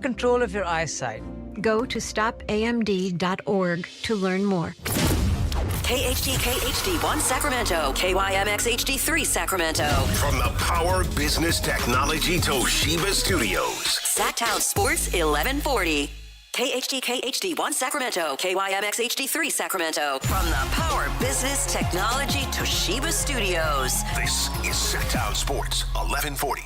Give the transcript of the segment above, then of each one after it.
control of your eyesight. Go to stopamd.org to learn more. KHD1 Sacramento, KYMX HD3 Sacramento. From the Power Business Technology Toshiba Studios. Sactown Sports 1140. KHD1 Sacramento, KYMX HD3 Sacramento. From the Power Business Technology Toshiba Studios. This is Sactown Sports 1140.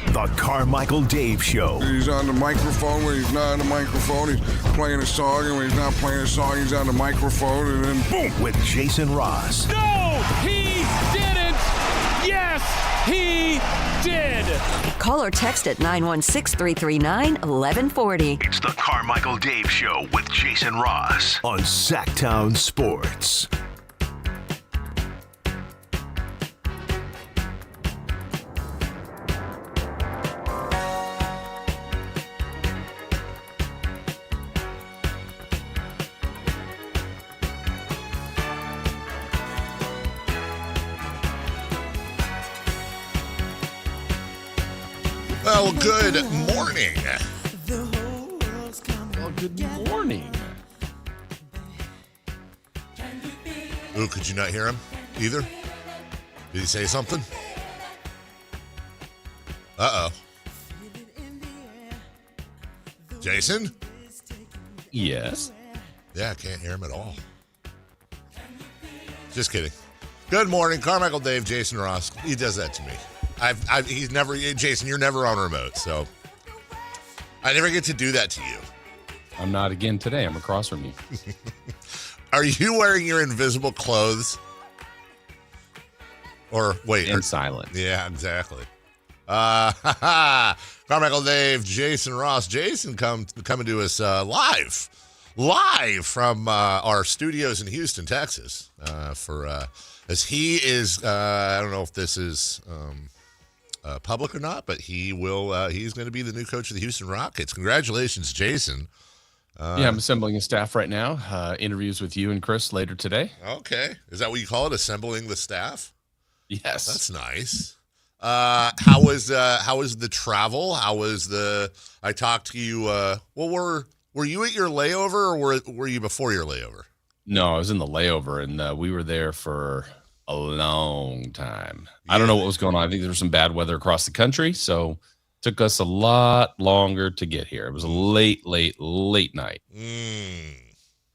The Carmichael Dave Show. He's on the microphone when he's not on the microphone. He's playing a song, and when he's not playing a song, he's on the microphone, and then boom. With Jason Ross. No, he didn't. Yes, he did. Call or text at 916-339-1140. It's the Carmichael Dave Show with Jason Ross on Sactown Sports. Well, good morning. Well, good morning. Ooh, could you not hear him either? Did he say something? Uh-oh. Jason? Yes. Yeah, I can't hear him at all. Just kidding. Good morning, Carmichael Dave, Jason Ross. He does that to me. He's never, Jason, you're never on remote, so I never get to do that to you. I'm not again today. I'm across from you. Are you wearing your invisible clothes? Or wait. And silent. Yeah, exactly. Carmichael Dave, Jason Ross. Jason coming to us live from our studios in Houston, Texas. As he is, I don't know if this is public or not, but he's going to be the new coach of the Houston Rockets. Congratulations, Jason. Yeah, I'm assembling a staff right now. Interviews with you and Chris later today. Okay. Is that what you call it, assembling the staff? Yes. That's nice. How was the travel? I talked to you, were you at your layover, or were you before your layover? No, I was in the layover, and we were there for a long time. Yeah. I don't know what was going on. I think there was some bad weather across the country, so it took us a lot longer to get here. It was a late night.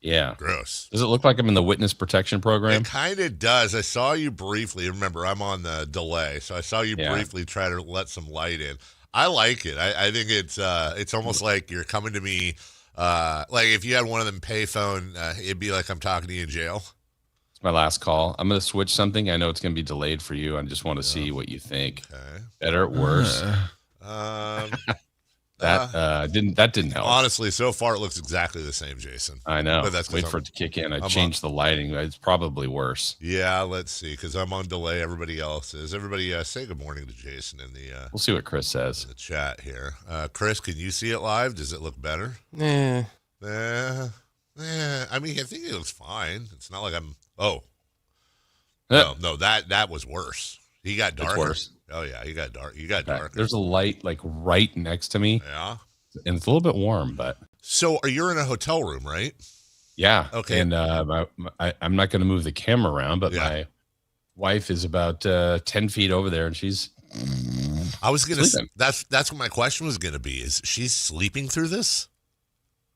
Yeah. Gross. Does it look like I'm in the witness protection program? It kind of does. I saw you briefly. Remember, I'm on the delay, so I saw you briefly try to let some light in. I like it. I think it's almost like you're coming to me. Like if you had one of them payphone, it'd be like I'm talking to you in jail. It's my last call. I'm going to switch something. I know it's going to be delayed for you. I just want to see what you think. Okay. Better, worse. That didn't help. Honestly, so far it looks exactly the same, Jason. I know. But that's wait for it to kick in. I changed the lighting. It's probably worse. Yeah, let's see, because I'm on delay. Everybody else is. Everybody say good morning to Jason in the. We'll see what Chris says. In the chat here. Chris, can you see it live? Does it look better? Nah. I mean, I think it looks fine. It's not like I'm. Oh. No, that was worse. He got darker. It's worse. Oh yeah, he got dark. You got darker. There's a light like right next to me. Yeah. And it's a little bit warm, but. So you're in a hotel room, right? Yeah. Okay. And I'm not going to move the camera around, but my wife is about 10 feet over there, and she's. I was going to. That's what my question was going to be. Is she sleeping through this?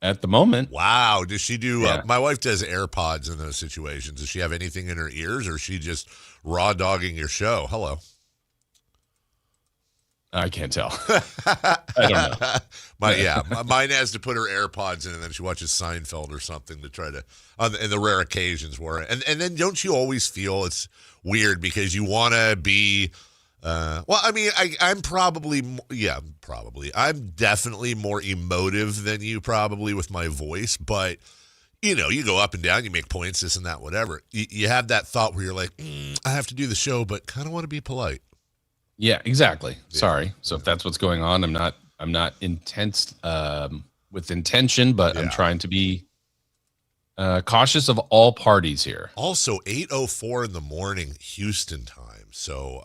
At the moment. Wow. Does she do? My wife does AirPods in those situations. Does she have anything in her ears, or is she just raw dogging your show? Hello. I can't tell. I don't know. Mine has to put her AirPods in, and then she watches Seinfeld or something to try to, in the rare occasions where, and then don't you always feel it's weird because you want to be, I'm definitely more emotive than you probably with my voice, but you know, you go up and down, you make points, this and that, whatever. You have that thought where you're like, I have to do the show, but kind of want to be polite. Yeah, exactly. Yeah. Sorry. So if that's what's going on, I'm not intense with intention, but I'm trying to be Cautious of all parties here. Also, 8:04 in the morning, Houston time. So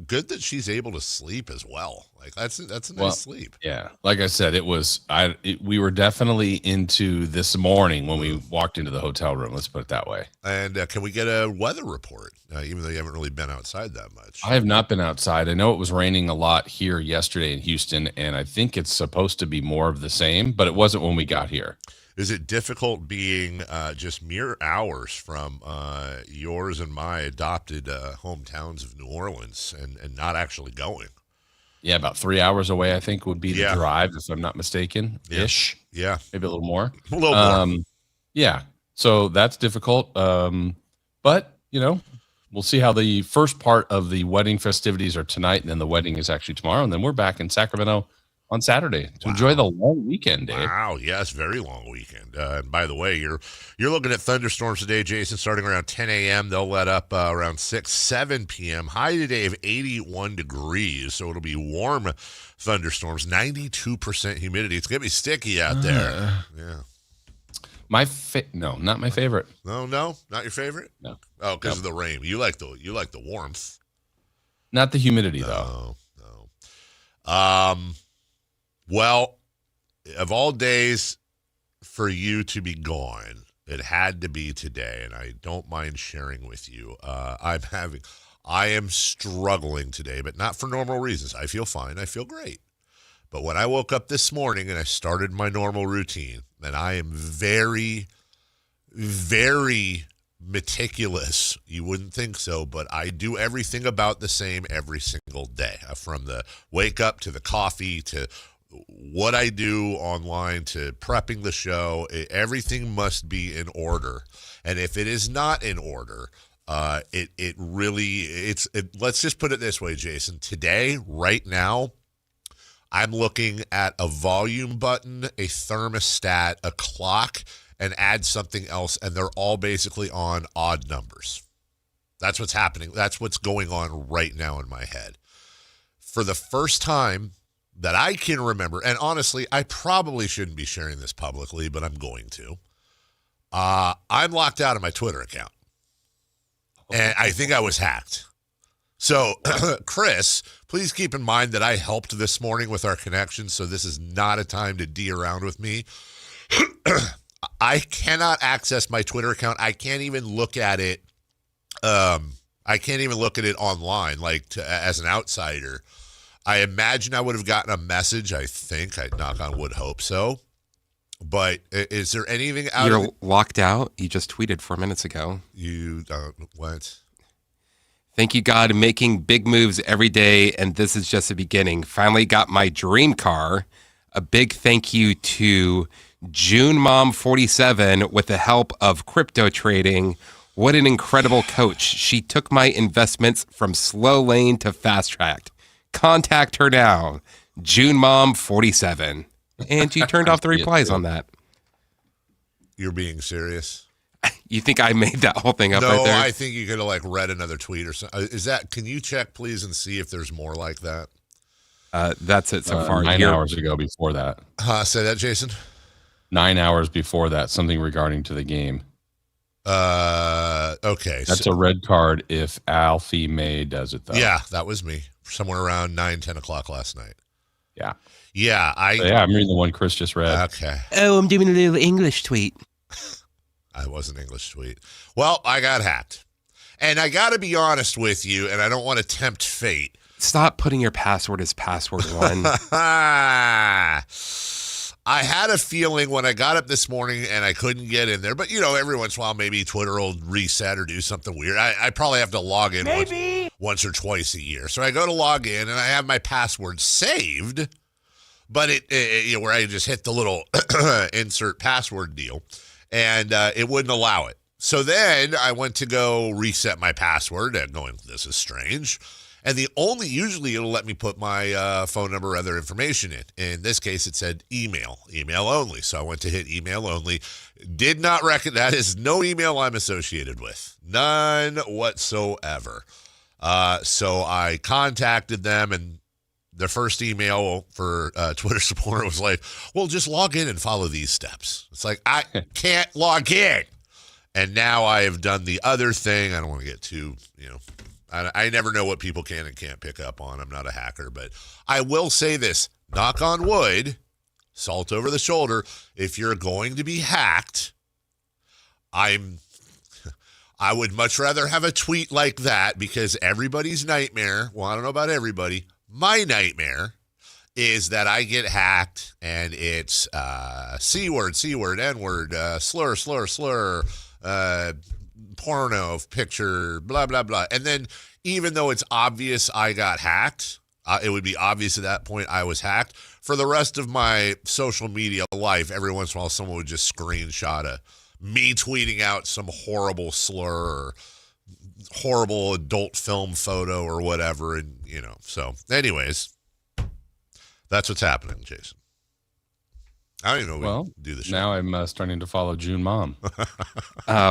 good that she's able to sleep as well. Like that's a nice sleep. Yeah, like I said, we were definitely into this morning when we walked into the hotel room. Let's put it that way. And can we get a weather report? Even though you haven't really been outside that much. I have not been outside. I know it was raining a lot here yesterday in Houston, and I think it's supposed to be more of the same, but it wasn't when we got here. Is it difficult being just mere hours from yours and my adopted hometowns of New Orleans and not actually going? Yeah, about 3 hours away, I think, would be the drive, if I'm not mistaken. Ish. Yeah. Maybe a little more. A little more. Yeah. So that's difficult. But, we'll see how the first part of the wedding festivities are tonight, and then the wedding is actually tomorrow, and then we're back in Sacramento on Saturday to enjoy the long weekend, Dave. Wow, yes, very long weekend. And by the way, you're looking at thunderstorms today, Jason, starting around 10 a.m. They'll let up around 7 p.m. High today of 81 degrees, so it'll be warm thunderstorms, 92% humidity. It's going to be sticky out there. Yeah. No, not my favorite. No, not your favorite? No. Oh, because of the rain. You like the warmth. Not the humidity, though. No. Well, of all days for you to be gone, it had to be today, and I don't mind sharing with you. I am struggling today, but not for normal reasons. I feel fine. I feel great. But when I woke up this morning and I started my normal routine, and I am very, very meticulous. You wouldn't think so, but I do everything about the same every single day, from the wake up to the coffee to what I do online to prepping the show. Everything must be in order. And if it is not in order, let's just put it this way, Jason. Today, right now, I'm looking at a volume button, a thermostat, a clock, and add something else, and they're all basically on odd numbers. That's what's happening. That's what's going on right now in my head. For the first time that I can remember, and honestly, I probably shouldn't be sharing this publicly, but I'm going to. I'm locked out of my Twitter account, and I think I was hacked. So, Chris, please keep in mind that I helped this morning with our connection, so this is not a time to D around with me. I cannot access my Twitter account. I can't even look at it. I can't even look at it online, as an outsider. I imagine I would have gotten a message. I think, I knock on wood, hope so. But is there anything out? You're locked out. You just tweeted 4 minutes ago. You what? Thank you, God, making big moves every day, and this is just the beginning. Finally got my dream car. A big thank you to June Mom 47 with the help of crypto trading. What an incredible coach. She took my investments from slow lane to fast track. Contact her now, June Mom 47. And she turned off the replies on that. You're being serious? You think I made that whole thing up right there? No, I think you could have read another tweet or something. Can you check, please, and see if there's more like that? That's it so far. 9 hours ago before that. Say that, Jason? 9 hours before that, something regarding to the game. Okay. That's a red card if Alfie May does it, though. Yeah, that was me. Somewhere around 10 o'clock last night. Yeah. Yeah, I'm reading the one Chris just read. Okay. Oh, I'm doing a little English tweet. I was an English tweet. Well, I got hacked. And I got to be honest with you, and I don't want to tempt fate. Stop putting your password as password one. I had a feeling when I got up this morning and I couldn't get in there, but every once in a while, maybe Twitter will reset or do something weird. I probably have to log in once or twice a year. So I go to log in and I have my password saved, but it where I just hit the little insert password deal and it wouldn't allow it. So then I went to go reset my password and going, this is strange. And usually it'll let me put my phone number or other information in. In this case, it said email only. So I went to hit email only. Did not recognize, that is no email I'm associated with. None whatsoever. So I contacted them, and their first email for Twitter support was like, well, just log in and follow these steps. It's like, I can't log in. And now I have done the other thing. I don't want to get too, I never know what people can and can't pick up on. I'm not a hacker, but I will say this, knock on wood, salt over the shoulder. If you're going to be hacked, I would much rather have a tweet like that, because everybody's nightmare, well, I don't know about everybody, my nightmare is that I get hacked and it's C word, N-word, slur, porno picture, blah, blah, blah. And then even though it's obvious I got hacked, it would be obvious at that point I was hacked. For the rest of my social media life, every once in a while someone would just screenshot me tweeting out some horrible slur or horrible adult film photo or whatever. And, so anyways, that's what's happening, Jason. I don't even know we do the show. Now I'm starting to follow June Mom.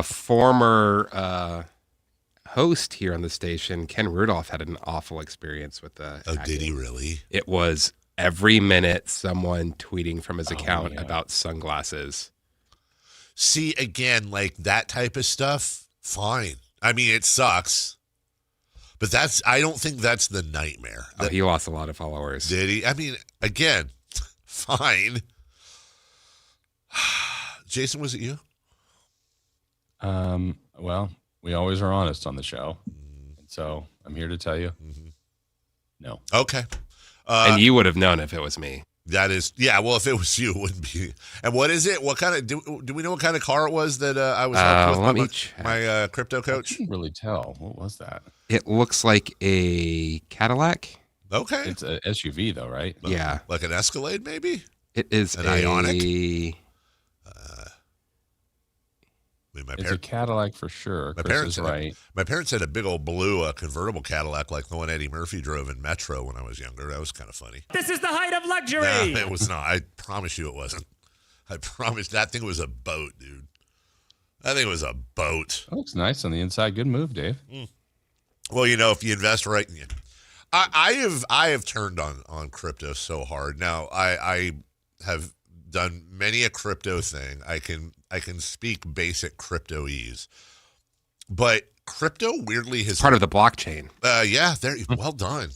Former host here on the station, Ken Rudolph, had an awful experience with the Oh, did he really? It was every minute someone tweeting from his account about sunglasses. See, again, like that type of stuff, fine. I mean, it sucks. But I don't think that's the nightmare. He lost a lot of followers. Did he? I mean, again, fine. Jason, was it you? Well, we always are honest on the show. So I'm here to tell you, no. Okay. And you would have known if it was me. That is, yeah, well, if it was you, it wouldn't be. And what is it? What kind of, do we know what kind of car it was that I was helped with? Let me check. My crypto coach? I couldn't really tell. What was that? It looks like a Cadillac. Okay. It's a SUV, though, right? Yeah. Like an Escalade, maybe? It is an Ioniq. It's a Cadillac for sure. Chris is right. My parents had a big old blue convertible Cadillac like the one Eddie Murphy drove in Metro when I was younger. That was kind of funny. This is the height of luxury. No, it was not. I promise you it wasn't. I promise that thing was a boat, dude. That thing was a boat. That looks nice on the inside. Good move, Dave. Well, if you invest right, I have turned on crypto so hard. Now I have done many a crypto thing. I can speak basic cryptoese, but crypto weirdly has part of the blockchain. Yeah, well done.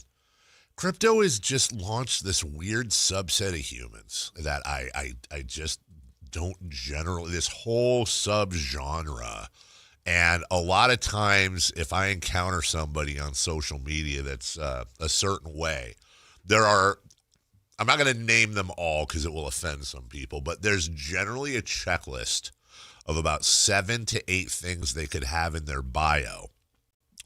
Crypto has just launched this weird subset of humans that I just don't generally, this whole subgenre. And a lot of times if I encounter somebody on social media that's a certain way, I'm not going to name them all because it will offend some people, but there's generally a checklist of about 7 to 8 things they could have in their bio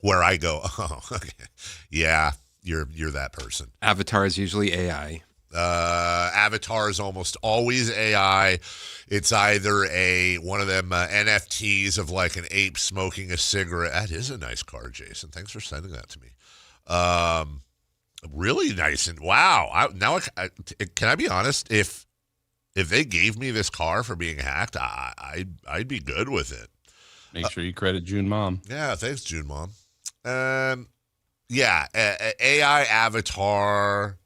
where I go, oh, okay, yeah, you're that person. Avatar is usually AI. Avatar is almost always AI. It's either one of them NFTs of like an ape smoking a cigarette. That is a nice card, Jason. Thanks for sending that to me. Really nice. And wow. Can I be honest? If they gave me this car for being hacked, I'd be good with it. Make sure you credit June Mom. Yeah. Thanks, June Mom. Yeah. AI avatar.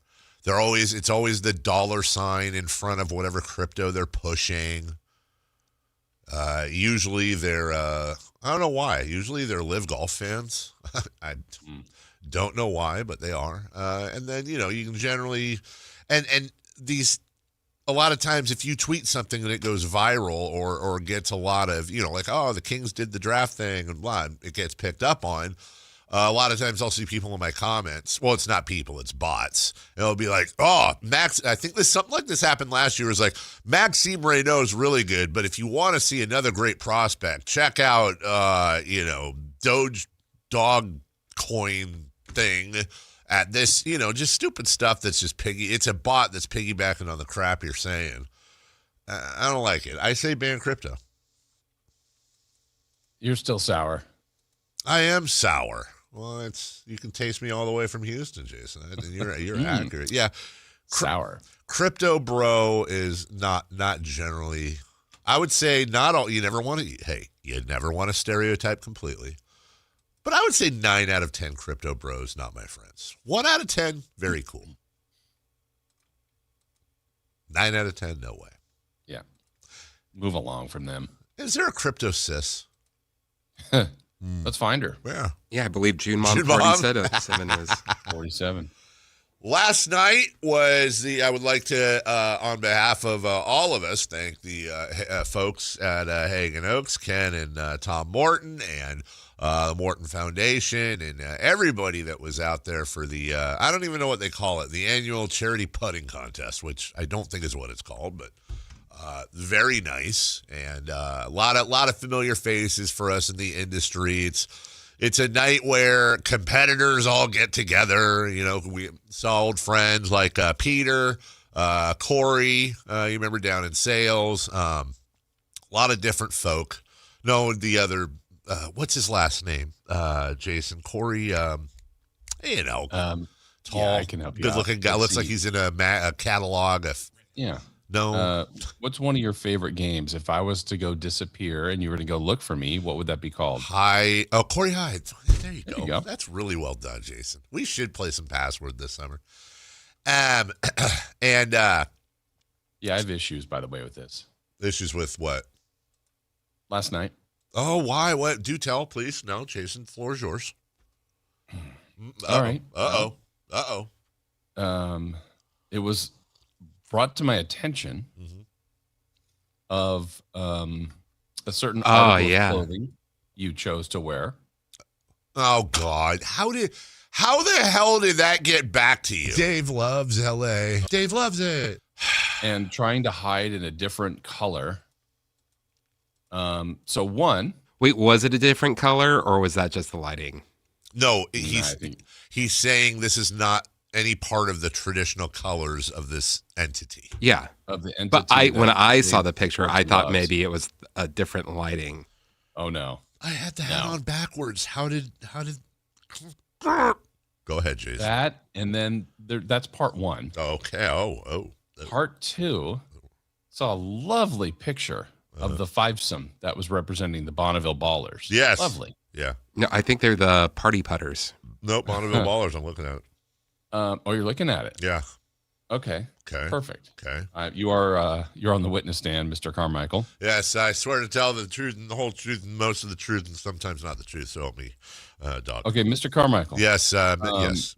It's always the $ in front of whatever crypto they're pushing. Usually they're, I don't know why. Usually they're Live Golf fans. I don't know why, but they are. And then, you can generally, and these, a lot of times if you tweet something and it goes viral or gets a lot of, like, oh, the Kings did the draft thing and blah, it gets picked up on. A lot of times I'll see people in my comments. Well, it's not people, it's bots. And it'll be like, oh, Max, I think something like this happened last year. It was like, Maxime Reynaud is really good, but if you want to see another great prospect, check out, Doge dog coin thing at this, just stupid stuff that's just it's a bot that's piggybacking on the crap you're saying. I don't like it. I say ban crypto. You're still sour. I am sour. Well, you can taste me all the way from Houston, Jason. You're accurate. Yeah. Sour. Crypto bro is not generally, I would say not all, you never want to stereotype completely. But I would say 9 out of 10 crypto bros, not my friends. 1 out of 10, very cool. 9 out of 10, no way. Yeah. Move along from them. Is there a crypto cis? Let's find her. Yeah. Yeah, I believe June Mom June Mom. 47 is. 47. Last night was I would like to, on behalf of all of us, thank the folks at Hagen Oaks, Ken and Tom Morton, and the Morton Foundation, and everybody that was out there for the, I don't even know what they call it, the annual charity putting contest, which I don't think is what it's called, but very nice, and a lot of familiar faces for us in the industry. It's a night where competitors all get together. You know, we saw old friends like Peter, Corey, you remember down in sales. A lot of different folk. No, the other, what's his last name? Jason. Corey, tall, Yeah, I can help you good-looking out. guy. Let's Looks like see. he's in a catalog. Yeah. No. What's one of your favorite games? If I was to go disappear and you were to go look for me, what would that be called? Corey Hyde. There you you go. That's really well done, Jason. We should play some Password this summer. And Yeah, I have issues, by the way, with this. issues with what? Last night, Oh, why? What? Do tell, please. No, Jason, the floor is yours. All right. Uh-oh. It was brought to my attention of a certain article of clothing you chose to wear. Oh, God. How the hell did that get back to you? Dave loves L.A. Dave loves it. And trying to hide in a different color. So one, Wait, was it a different color or was that just the lighting? No, I he's think saying this is not any part of the traditional colors of this entity. Yeah. of the entity. But when that I saw Dave the picture, I thought loves. maybe it was a different lighting. Oh no. I had the hat No. on backwards. How did? Go ahead, Jason. That and then that's part one. Okay. Oh. Part two saw a lovely picture of the fivesome that was representing the Bonneville Ballers. Yes. Lovely. Yeah. No, I think they're the party putters. Nope. Bonneville Ballers. I'm looking at it. You're looking at it. Yeah. Okay. Okay. Perfect. Okay. You're on the witness stand, Mr. Carmichael. Yes, I swear to tell the truth and the whole truth and most of the truth and sometimes not the truth. So help me, dog. Okay, Mr. Carmichael. Yes. Yes.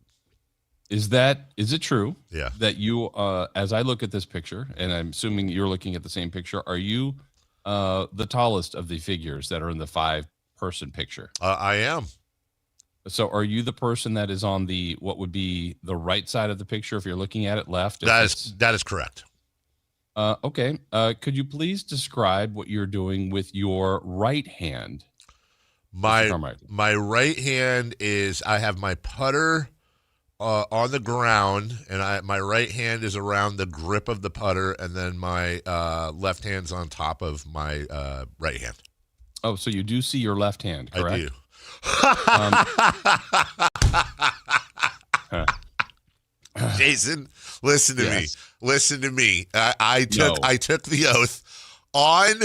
Is it true Yeah. that you, as I look at this picture, and I'm assuming you're looking at the same picture, are you the tallest of the figures that are in the 5-person picture? I am. So are you the person that is on what would be the right side of the picture if you're looking at it left? That is correct. Okay. Could you please describe what you're doing with your right hand? Mr. Carmichael? My right hand is I have my putter on the ground, and my right hand is around the grip of the putter, and then my left hand's on top of my right hand. Oh, so you do see your left hand, correct? I do. Jason, listen to me. Listen to me. I took the oath on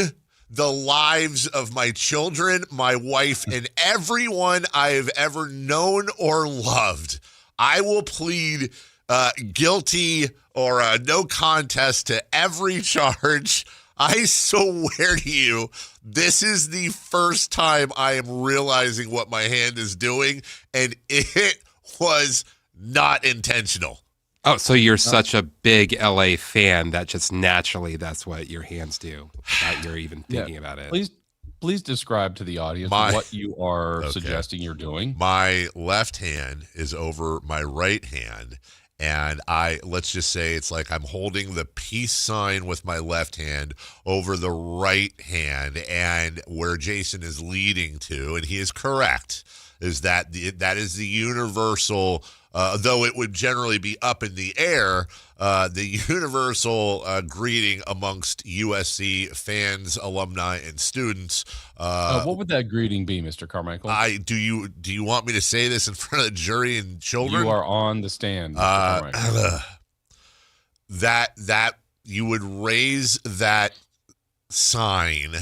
the lives of my children, my wife, and everyone I have ever known or loved. I will plead guilty or no contest to every charge. I swear to you, this is the first time I am realizing what my hand is doing, and it was not intentional. Oh, so you're such a big LA fan that just naturally that's what your hands do without you're even thinking about it. Please describe to the audience what you are suggesting you're doing. My left hand is over my right hand, and let's just say it's like I'm holding the peace sign with my left hand over the right hand, and where Jason is leading to, and he is correct, is that that is the universal, though it would generally be up in the air, the universal greeting amongst USC fans, alumni, and students. What would that greeting be, Mr. Carmichael? Do you want me to say this in front of the jury and children? You are on the stand, Mr. Carmichael. That you would raise that sign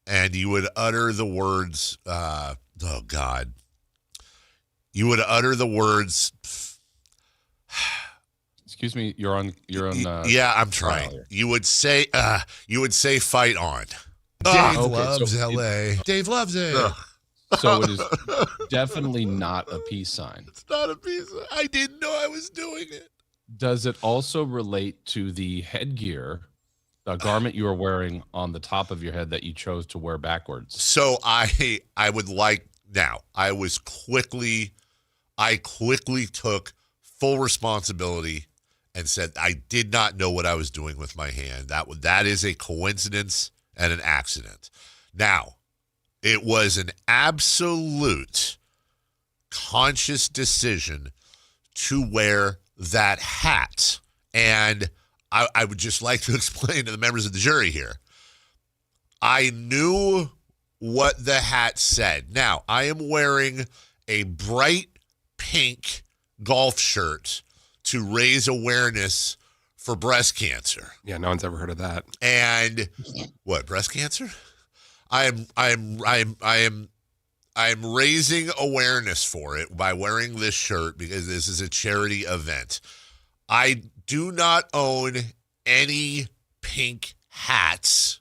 and you would utter the words, oh God. You would utter the words. Excuse me, you're on. Yeah, I'm trying. You would say fight on. Dave Okay, loves so LA. Dave loves it. So it is definitely not a peace sign. It's not a piece. I didn't know I was doing it. Does it also relate to the headgear, the garment you are wearing on the top of your head that you chose to wear backwards? So I would like now. I quickly took full responsibility and said I did not know what I was doing with my hand. That is a coincidence and an accident. Now, it was an absolute conscious decision to wear that hat. And I would just like to explain to the members of the jury here. I knew what the hat said. Now, I am wearing a bright pink golf shirt to raise awareness for breast cancer. Yeah, no one's ever heard of that. And what, breast cancer? I am raising awareness for it by wearing this shirt because this is a charity event. I do not own any pink hats.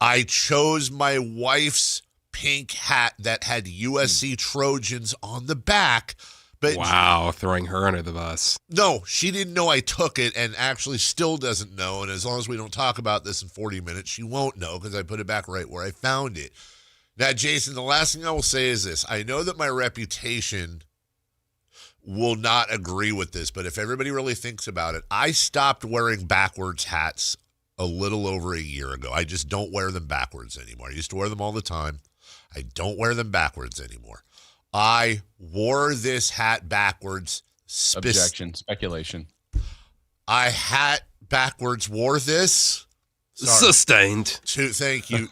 I chose my wife's pink hat that had USC Trojans on the back. But Wow, throwing her under the bus. no, she didn't know I took it and actually still doesn't know. And as long as we don't talk about this in 40 minutes, she won't know because I put it back right where I found it. Now, Jason, the last thing I will say is this. I know that my reputation will not agree with this, but if everybody really thinks about it, I stopped wearing backwards hats a little over a year ago. I just don't wear them backwards anymore. I used to wear them all the time. I don't wear them backwards anymore. I wore this hat backwards. Objection, speculation. I hat backwards wore this. Sustained. Thank you.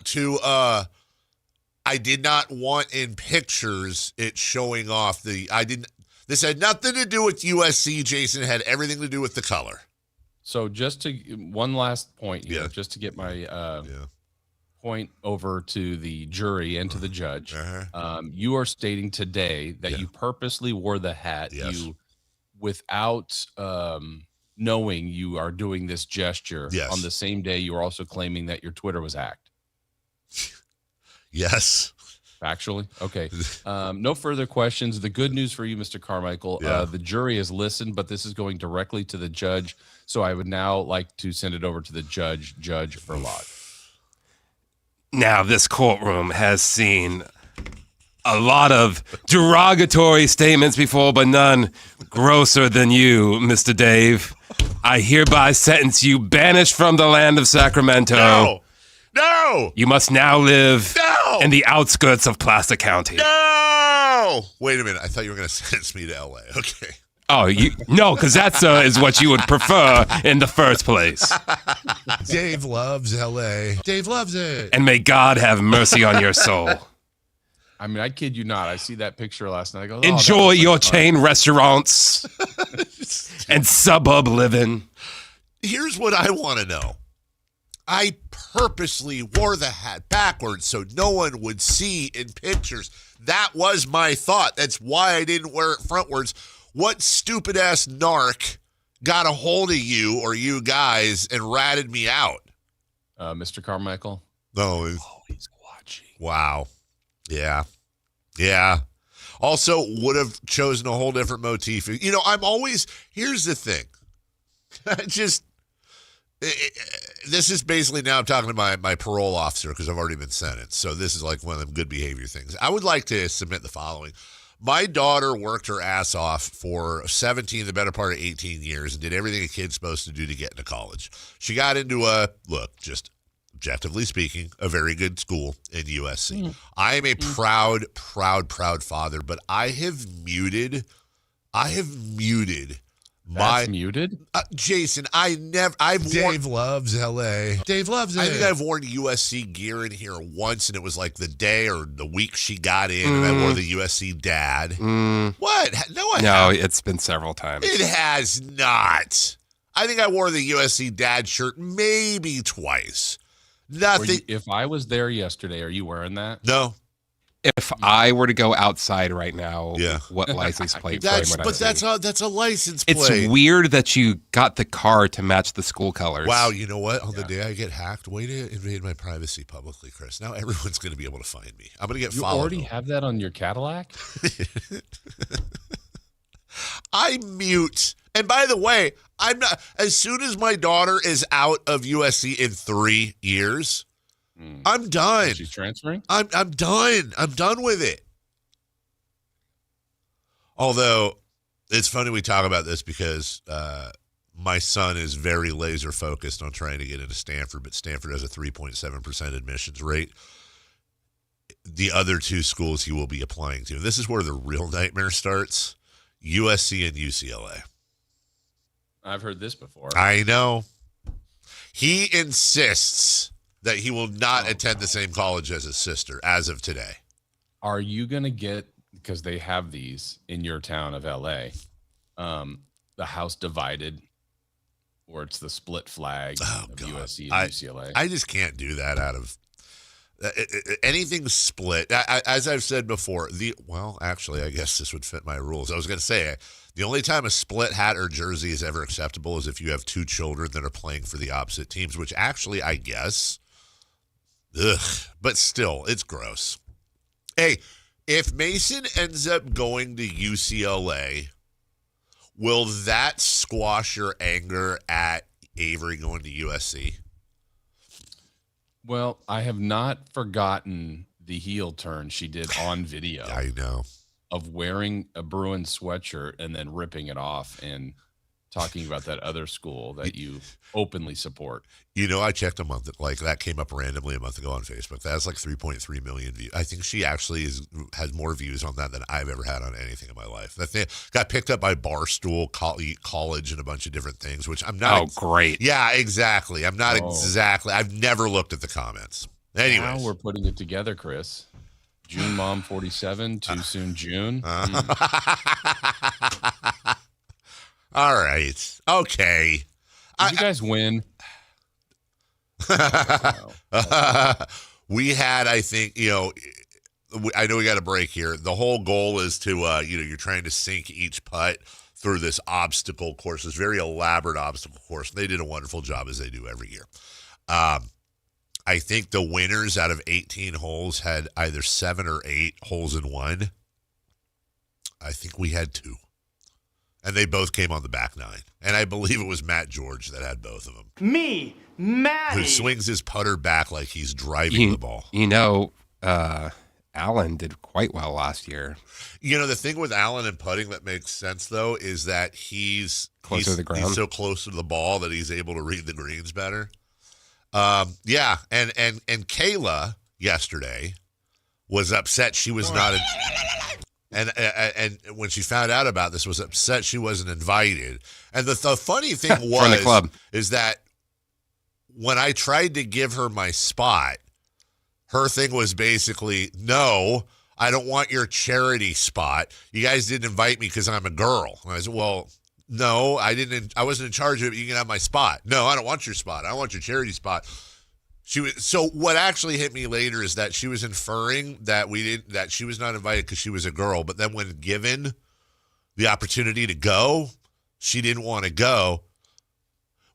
I did not want in pictures it showing off this had nothing to do with USC, Jason. It had everything to do with the color. So just to one last point here, Yeah. just to get my point over to the jury and to the judge. You are stating today that you purposely wore the hat. Yes. You, without knowing you are doing this gesture. Yes. On the same day, you are also claiming that your Twitter was hacked. Yes. Factually? Okay. No further questions. The good news for you, Mr. Carmichael, the jury has listened, but this is going directly to the judge. So I would now like to send it over to the judge, Judge Verlot. Now, this courtroom has seen a lot of derogatory statements before, but none grosser than you, Mr. Dave. I hereby sentence you banished from the land of Sacramento. No! You must now live in the outskirts of Placer County. No! Wait a minute. I thought you were going to sentence me to LA. Okay. Oh, no, because that, sir, is what you would prefer in the first place. Dave loves LA. Dave loves it. And may God have mercy on your soul. I mean, I kid you not. I see that picture last night. I go, Enjoy your chain restaurants and suburb living. Here's what I want to know. I purposely wore the hat backwards so no one would see in pictures. That was my thought. That's why I didn't wear it frontwards. What stupid-ass narc got a hold of you or you guys and ratted me out? Mr. Carmichael? No. Always watching. Wow. Yeah. Yeah. Also, would have chosen a whole different motif. You know, here's the thing. This is basically now I'm talking to my parole officer because I've already been sentenced. So this is like one of them good behavior things. I would like to submit the following. My daughter worked her ass off for 17, the better part of 18 years and did everything a kid's supposed to do to get into college. She got into just objectively speaking, a very good school in USC. I am a proud father, but I have muted That's muted? Jason, Dave loves LA. Dave loves it. I think I've worn USC gear in here once, and it was like the day or the week she got in, and I wore the USC dad. What? No, It's been several times. It has not. I think I wore the USC dad shirt maybe twice. Nothing. If I was there yesterday, are you wearing that? No. If I were to go outside right now, Yeah. what license plate frame would I see? That's a license plate. It's weird that you got the car to match the school colors. Wow, you know what? On the day I get hacked, way to invade my privacy publicly, Chris. Now everyone's going to be able to find me. I'm going to get followed. You already have that on your Cadillac? I mute. And by the way, I'm not. As soon as my daughter is out of USC in 3 years, I'm done. She's transferring? I'm done. I'm done with it. Although it's funny we talk about this because my son is very laser focused on trying to get into Stanford, but Stanford has a 3.7% admissions rate. The other two schools he will be applying to. This is where the real nightmare starts. USC and UCLA. I've heard this before. I know. He insists that he will not attend the same college as his sister as of today. Are you going to get, because they have these in your town of LA, the house divided, or it's the split flag of USC and UCLA? I just can't do that out of anything split. As I've said before, actually, I guess this would fit my rules. I was going to say, the only time a split hat or jersey is ever acceptable is if you have two children that are playing for the opposite teams, which actually, I guess, but still, it's gross. Hey, if Mason ends up going to UCLA, will that squash your anger at Avery going to USC? Well, I have not forgotten the heel turn she did on video. I know. Of wearing a Bruins sweatshirt and then ripping it off and talking about that other school that you openly support. You know, I checked a month, like that came up randomly a month ago on Facebook. That has like 3.3 million views. I think she actually has more views on that than I've ever had on anything in my life. That thing got picked up by Barstool, College, and a bunch of different things, which I'm not. Oh, great. Yeah, exactly. I'm not exactly. I've never looked at the comments. Anyways. Now we're putting it together, Chris. June Mom 47, too soon June. All right. Okay. Did you guys win? We had, I think, I know we got a break here. The whole goal is to, you're trying to sink each putt through this obstacle course, this very elaborate obstacle course. They did a wonderful job, as they do every year. I think the winners out of 18 holes had either 7 or 8 holes in one. I think we had 2. And they both came on the back 9. And I believe it was Matt George that had both of them. Me, Matty. Who swings his putter back like he's driving the ball. Allen did quite well last year. The thing with Allen and putting that makes sense, though, is that he's closer to the ground. He's so close to the ball that he's able to read the greens better. And Kayla yesterday was upset she was not and when she found out about this, was upset she wasn't invited. And the funny thing From the club. is that when I tried to give her my spot, her thing was basically, no, I don't want your charity spot. You guys didn't invite me because I'm a girl. And I said, well, no, I didn't. I wasn't in charge of it. You can have my spot. No, I don't want your spot. I want your charity spot. So what actually hit me later is that she was inferring that that she was not invited because she was a girl. But then when given the opportunity to go, she didn't want to go,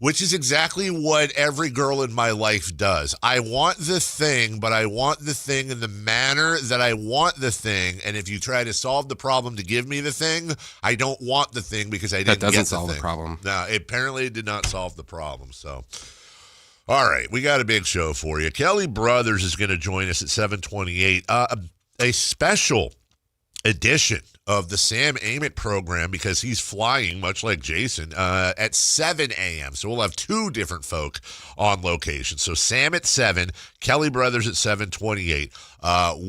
which is exactly what every girl in my life does. I want the thing, but I want the thing in the manner that I want the thing. And if you try to solve the problem to give me the thing, I don't want the thing because I didn't get the thing. That doesn't solve the problem. No, apparently it did not solve the problem. So, all right, we got a big show for you. Kelly Brothers is going to join us at 7:28. A special edition of the Sam Amick program because he's flying, much like Jason, at 7 a.m. So we'll have 2 different folk on location. So Sam at 7, Kelly Brothers at 7:28.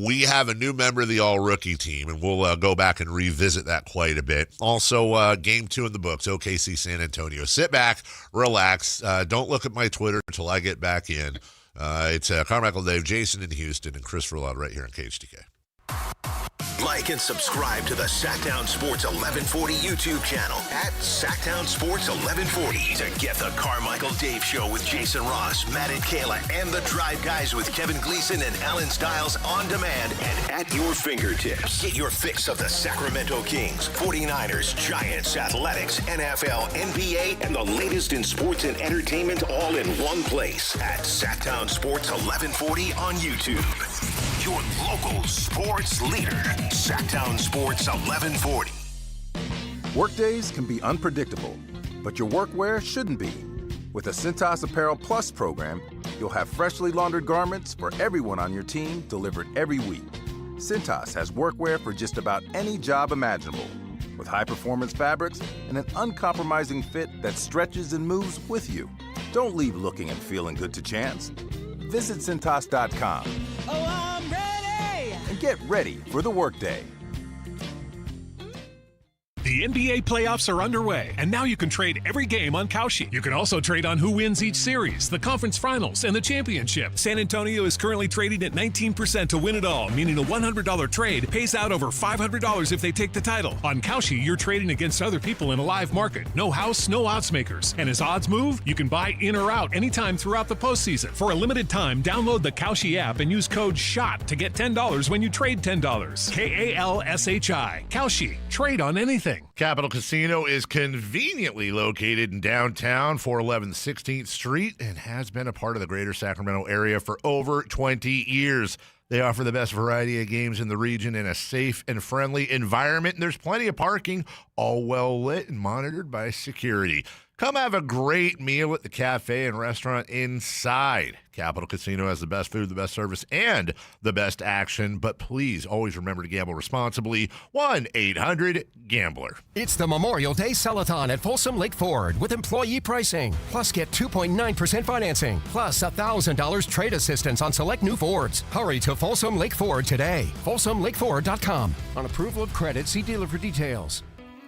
We have a new member of the all-rookie team, and we'll go back and revisit that quite a bit. Also, game 2 in the books, OKC San Antonio. Sit back, relax. Don't look at my Twitter until I get back in. It's Carmichael Dave, Jason in Houston, and Chris Verlaud right here on KHTK. Like and subscribe to the Sactown Sports 1140 YouTube channel at Sactown Sports 1140 to get the Carmichael Dave Show with Jason Ross, Matt and Kayla, and the Drive Guys with Kevin Gleason and Alan Stiles on demand and at your fingertips. Get your fix of the Sacramento Kings, 49ers, Giants, Athletics, NFL, NBA, and the latest in sports and entertainment all in one place at Sactown Sports 1140 on YouTube. Your local sports leader, Sactown Sports 1140. Workdays can be unpredictable, but your workwear shouldn't be. With the Cintas Apparel Plus program, you'll have freshly laundered garments for everyone on your team delivered every week. Cintas has workwear for just about any job imaginable, with high-performance fabrics and an uncompromising fit that stretches and moves with you. Don't leave looking and feeling good to chance. Visit Cintas.com. Oh, I'm ready! And get ready for the workday. The NBA playoffs are underway, and now you can trade every game on Kalshi. You can also trade on who wins each series, the conference finals, and the championship. San Antonio is currently trading at 19% to win it all, meaning a $100 trade pays out over $500 if they take the title. On Kalshi, you're trading against other people in a live market. No house, no odds makers. And as odds move, you can buy in or out anytime throughout the postseason. For a limited time, download the Kalshi app and use code SHOT to get $10 when you trade $10. KALSHI. Kalshi. Trade on anything. Capital Casino is conveniently located in downtown 411 16th Street and has been a part of the greater Sacramento area for over 20 years. They offer the best variety of games in the region in a safe and friendly environment, and there's plenty of parking, all well lit and monitored by security. Come have a great meal at the cafe and restaurant inside. Capital Casino has the best food, the best service, and the best action. But please always remember to gamble responsibly. 1-800-GAMBLER. It's the Memorial Day Sell-a-thon at Folsom Lake Ford with employee pricing. Plus, get 2.9% financing. Plus, $1,000 trade assistance on select new Fords. Hurry to Folsom Lake Ford today. FolsomLakeFord.com. On approval of credit, see dealer for details.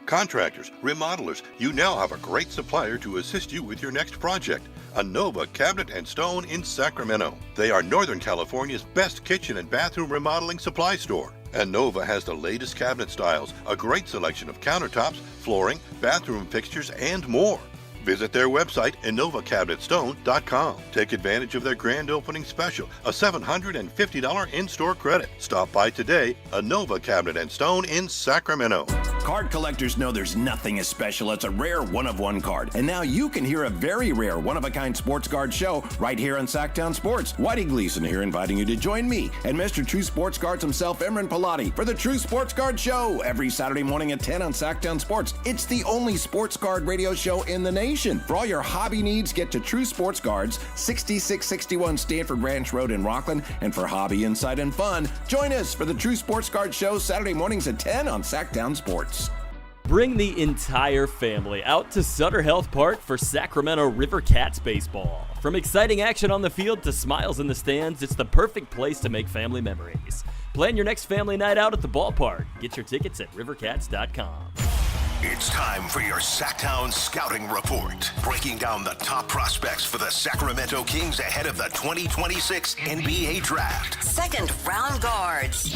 Contractors, remodelers, you now have a great supplier to assist you with your next project. Anova Cabinet and Stone in Sacramento. They are Northern California's best kitchen and bathroom remodeling supply store. Anova has the latest cabinet styles, a great selection of countertops, flooring, bathroom fixtures, and more. Visit their website, InovaCabinetStone.com. Take advantage of their grand opening special, a $750 in-store credit. Stop by today, Anova Cabinet and Stone in Sacramento. Card collectors know there's nothing as special as a rare one-of-one card. And now you can hear a very rare one-of-a-kind sports card show right here on Sactown Sports. Whitey Gleason here inviting you to join me and Mr. True Sports Cards himself, Emran Pilati, for the True Sports Card Show every Saturday morning at 10 on Sactown Sports. It's the only sports card radio show in the nation. For all your hobby needs, get to True Sports Cards, 6661 Stanford Ranch Road in Rockland. And for hobby, insight, and fun, join us for the True Sports Card Show Saturday mornings at 10 on Sactown Sports. Bring the entire family out to Sutter Health Park for Sacramento River Cats baseball. From exciting action on the field to smiles in the stands, it's the perfect place to make family memories. Plan your next family night out at the ballpark. Get your tickets at rivercats.com. It's time for your Sactown Scouting Report, breaking down the top prospects for the Sacramento Kings ahead of the 2026 NBA Draft. Second round guards.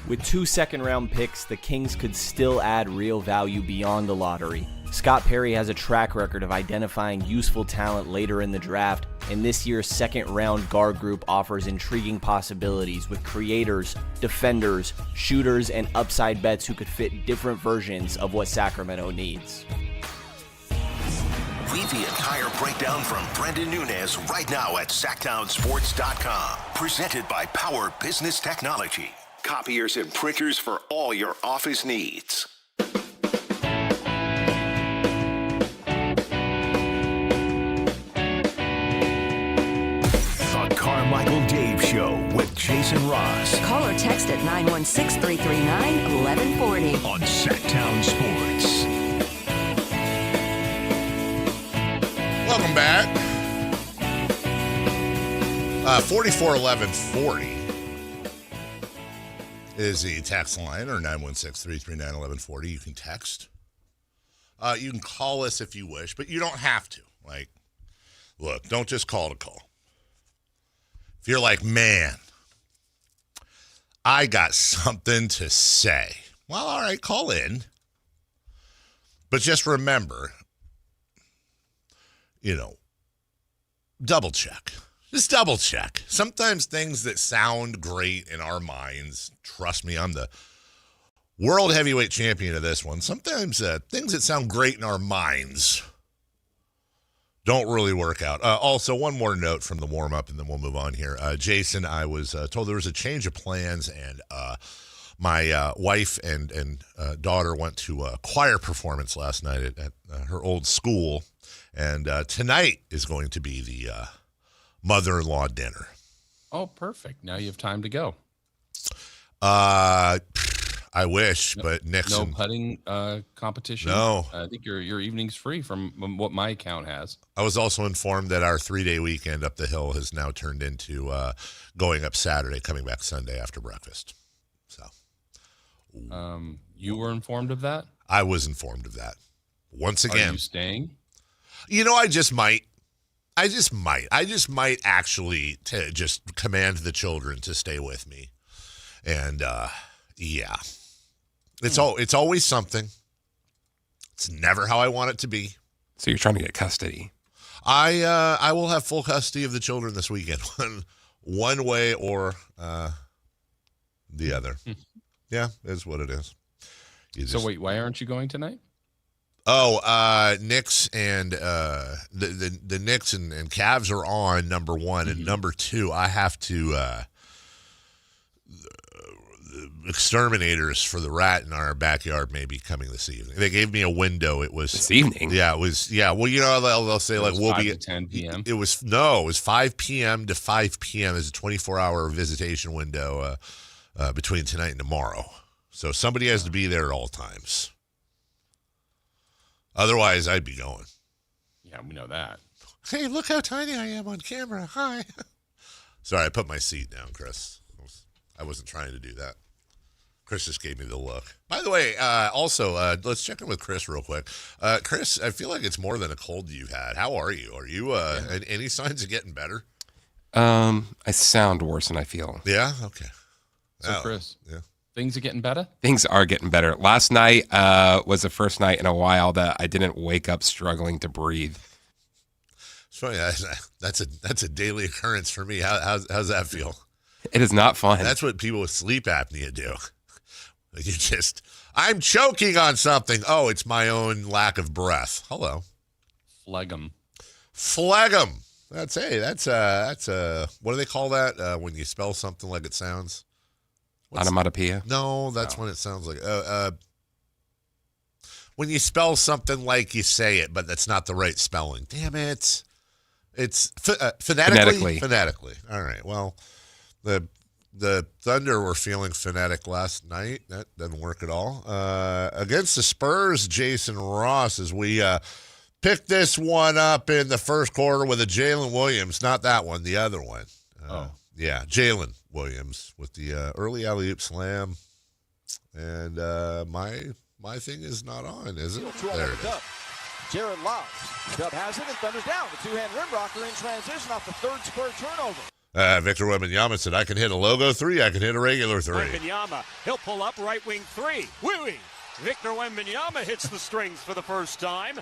With 2 second-round picks, the Kings could still add real value beyond the lottery. Scott Perry has a track record of identifying useful talent later in the draft, and this year's second-round guard group offers intriguing possibilities with creators, defenders, shooters, and upside bets who could fit different versions of what Sacramento needs. Read the entire breakdown from Brendan Nunez right now at SactownSports.com. Presented by Power Business Technology. Copiers and printers for all your office needs. The Carmichael Dave Show with Jason Ross. Call or text at 916-339-1140. On Sactown Sports. Welcome back. 441140 is the text line, or 916-339-1140. You can text. You can call us if you wish, but you don't have to. Like, look, don't just call to call. If you're like, man, I got something to say. Well, all right, call in. But just remember, double check. Just double check. Sometimes things that sound great in our minds, trust me, I'm the world heavyweight champion of this one. Sometimes things that sound great in our minds don't really work out. Also, one more note from the warm-up, and then we'll move on here. Jason, I was told there was a change of plans, and my wife and daughter went to a choir performance last night at her old school, and tonight is going to be the mother-in-law dinner. Oh, perfect. Now you have time to go. I wish, but Nixon. No putting competition? No. I think your evening's free from what my account has. I was also informed that our 3-day weekend up the hill has now turned into going up Saturday, coming back Sunday after breakfast. So, you were informed of that? I was informed of that. Once again. Are you staying? I just might. I just might actually just command the children to stay with me. And, yeah. It's always something. It's never how I want it to be. So you're trying to get custody. I will have full custody of the children this weekend, one way or the other. Yeah, is what it is. So wait, why aren't you going tonight? Oh, Knicks and the Knicks and Cavs are on number one, and number two, I have to. Exterminators for the rat in our backyard may be coming this evening. They gave me a window. It was this evening. Yeah, it was. Yeah, well, they'll say like we'll be at 10 p.m. It was 5 p.m. to 5 p.m. is a 24-hour visitation window between tonight and tomorrow. So somebody has to be there at all times. Otherwise, I'd be going. Yeah, we know that. Hey, look how tiny I am on camera. Hi. Sorry, I put my seat down, Chris. I wasn't trying to do that. Chris just gave me the look. By the way, also, let's check in with Chris real quick. Chris, I feel like it's more than a cold you've had. How are you? Are you any signs of getting better? I sound worse than I feel. Yeah? Okay. So, Chris, things are getting better? Things are getting better. Last night was the first night in a while that I didn't wake up struggling to breathe. It's funny. That's a daily occurrence for me. How's that feel? It is not fun. That's what people with sleep apnea do. I'm choking on something. Oh, it's my own lack of breath. Hello. Phlegm. That's what do they call that when you spell something like it sounds? Onomatopoeia? No, that's when it sounds like when you spell something like you say it, but that's not the right spelling. Damn it. It's phonetically. Phonetically. All right. Well, the Thunder were feeling phonetic last night. That doesn't work at all. Against the Spurs, Jason Ross, as we picked this one up in the first quarter with a Jalen Williams. Not that one, the other one. Yeah, Jalen Williams with the early alley-oop slam. And my thing is not on, is it? There it is. Jared lobs. Dub has it, and Thunder's down. The two-hand rim rocker in transition off the third Spur turnover. Victor Wembanyama said, I can hit a logo three, I can hit a regular three. Wembanyama, he'll pull up right wing three. Woo-wee. Victor Wembanyama hits the strings for the first time.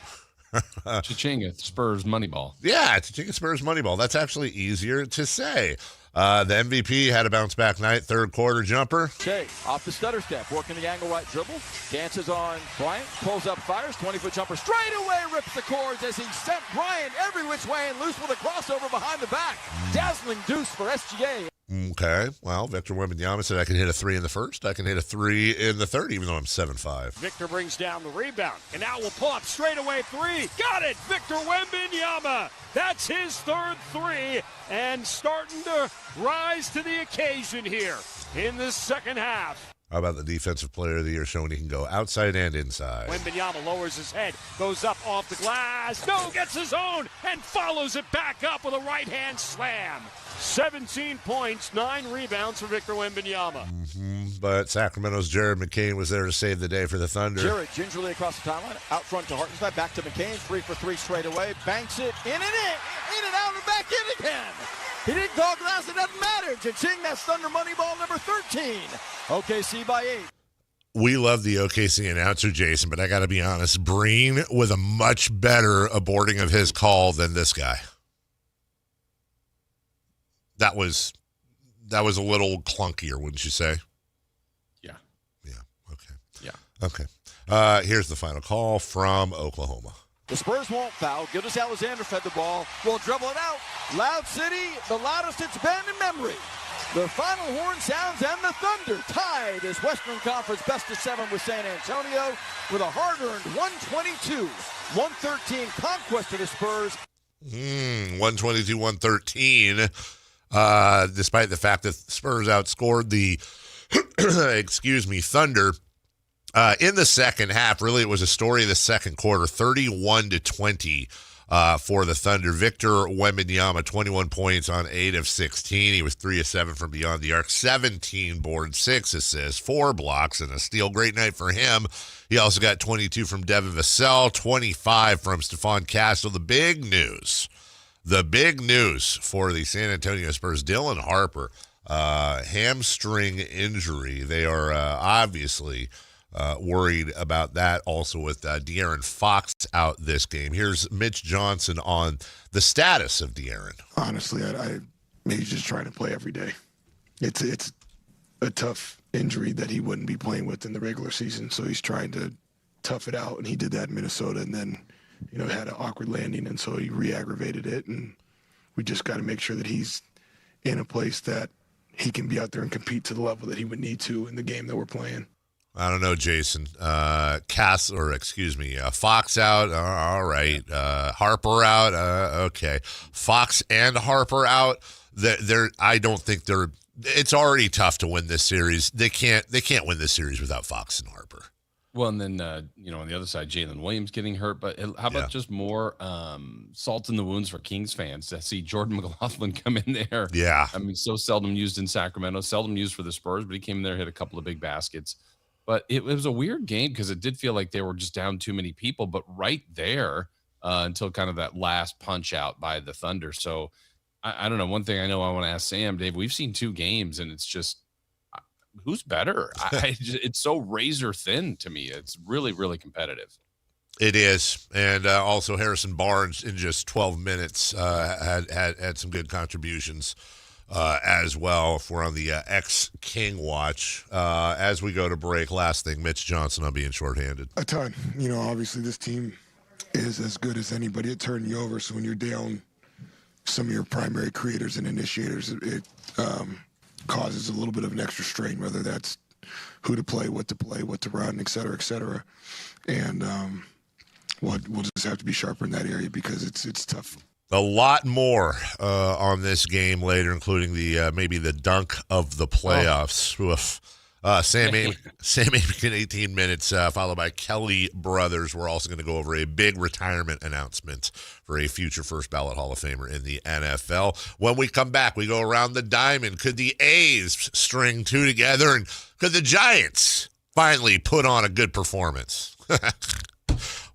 Chichinga, Spurs money ball. Yeah, Chichinga Spurs money ball. That's actually easier to say. The MVP had a bounce back night, third quarter jumper. Shea off the stutter step, working the angle right dribble, dances on Bryant, pulls up, fires, 20-foot jumper, straight away rips the cords as he sent Bryant every which way and loose with a crossover behind the back. Dazzling deuce for SGA. Okay, well, Victor Wembanyama said I can hit a three in the first, I can hit a three in the third, even though I'm 7'5". Victor brings down the rebound, and now we'll pull up straight away three. Got it, Victor Wembanyama. That's his third three, and starting to rise to the occasion here in the second half. How about the defensive player of the year showing he can go outside and inside? Wembanyama lowers his head, goes up off the glass, gets his own, and follows it back up with a right-hand slam. 17 points, 9 rebounds for Victor Wembanyama. But Sacramento's Jared McCain was there to save the day for the Thunder. Jared gingerly across the timeline, out front to Hartenstein, back to McCain, 3 for 3 straight away, banks it, in and out and back in again. He didn't call glass. It doesn't matter. Cha-ching, that's Thunder money ball number 13. OKC by 8. We love the OKC announcer, Jason, but I got to be honest, Breen with a much better aborting of his call than this guy. That was a little clunkier, wouldn't you say? Yeah. Okay. Yeah. Okay. Here's the final call from Oklahoma. The Spurs won't foul. Gildas Alexander fed the ball. Will dribble it out. Loud City, the loudest it's been in memory. The final horn sounds and the Thunder tied as Western Conference best of 7 with San Antonio with a hard-earned 122-113 conquest of the Spurs. 122-113. Despite the fact that Spurs outscored the Thunder in the second half. Really, it was a story of the second quarter, 31-20 for the Thunder. Victor Wembanyama, 21 points on 8 of 16. He was 3 of 7 from beyond the arc, 17 boards, 6 assists, 4 blocks, and a steal. Great night for him. He also got 22 from Devin Vassell, 25 from Stephon Castle. The big news for the San Antonio Spurs, Dylan Harper, hamstring injury. They are obviously worried about that, also with De'Aaron Fox out this game. Here's Mitch Johnson on the status of De'Aaron. Honestly, I he's just trying to play every day. It's a tough injury that he wouldn't be playing with in the regular season, so he's trying to tough it out, and he did that in Minnesota, and then had an awkward landing, and so he re-aggravated it, and we just got to make sure that he's in a place that he can be out there and compete to the level that he would need to in the game that we're playing. I don't know, Jason. Fox out. All right. Harper out. Okay. Fox and Harper out. I don't think they're. It's already tough to win this series. They can't win this series without Fox and Harper. Well, and then on the other side, Jalen Williams getting hurt. But how about just more salt in the wounds for Kings fans to see Jordan McLaughlin come in there? Yeah. I mean, so seldom used in Sacramento, seldom used for the Spurs, but he came in there, hit a couple of big baskets. But it was a weird game because it did feel like they were just down too many people, but right there until kind of that last punch out by the Thunder. So I don't know. One thing I know I want to ask Sam, Dave, we've seen 2 games and it's just, who's better? It's so razor thin to me. It's really, really competitive. It is. And also Harrison Barnes in just 12 minutes had some good contributions as well, if we're on the ex-King watch. As we go to break, last thing, Mitch Johnson on being shorthanded. A ton. Obviously this team is as good as anybody at turning you over, so when you're down some of your primary creators and initiators, it causes a little bit of an extra strain, whether that's who to play, what to run, et cetera. And we'll just have to be sharper in that area because it's tough. A lot more on this game later, including the maybe the dunk of the playoffs. Sam Amick in 18 minutes, followed by Kelly Brothers. We're also going to go over a big retirement announcement for a future first ballot Hall of Famer in the NFL. When we come back, we go around the diamond. Could the A's string 2 together, and could the Giants finally put on a good performance?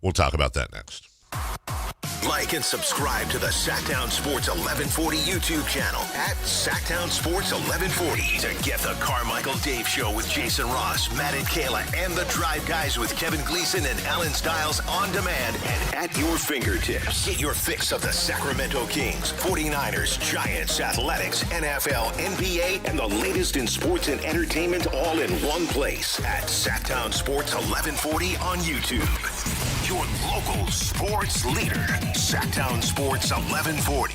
We'll talk about that next. Like and subscribe to the Sactown Sports 1140 YouTube channel at Sactown Sports 1140 to get the Carmichael Dave Show with Jason Ross, Matt and Kayla, and the Drive Guys with Kevin Gleason and Alan Stiles on demand and at your fingertips. Get your fix of the Sacramento Kings, 49ers, Giants, Athletics, NFL, NBA, and the latest in sports and entertainment all in one place at Sactown Sports 1140 on YouTube. Your local sports leader, Sactown Sports 1140.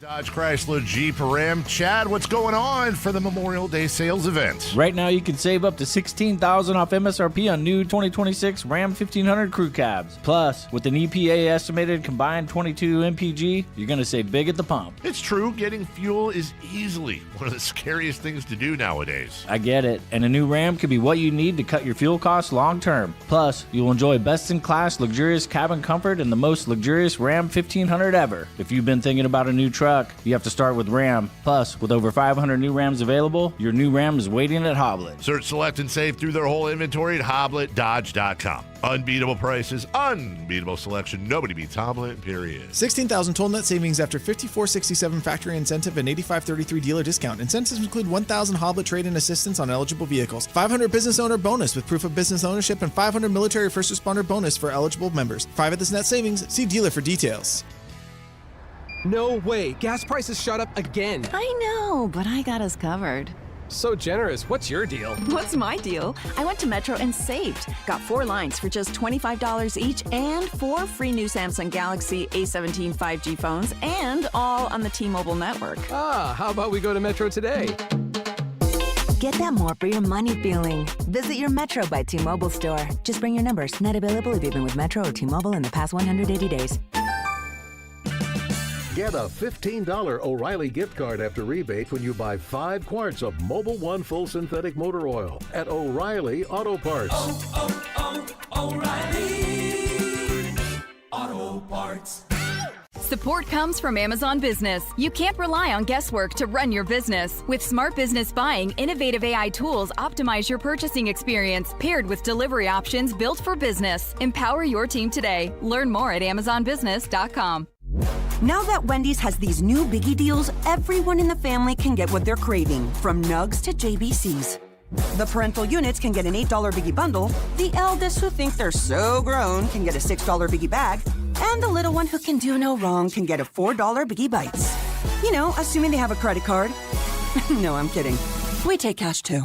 Dodge Chrysler Jeep Ram. Chad, what's going on for the Memorial Day sales event? Right now, you can save up to $16,000 off MSRP on new 2026 Ram 1500 crew cabs. Plus, with an EPA estimated combined 22 MPG, you're going to save big at the pump. It's true, getting fuel is easily one of the scariest things to do nowadays. I get it, and a new Ram could be what you need to cut your fuel costs long term. Plus, you'll enjoy best-in-class luxurious cabin comfort and the most luxurious Ram 1500 ever. If you've been thinking about a new truck, luck, you have to start with Ram. Plus, with over 500 new Rams available, your new Ram is waiting at Hoblet. Search, select, and save through their whole inventory at HobletDodge.com. Unbeatable prices, unbeatable selection. Nobody beats Hoblet, period. 16,000 total net savings after 5467 factory incentive and 8533 dealer discount. Incentives include 1,000 Hoblet trade-in assistance on eligible vehicles, 500 business owner bonus with proof of business ownership, and 500 military first responder bonus for eligible members. 5 of this net savings. See dealer for details. No way. Gas prices shot up again. I know, but I got us covered. So generous. What's your deal? What's my deal? I went to Metro and saved. Got 4 lines for just $25 each and 4 free new Samsung Galaxy A17 5G phones, and all on the T-Mobile network. Ah, how about we go to Metro today? Get that more for your money feeling. Visit your Metro by T-Mobile store. Just bring your numbers. Not available if you've been with Metro or T-Mobile in the past 180 days. Get a $15 O'Reilly gift card after rebate when you buy 5 quarts of Mobil 1 full synthetic motor oil at O'Reilly Auto Parts. O'Reilly Auto Parts. Support comes from Amazon Business. You can't rely on guesswork to run your business. With Smart Business Buying, innovative AI tools optimize your purchasing experience, paired with delivery options built for business. Empower your team today. Learn more at AmazonBusiness.com. Now that Wendy's has these new biggie deals, everyone in the family can get what they're craving, from nugs to JBCs. The parental units can get an $8 biggie bundle, the eldest who think they're so grown can get a $6 biggie bag, and the little one who can do no wrong can get a $4 biggie bites. You know, assuming they have a credit card. No, I'm kidding. We take cash too.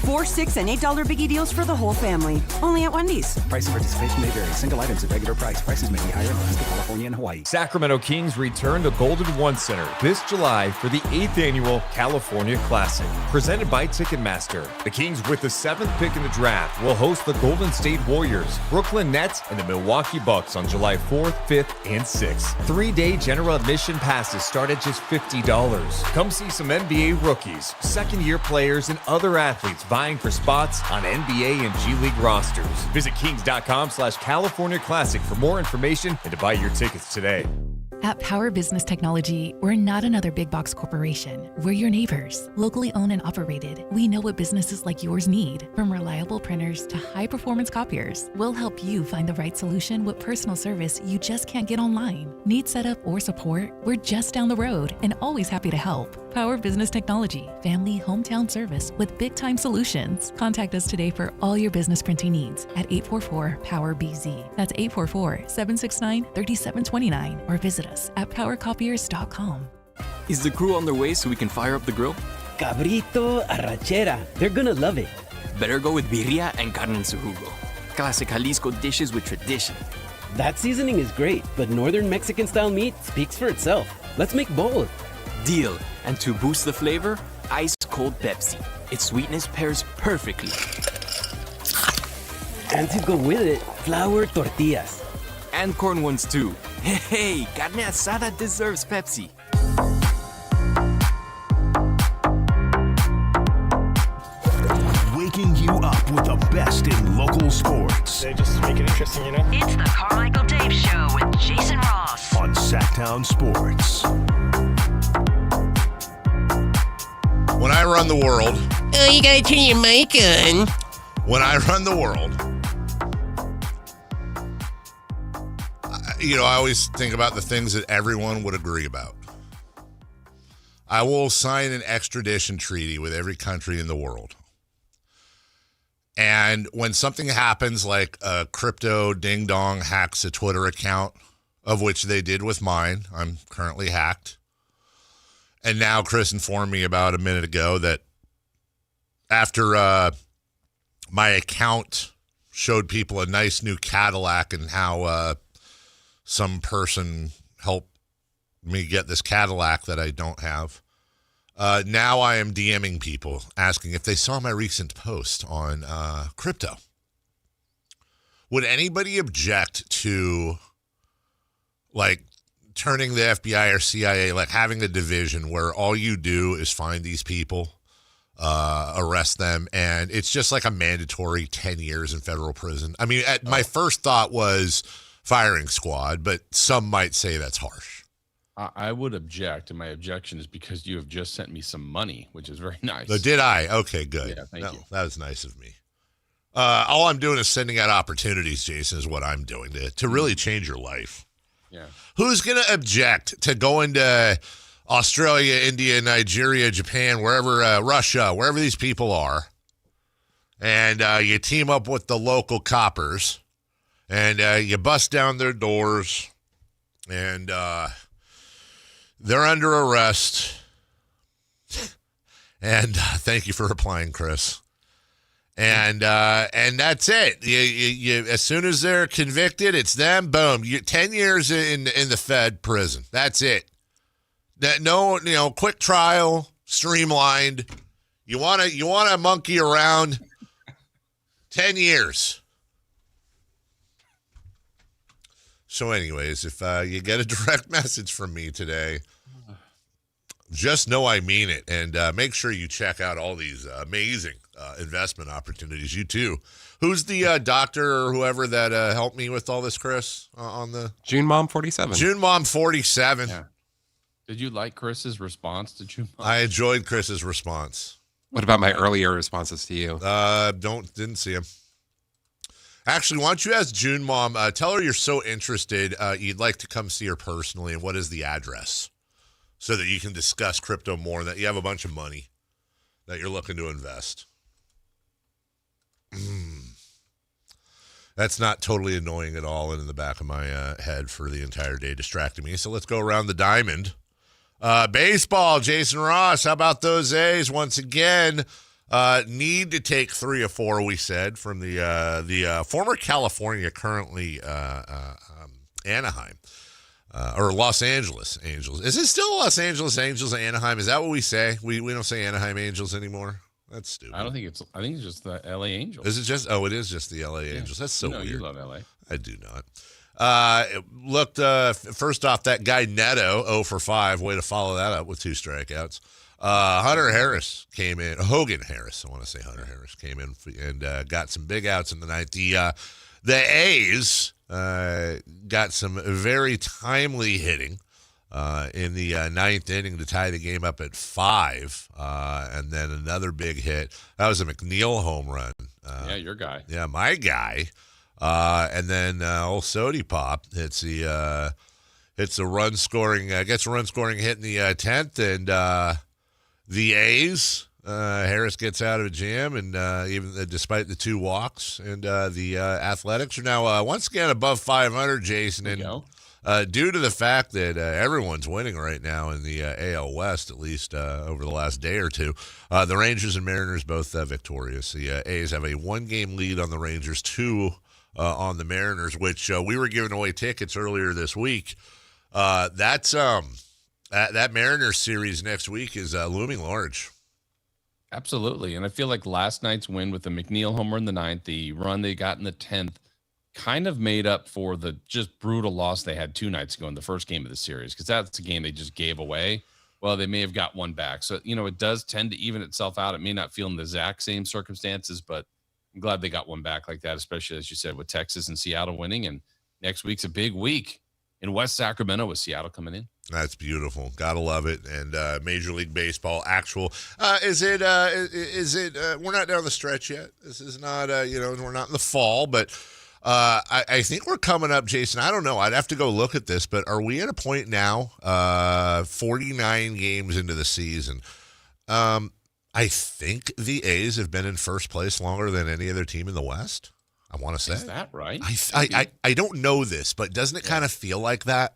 4, $6, and $8 biggie deals for the whole family. Only at Wendy's. Price and participation may vary. Single items at regular price. Prices may be higher in Alaska, California, and Hawaii. Sacramento Kings return to Golden One Center this July for the 8th annual California Classic, presented by Ticketmaster. The Kings, with the 7th pick in the draft, will host the Golden State Warriors, Brooklyn Nets, and the Milwaukee Bucks on July 4th, 5th, and 6th. 3-day general admission passes start at just $50. Come see some NBA rookies, second-year players, and other athletes vying for spots on NBA and G League rosters. Visit kings.com/California Classic for more information and to buy your tickets today. At Power Business Technology, we're not another big box corporation. We're your neighbors, locally owned and operated. We know what businesses like yours need, from reliable printers to high-performance copiers. We'll help you find the right solution with personal service you just can't get online. Need setup or support? We're just down the road and always happy to help. Power Business Technology, family hometown service with big-time solutions. Contact us today for all your business printing needs at 844-POWER-BZ. That's 844-769-3729, or visit us at powercopiers.com. Is the crew on their way so we can fire up the grill? Cabrito, arrachera. They're gonna love it. Better go with birria and carne en su jugo. Classic Jalisco dishes with tradition. That seasoning is great, but northern Mexican-style meat speaks for itself. Let's make both. Deal. And to boost the flavor, ice-cold Pepsi. Its sweetness pairs perfectly. And to go with it, flour tortillas. And corn ones too. Hey, carne asada deserves Pepsi. Waking you up with the best in local sports. They just make it interesting, you know? It's the Carmichael Dave Show with Jason Ross on Sactown Sports. When I run the world... Oh, you gotta turn your mic on. When I run the world, I always think about the things that everyone would agree about. I will sign an extradition treaty with every country in the world. And when something happens, like a crypto ding-dong hacks a Twitter account, of which they did with mine, I'm currently hacked. And now Chris informed me about a minute ago that after my account showed people a nice new Cadillac and how some person helped me get this Cadillac that I don't have, now I am DMing people asking if they saw my recent post on crypto. Would anybody object to, like, turning the FBI or CIA, like having a division where all you do is find these people, arrest them, and it's just like a mandatory 10 years in federal prison? I mean, my first thought was firing squad, but some might say that's harsh. I would object, and my objection is because you have just sent me some money, which is very nice. Oh, did I? Okay, good. Yeah, thank you. That was nice of me. All I'm doing is sending out opportunities, Jason, is what I'm doing to really change your life. Yeah. Who's going to object to going to Australia, India, Nigeria, Japan, wherever, Russia, wherever these people are, and you team up with the local coppers, and you bust down their doors, and they're under arrest. And thank you for replying, Chris. And that's it. You as soon as they're convicted, it's them. Boom. 10 years in the Fed prison. That's it. No, quick trial, streamlined. You wanna monkey around. 10 years. So, anyways, if you get a direct message from me today, just know I mean it, and make sure you check out all these amazing investment opportunities. You too. Who's the doctor or whoever that helped me with all this, Chris? On the June Mom 47. June Mom 47. Yeah. Did you like Chris's response to June Mom? I enjoyed Chris's response. What about my earlier responses to you? Didn't see him. Actually, why don't you ask June Mom? Tell her you're so interested, you'd like to come see her personally, and what is the address, so that you can discuss crypto more. And that you have a bunch of money that you're looking to invest. That's not totally annoying at all, and in the back of my head for the entire day, distracting me. So let's go around the diamond. Baseball, Jason Ross. How about those A's once again? Need to take 3 or 4, we said, from the former California, currently Anaheim, or Los Angeles Angels. Is it still Los Angeles Angels, Anaheim? Is that what we say? We don't say Anaheim Angels anymore. That's stupid. I think it's just the LA Angels. Is it just? Oh, it is just the LA Angels. That's so weird. You love LA. I do not. It looked first off, that guy Neto 0 for 5. Way to follow that up with 2 strikeouts. Hunter Harris came in. Hogan Harris, I want to say Hunter Harris came in and got some big outs in the ninth. The A's got some very timely hitting in the ninth inning to tie the game up at 5, and then another big hit. That was a McNeil home run. Yeah, your guy. Yeah, my guy. And then old Sody Pop hits the run scoring, gets a run scoring hit in the 10th, and the A's, Harris gets out of a jam, and even despite the 2 walks, and the Athletics are now once again above 500, Jason, and due to the fact that everyone's winning right now in the AL West, at least over the last day or two, the Rangers and Mariners both victorious. The A's have a 1-game lead on the Rangers, 2 on the Mariners, which we were giving away tickets earlier this week. That's that Mariners series next week is looming large. Absolutely. And I feel like last night's win with the McNeil homer in the 9th, the run they got in the 10th, kind of made up for the just brutal loss they had 2 nights ago in the first game of the series, because that's a game they just gave away. Well, they may have got one back. So, it does tend to even itself out. It may not feel in the exact same circumstances, but I'm glad they got one back like that, especially, as you said, with Texas and Seattle winning. And next week's a big week in West Sacramento with Seattle coming in. That's beautiful. Gotta love it. And Major League Baseball actual. Is it we're not down the stretch yet. This is not, we're not in the fall, but I think we're coming up, Jason. I don't know. I'd have to go look at this, but are we at a point now, 49 games into the season? I think the A's have been in first place longer than any other team in the West. I want to say. Is that right? I don't know this, but doesn't it kind of feel like that?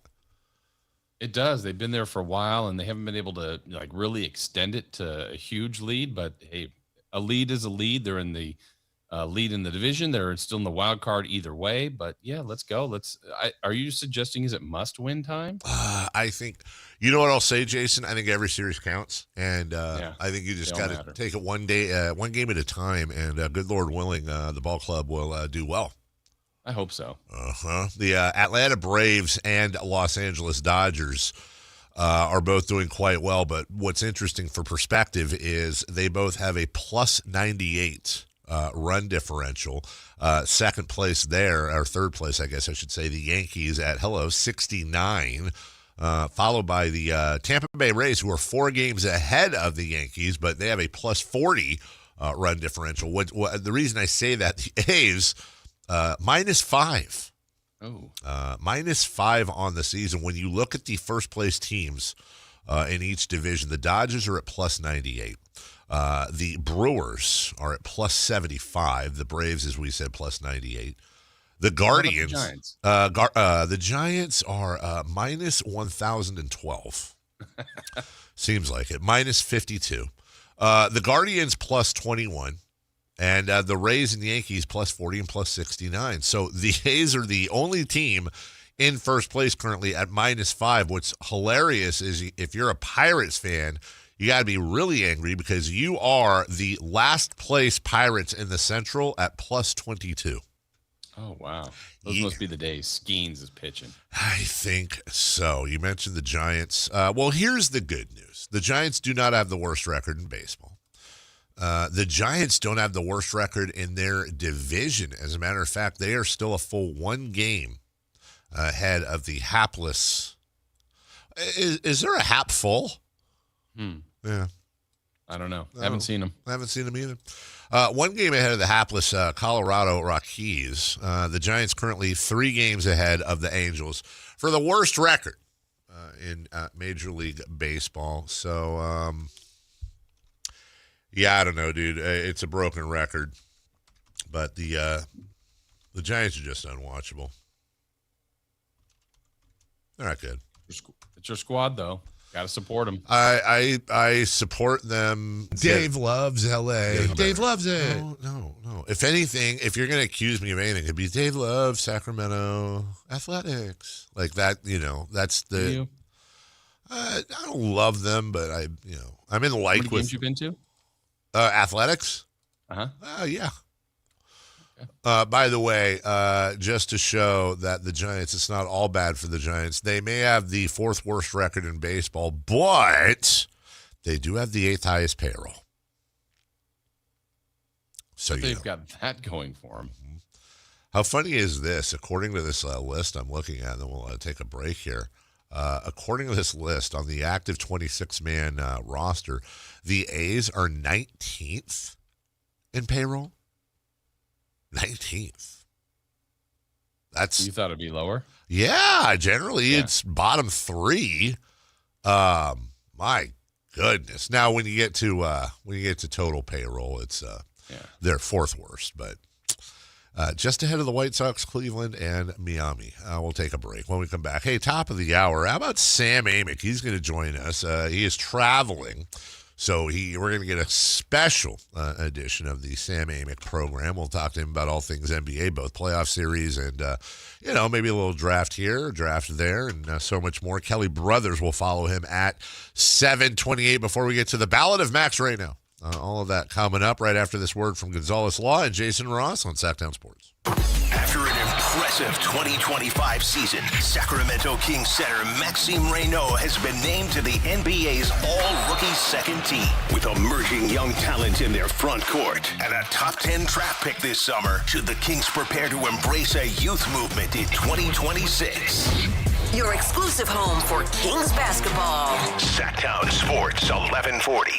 It does. They've been there for a while, and they haven't been able to really extend it to a huge lead. But hey, a lead is a lead. They're in the lead in the division. They're still in the wild card either way. But yeah, let's go. Are you suggesting is it must-win time? I think. You know what I'll say, Jason? I think every series counts, and I think you just got to take it one game at a time. And good Lord willing, the ball club will do well. I hope so. The Atlanta Braves and Los Angeles Dodgers are both doing quite well, but what's interesting for perspective is they both have a plus 98 run differential. Second place there, or third place, I guess I should say, the Yankees at 69. followed by the Tampa Bay Rays, who are 4 games ahead of the Yankees, but they have a plus 40 run differential. The reason I say that, the A's minus 5. Oh. Minus 5 on the season. When you look at the first place teams in each division, the Dodgers are at plus 98. The Brewers are at plus 75. The Braves, as we said, plus 98. The Guardians, the Giants are minus 1,012. Seems like it. Minus 52. The Guardians plus 21. And the Rays and the Yankees plus 40 and plus 69. So the A's are the only team in first place currently at minus 5. What's hilarious is if you're a Pirates fan, you got to be really angry because you are the last place Pirates in the Central at plus 22. Oh, wow. Those must be the days Skeens is pitching. I think so. You mentioned the Giants. Well, here's the good news. The Giants do not have the worst record in baseball. The Giants don't have the worst record in their division. As a matter of fact, they are still a full 1 game ahead of the hapless. Is there a Hap full? Yeah. I don't know. Haven't seen them. I haven't seen them either. 1 game ahead of the hapless Colorado Rockies. The Giants currently 3 games ahead of the Angels for the worst record in Major League Baseball. So, yeah, I don't know, dude. It's a broken record, but the Giants are just unwatchable. They're not good. It's your squad, though. Got to support them. I support them. Dave loves L.A. Dave loves it. No. If anything, if you're going to accuse me of anything, it'd be Dave loves Sacramento Athletics. Like that, that's the. I don't love them, but I'm in the like with. How many games you been to? Athletics? Yeah. Okay. By the way, just to show that the Giants, it's not all bad for the Giants. They may have the 4th worst record in baseball, but they do have the 8th highest payroll. So they've got that going for them. How funny is this? According to this list I'm looking at, and then we'll take a break here. According to this list, on the active 26-man roster, the A's are 19th in payroll. 19th. You thought it'd be lower? Yeah, generally it's bottom 3. My goodness. Now when you get to total payroll, it's they're 4th worst, but just ahead of the White Sox, Cleveland, and Miami. We'll take a break when we come back. Hey, top of the hour, how about Sam Amick? He's going to join us. He is traveling, so we're going to get a special edition of the Sam Amick program. We'll talk to him about all things NBA, both playoff series and, maybe a little draft here, draft there, and so much more. Kelly Brothers will follow him at 7:28 before we get to the Ballad of Max right now. All of that coming up right after this word from Gonzalez Law and Jason Ross on Sactown Sports. After an impressive 2025 season, Sacramento Kings center Maxime Reynaud has been named to the NBA's All-Rookie Second Team. With emerging young talent in their front court and a top 10 draft pick this summer, should the Kings prepare to embrace a youth movement in 2026? Your exclusive home for Kings basketball. Sactown Sports 1140.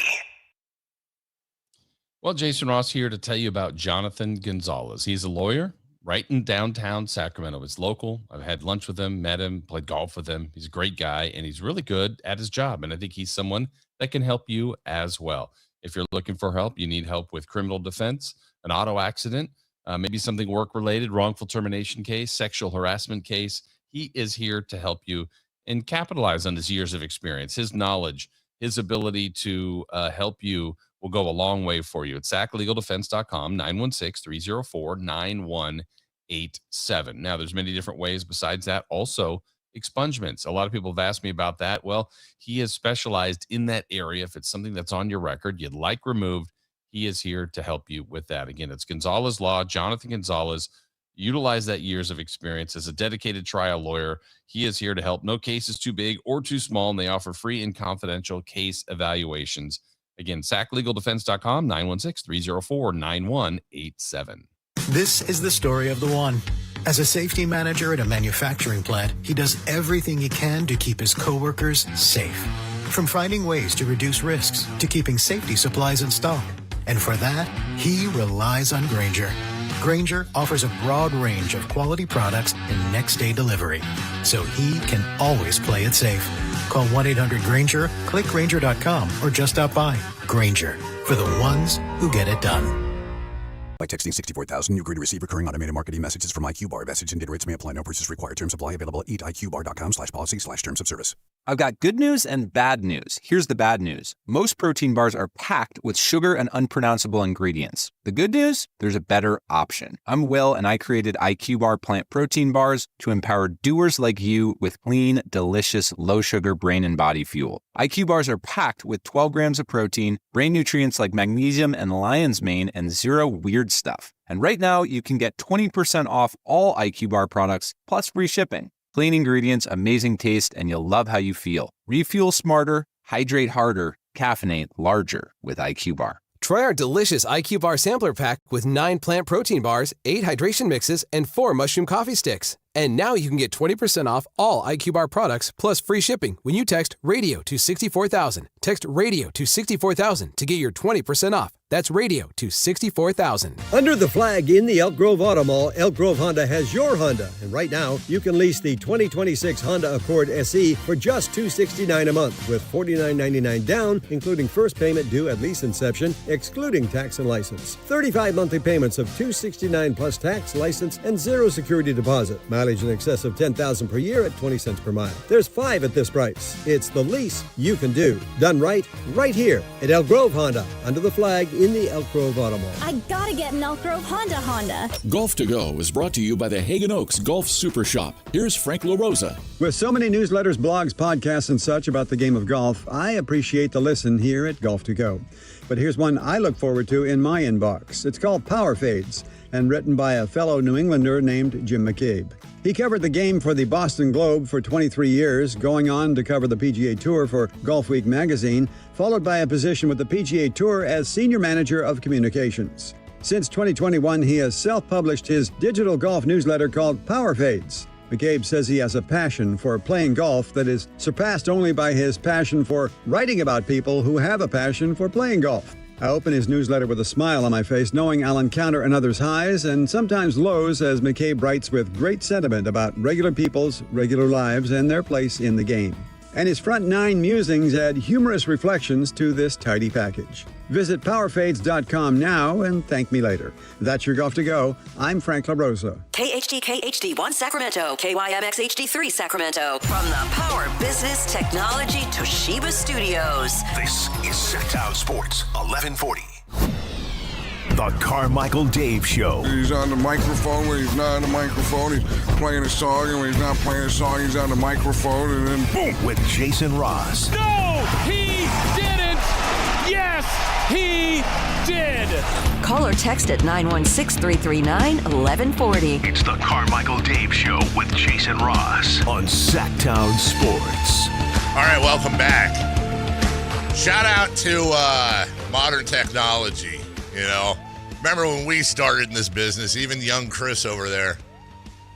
Well, Jason Ross here to tell you about Jonathan Gonzalez. He's a lawyer right in downtown Sacramento. It's local. I've had lunch with him, met him, played golf with him. He's a great guy, and he's really good at his job. And I think he's someone that can help you as well. If you're looking for help, you need help with criminal defense, an auto accident, maybe something work-related, wrongful termination case, sexual harassment case. He is here to help you and capitalize on his years of experience, his knowledge, his ability to help you will go a long way for you. At saclegaldefense.com, 916-304-9187. Now, there's many different ways besides that. Also, expungements. A lot of people have asked me about that. Well, he is specialized in that area. If it's something that's on your record you'd like removed, he is here to help you with that. Again, it's Gonzalez Law, Jonathan Gonzalez. Utilize that years of experience as a dedicated trial lawyer. He is here to help. No case is too big or too small, and they offer free and confidential case evaluations. Again, saclegaldefense.com, 916-304-9187. This is the story of the one. As a safety manager at a manufacturing plant, he does everything he can to keep his coworkers safe. From finding ways to reduce risks to keeping safety supplies in stock. And for that, he relies on Grainger. Grainger offers a broad range of quality products and next-day delivery, so he can always play it safe. Call 1-800-GRAINGER, click Grainger.com, or just stop by. Grainger, for the ones who get it done. By texting 64,000, you agree to receive recurring automated marketing messages from IQ Bar. Message and data rates may apply. No purchase required. Terms apply. Available at eatiqbar.com/policy/terms of service. I've got good news and bad news. Here's the bad news. Most protein bars are packed with sugar and unpronounceable ingredients. The good news? There's a better option. I'm Will, and I created IQ Bar plant protein bars to empower doers like you with clean, delicious, low-sugar brain and body fuel. IQ Bars are packed with 12 grams of protein, brain nutrients like magnesium and lion's mane, and zero weird stuff. And right now, you can get 20% off all IQ Bar products, plus free shipping. Clean ingredients, amazing taste, and you'll love how you feel. Refuel smarter, hydrate harder, caffeinate larger with IQ Bar. Try our delicious IQ Bar sampler pack with 9 plant protein bars, 8 hydration mixes, and 4 mushroom coffee sticks. And now you can get 20% off all IQ Bar products plus free shipping when you text RADIO to 64,000. Text RADIO to 64,000 to get your 20% off. That's RADIO to 64,000. Under the flag in the Elk Grove Auto Mall, Elk Grove Honda has your Honda. And right now, you can lease the 2026 Honda Accord SE for just $269 a month with $49.99 down, including first payment due at lease inception, excluding tax and license. 35 monthly payments of $269 plus tax, license, and zero security deposit. Mileage in excess of $10,000 per year at 20 cents per mile. There's 5 at this price. It's the lease you can do. Done right here at Elk Grove Honda. Under the flag in the Elk Grove Auto Mall. I gotta get an Elk Grove Honda. Golf to Go is brought to you by the Hagen Oaks Golf Super Shop. Here's Frank LaRosa. With so many newsletters, blogs, podcasts, and such about the game of golf, I appreciate the listen here at Golf to Go. But here's one I look forward to in my inbox. It's called Power Fades and written by a fellow New Englander named Jim McCabe. He covered the game for the Boston Globe for 23 years, going on to cover the PGA Tour for Golf Week magazine, followed by a position with the PGA Tour as Senior Manager of Communications. Since 2021, he has self-published his digital golf newsletter called Power Fades. McCabe says he has a passion for playing golf that is surpassed only by his passion for writing about people who have a passion for playing golf. I open his newsletter with a smile on my face, knowing I'll encounter another's highs and sometimes lows as McCabe writes with great sentiment about regular people's regular lives and their place in the game. And his front 9 musings add humorous reflections to this tidy package. Visit powerfades.com now and thank me later. That's your Golf to Go. I'm Frank LaRosa. KHD HD1 Sacramento, KYMX HD3 Sacramento. From the Power Business Technology Toshiba Studios. This is Sactown Sports 1140. The Carmichael Dave Show. He's on the microphone when he's not on the microphone. He's playing a song, and when he's not playing a song, he's on the microphone, and then boom! With Jason Ross. No, he didn't. Yes, he did. Call or text at 916-339-1140. It's the Carmichael Dave Show with Jason Ross on Sactown Sports. All right, welcome back. Shout out to modern technology. You know, remember when we started in this business, even young Chris over there,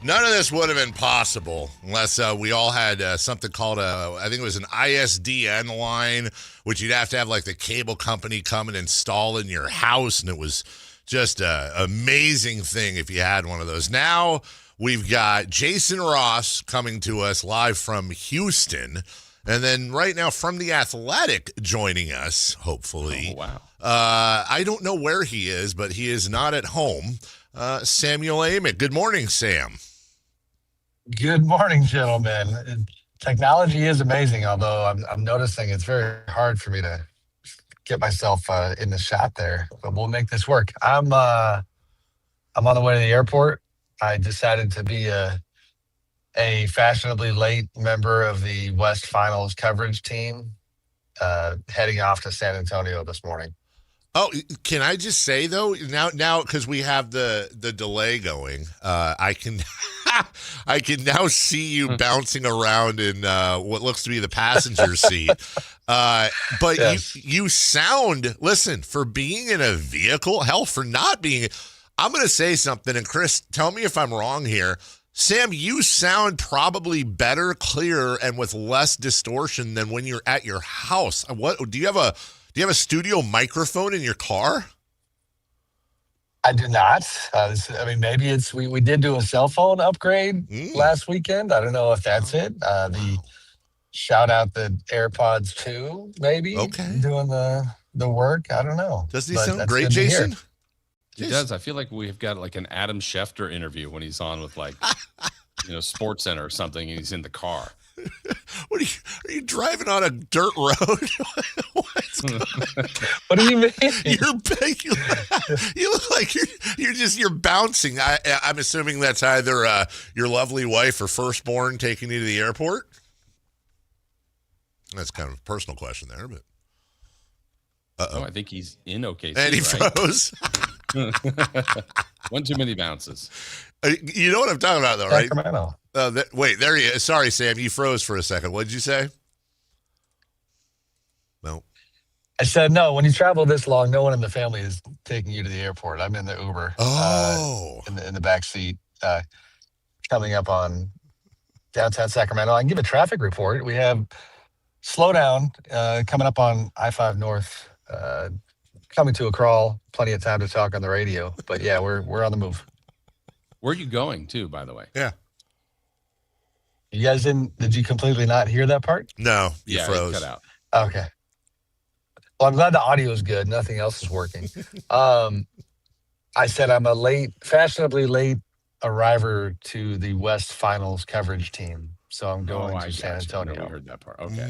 none of this would have been possible unless we all had something called I think it was an ISDN line, which you'd have to have like the cable company come and install in your house. And it was just an amazing thing if you had one of those. Now we've got Jason Ross coming to us live from Houston. And then right now from The Athletic joining us, hopefully. Oh, wow. I don't know where he is, but he is not at home. Samuel Amick. Good morning, Sam. Good morning, gentlemen. Technology is amazing, although I'm noticing it's very hard for me to get myself in the shot there. But we'll make this work. I'm on the way to the airport. I decided to be a fashionably late member of the West Finals coverage team, heading off to San Antonio this morning. Oh, can I just say though, now because we have the delay going, I can I can now see you bouncing around in what looks to be the passenger seat. But yes. you sound, listen, for being in a vehicle, hell, for not being, I'm going to say something, and Chris, tell me if I'm wrong here. Sam, you sound probably better, clearer, and with less distortion than when you're at your house. What do you have a studio microphone in your car? I do not. Maybe it's we did do a cell phone upgrade last weekend. I don't know if that's it. The shout out the AirPods 2, maybe. Okay. Doing the work. I don't know. Does he sound great, Jason? He does. I feel like we've got like an Adam Schefter interview when he's on with like, Sports Center or something, and he's in the car. What are you driving on a dirt road? What do you mean? You look like you're bouncing. I'm assuming that's either your lovely wife or firstborn taking you to the airport. That's kind of a personal question there, but. Oh, I think he's in OKC. And he froze. One too many bounces. You know what I'm talking about, though, right? Sacramento. Wait, there he is. Sorry, Sam, you froze for a second. What did you say? No. I said, no, when you travel this long, no one in the family is taking you to the airport. I'm in the Uber. In the back seat, coming up on downtown Sacramento. I can give a traffic report. We have slowdown coming up on I-5 North, coming to a crawl. Plenty of time to talk on the radio. But yeah, we're on the move. Where are you going to, by the way? Yeah. You guys did you completely not hear that part? No, you froze. Cut out. Okay. Well, I'm glad the audio is good. Nothing else is working. I said I'm a fashionably late arriver to the West Finals coverage team. So I'm going to San Antonio. No, we heard that part. Okay.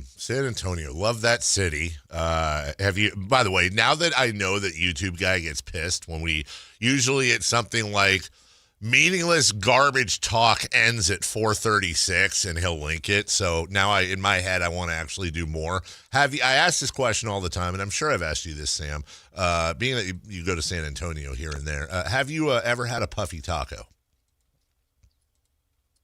San Antonio. Love that city. Have you, by the way, now that I know that YouTube guy gets pissed when usually it's something like meaningless garbage talk ends at 4:36 and he'll link it. So now in my head, I want to actually do more. I ask this question all the time, and I'm sure I've asked you this, Sam, being that you go to San Antonio here and there, have you ever had a puffy taco?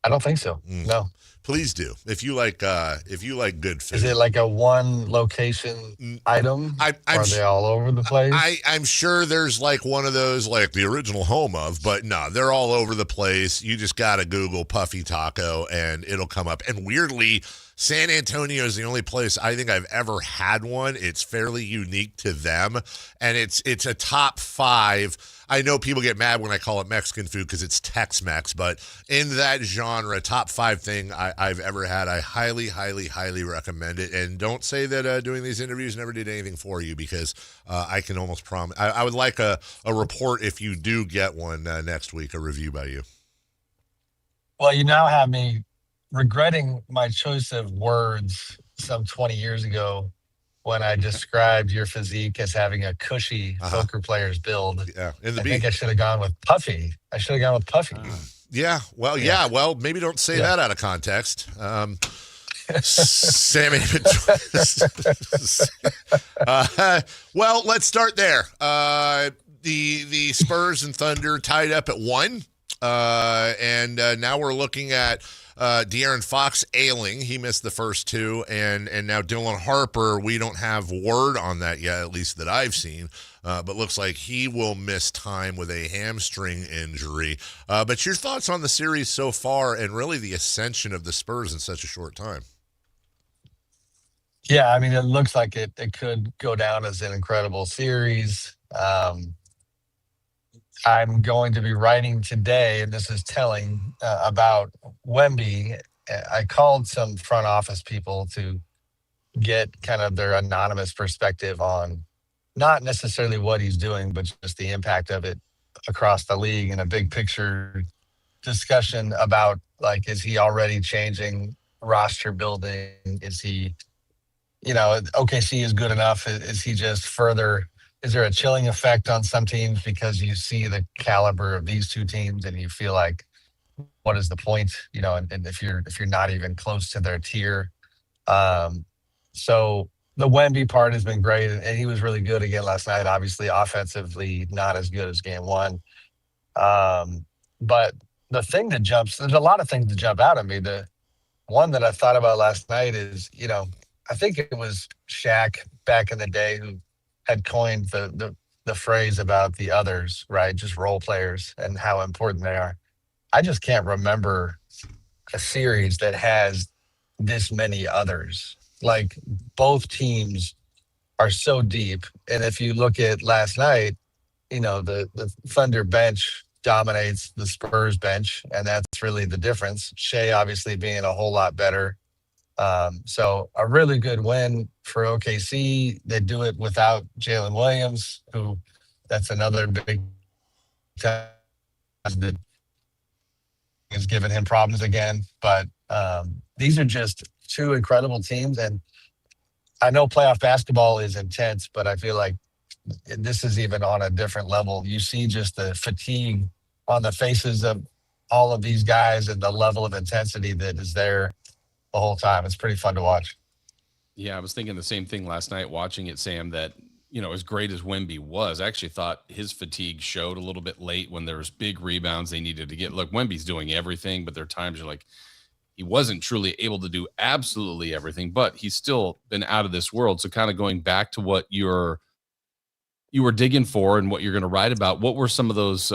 I don't think so. No. Please do. If you like good food. Is it like a one location item? Are they all over the place? I'm sure there's like one of those, like the original home of, but no, they're all over the place. You just got to Google puffy taco and it'll come up. And weirdly, San Antonio is the only place I think I've ever had one. It's fairly unique to them, and it's a top 5. I know people get mad when I call it Mexican food because it's Tex-Mex, but in that genre, top 5 thing I've ever had. I highly, highly, highly recommend it. And don't say that doing these interviews never did anything for you, because I can almost promise. I would like a report if you do get one next week, a review by you. Well, you now have me regretting my choice of words some 20 years ago when I described your physique as having a cushy poker player's build. Yeah, I think I should have gone with puffy. Yeah, well, yeah. Well, maybe don't say that out of context. Sammy. Well, let's start there. The Spurs and Thunder tied up at 1. And now we're looking at De'Aaron Fox ailing. He missed the first 2. And now Dylan Harper, we don't have word on that yet, at least that I've seen. But looks like he will miss time with a hamstring injury. But your thoughts on the series so far and really the ascension of the Spurs in such a short time? Yeah, I mean, it looks like it could go down as an incredible series. I'm going to be writing today, and this is telling, about Wemby. I called some front office people to get kind of their anonymous perspective on not necessarily what he's doing, but just the impact of it across the league, and a big picture discussion about, like, is he already changing roster building? Is he, OKC is good enough? Is he just further? Is there a chilling effect on some teams because you see the caliber of these two teams and you feel like, what is the point? And if you're not even close to their tier. So the Wemby part has been great, and he was really good again last night. Obviously, offensively, not as good as game 1. But there's a lot of things that jump out at me. The one that I thought about last night is, I think it was Shaq back in the day who had coined the the phrase about the others, right? Just role players and how important they are. I just can't remember a series that has this many others. Like both teams are so deep. And if you look at last night, the Thunder bench dominates the Spurs bench, and that's really the difference. Shea obviously being a whole lot better. So a really good win for OKC. They do it without Jalen Williams, who that's another big test that is giving him problems again. But these are just two incredible teams. And I know playoff basketball is intense, but I feel like this is even on a different level. You see just the fatigue on the faces of all of these guys and the level of intensity that is there the whole time. It's pretty fun to watch. Yeah, I was thinking the same thing last night watching it, Sam, that, as great as Wemby was, I actually thought his fatigue showed a little bit late when there was big rebounds they needed to get. Look, Wemby's doing everything, but there are times you're like, he wasn't truly able to do absolutely everything, but he's still been out of this world. So kind of going back to what you were digging for and what you're going to write about, what were some of those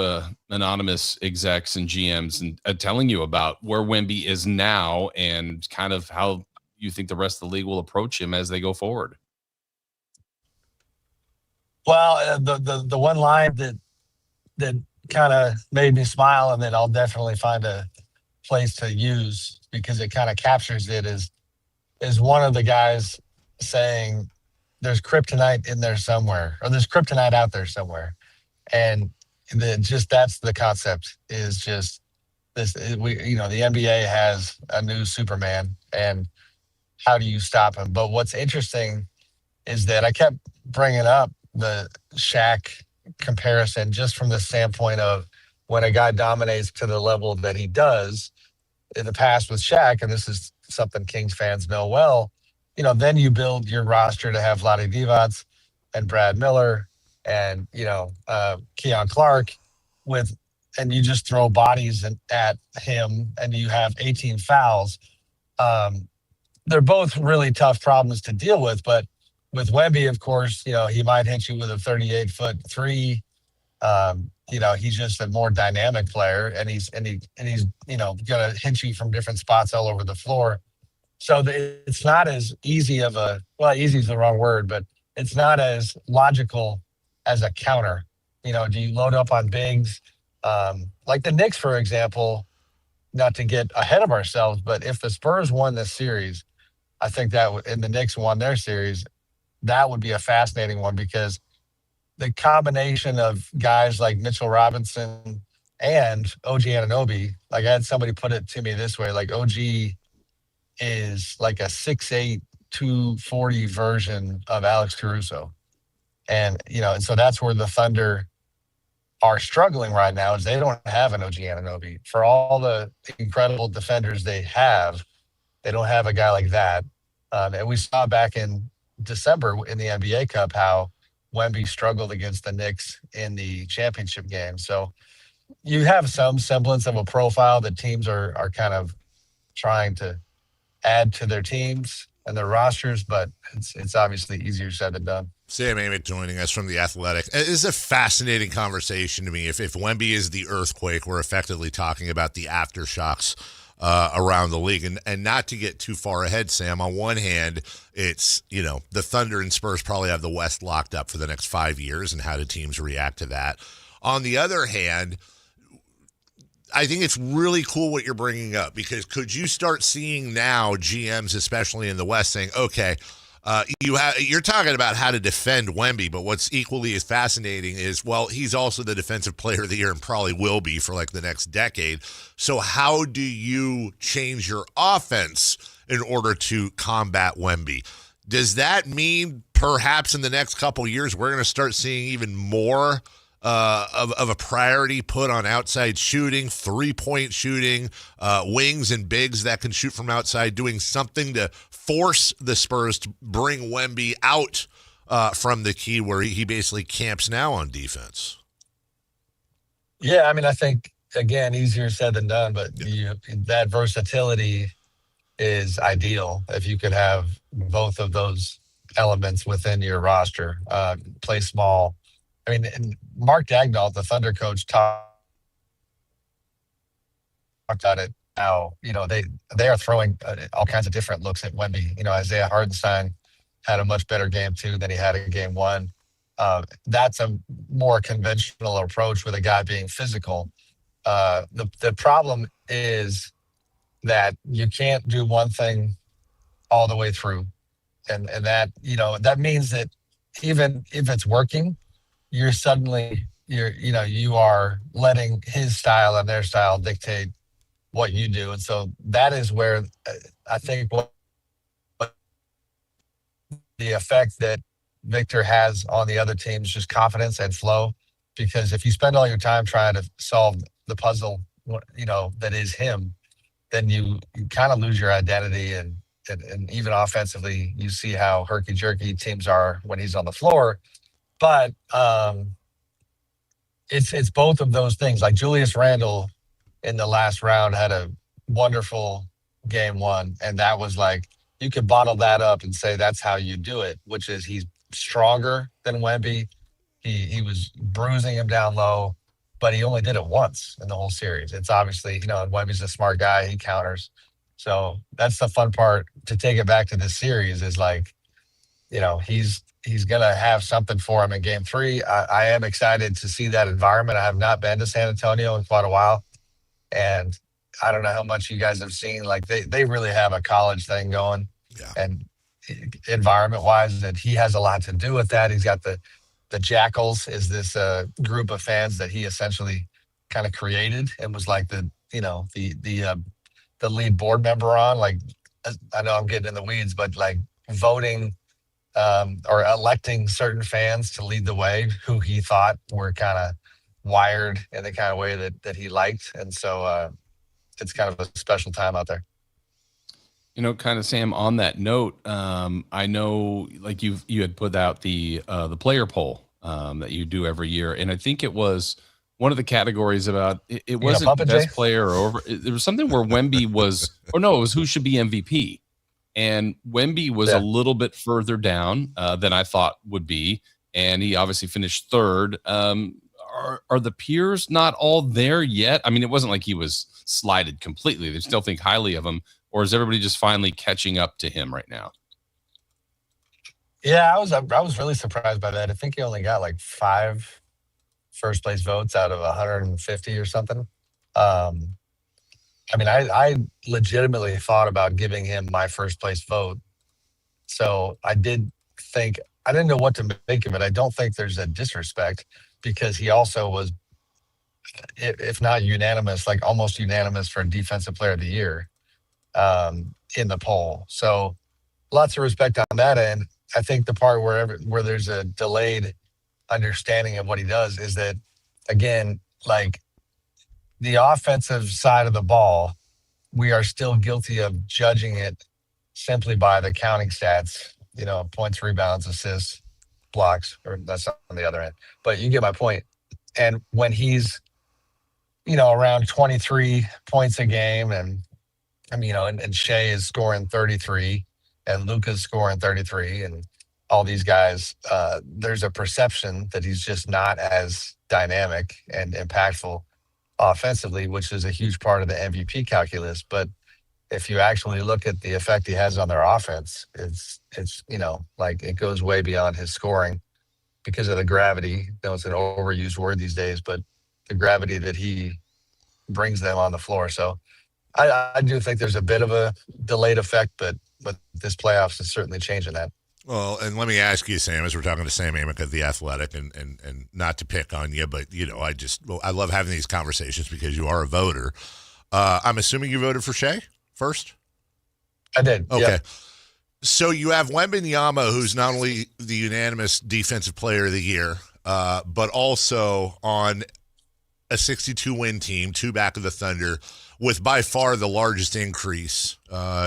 anonymous execs and GMs and telling you about where Wemby is now and kind of how you think the rest of the league will approach him as they go forward? Well, the one line that kind of made me smile, and then I'll definitely find a place to use because it kind of captures it, is one of the guys saying there's kryptonite in there somewhere, or there's kryptonite out there somewhere. And that's the concept, is just this, the NBA has a new Superman, and how do you stop him? But what's interesting is that I kept bringing up the Shaq comparison just from the standpoint of when a guy dominates to the level that he does in the past with Shaq, and this is something Kings fans know well, then you build your roster to have Vlade Divac and Brad Miller and, Keon Clark and you just throw bodies at him and you have 18 fouls. They're both really tough problems to deal with, but with Wemby, of course, he might hit you with a 38-foot three. He's just a more dynamic player, and he's going to hit you from different spots all over the floor. So it's not as easy easy is the wrong word, but it's not as logical as a counter. Do you load up on bigs? Like the Knicks, for example, not to get ahead of ourselves, but if the Spurs won this series, I think and the Knicks won their series, that would be a fascinating one, because the combination of guys like Mitchell Robinson and OG Anunoby, like I had somebody put it to me this way, like OG is like a 6'8", 240 version of Alex Caruso. And, and so that's where the Thunder are struggling right now, is they don't have an OG Anunoby. For all the incredible defenders they have, they don't have a guy like that. And we saw back in December in the NBA Cup how Wemby struggled against the Knicks in the championship game. So you have some semblance of a profile that teams are kind of trying to add to their teams and their rosters, but it's obviously easier said than done. Sam Amick joining us from The Athletic. It is a fascinating conversation to me. If Wemby is the earthquake, we're effectively talking about the aftershocks around the league. And not to get too far ahead, Sam, on one hand, it's, the Thunder and Spurs probably have the West locked up for the next 5 years, and how do teams react to that? On the other hand, I think it's really cool what you're bringing up, because could you start seeing now GMs, especially in the West, saying, okay, you're talking about how to defend Wemby, but what's equally as fascinating is, well, he's also the defensive player of the year and probably will be for like the next decade. So how do you change your offense in order to combat Wemby? Does that mean perhaps in the next couple of years we're going to start seeing even more of a priority put on outside shooting, three-point shooting, wings and bigs that can shoot from outside, doing something to force the Spurs to bring Wemby out from the key where he basically camps now on defense? Yeah, I mean, I think, again, easier said than done, but that versatility is ideal if you could have both of those elements within your roster. Play small, I mean, and Mark Daigneault, the Thunder coach, talked about it. Now, they are throwing all kinds of different looks at Wemby. Isaiah Hardenstein had a much better game 2 than he had in game 1. That's a more conventional approach with a guy being physical. The problem is that you can't do one thing all the way through. And that, that means that even if it's working, you are letting his style and their style dictate what you do. And so that is where I think what the effect that Victor has on the other teams, just confidence and flow. Because if you spend all your time trying to solve the puzzle, that is him, then you kind of lose your identity. And even offensively, you see how herky-jerky teams are when he's on the floor. But it's both of those things. Like Julius Randle in the last round had a wonderful game 1, and that was like, you could bottle that up and say that's how you do it, which is he's stronger than Wemby. He was bruising him down low, but he only did it once in the whole series. It's obviously, Wemby's a smart guy. He counters. So that's the fun part to take it back to this series is like, he's going to have something for him in game 3. I am excited to see that environment. I have not been to San Antonio in quite a while. And I don't know how much you guys have seen. Like they really have a college thing going. Yeah. And environment-wise, that he has a lot to do with that. He's got the Jackals is this group of fans that he essentially kind of created and was like the lead board member on. Like, I know I'm getting in the weeds, but like voting or electing certain fans to lead the way who he thought were kind of wired in the kind of way that he liked. And so it's kind of a special time out there. Kind of, Sam, on that note, I know like you had put out the player poll that you do every year. And I think it was one of the categories about it wasn't best player or over. There was something where Wemby was, or no, it was who should be MVP. And Wemby was a little bit further down than I thought would be. And he obviously finished 3rd. Are the peers not all there yet? I mean, it wasn't like he was slighted completely. They still think highly of him. Or is everybody just finally catching up to him right now? Yeah, I was really surprised by that. I think he only got like 5 first place votes out of 150 or something. I mean, I legitimately thought about giving him my first place vote. So I didn't know what to make of it. I don't think there's a disrespect because he also was, if not unanimous, like almost unanimous for Defensive Player of the Year in the poll. So lots of respect on that end. I think the part where there's a delayed understanding of what he does is that, again, like the offensive side of the ball, we are still guilty of judging it simply by the counting stats, points, rebounds, assists, blocks, or that's on the other end. But you get my point. And when he's, around 23 points a game and Shea is scoring 33 and Luka's scoring 33 and all these guys, there's a perception that he's just not as dynamic and impactful offensively, which is a huge part of the MVP calculus. But if you actually look at the effect he has on their offense, it's like it goes way beyond his scoring because of the gravity. It's an overused word these days, but the gravity that he brings them on the floor. So I do think there's a bit of a delayed effect, but this playoffs is certainly changing that. Well, and let me ask you, Sam, as we're talking to Sam Amick of The Athletic, and not to pick on you, but, I love having these conversations because you are a voter. I'm assuming you voted for Shea first? I did. Okay. Yeah. So you have Wembanyama, who's not only the unanimous Defensive Player of the Year, but also on a 62-win team, 2 back of the Thunder, with by far the largest increase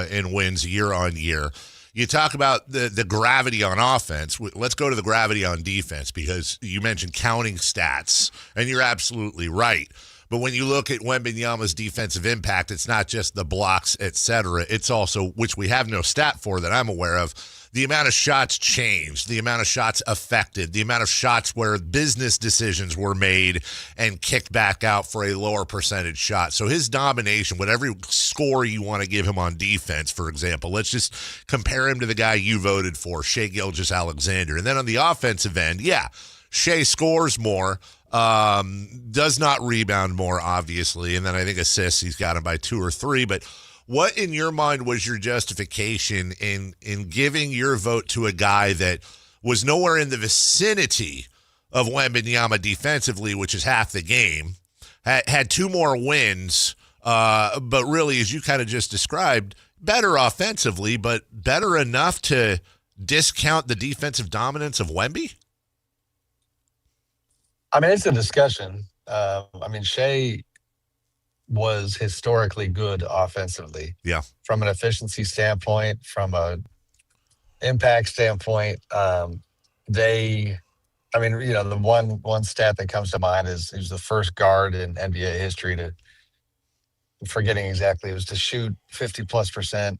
in wins year on year. You talk about the gravity on offense. Let's go to the gravity on defense because you mentioned counting stats, and you're absolutely right. But when you look at Wembanyama's defensive impact, it's not just the blocks, et cetera. It's also, which we have no stat for that I'm aware of, the amount of shots changed, the amount of shots affected, the amount of shots where business decisions were made and kicked back out for a lower percentage shot. So his domination, whatever score you want to give him on defense, for example, let's just compare him to the guy you voted for, Shai Gilgeous-Alexander. And then on the offensive end, yeah, Shai scores more, does not rebound more, obviously. And then I think assists, he's got him by 2 or 3. But what in your mind was your justification in giving your vote to a guy that was nowhere in the vicinity of Wembanyama defensively, which is half the game, had 2 more wins, but really, as you kind of just described, better offensively, but better enough to discount the defensive dominance of Wemby? I mean, it's a discussion. Shai was historically good offensively. Yeah. From an efficiency standpoint, from a impact standpoint, the one stat that comes to mind is he was the first guard in NBA history to, forgetting exactly, it was to shoot 50+%.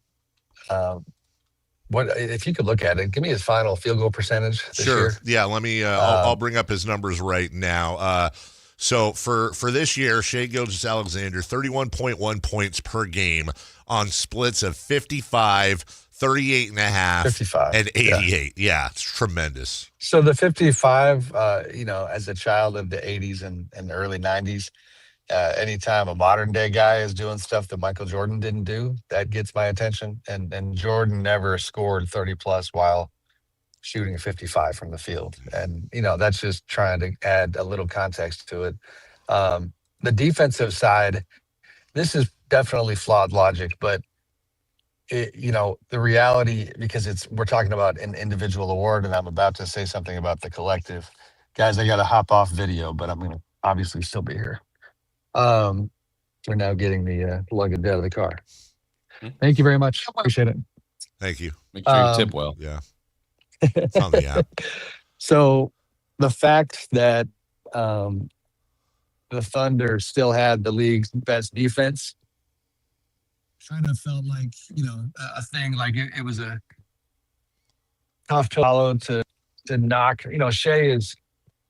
What if you could look at it? Give me his final field goal percentage this year. Yeah, let me. I'll bring up his numbers right now. So for this year, Shai Gilgeous-Alexander, 31.1 points per game on splits of 55, 38.5, 55, and 88. Yeah, it's tremendous. So the 55, as a child of the 80s and early 90s, anytime a modern day guy is doing stuff that Michael Jordan didn't do, that gets my attention. And Jordan never scored 30 plus while shooting 55 from the field. And, that's just trying to add a little context to it. The defensive side, this is definitely flawed logic, but the reality, because we're talking about an individual award, and I'm about to say something about the collective. Guys, I got to hop off video, but I'm going to obviously still be here. We're now getting the luggage out of the car. Thank you very much. Appreciate it. Thank you. Make sure you tip well. Yeah. It's on the app. So the fact that the Thunder still had the league's best defense kind of felt like, a thing, like it was a tough to follow to knock. Shai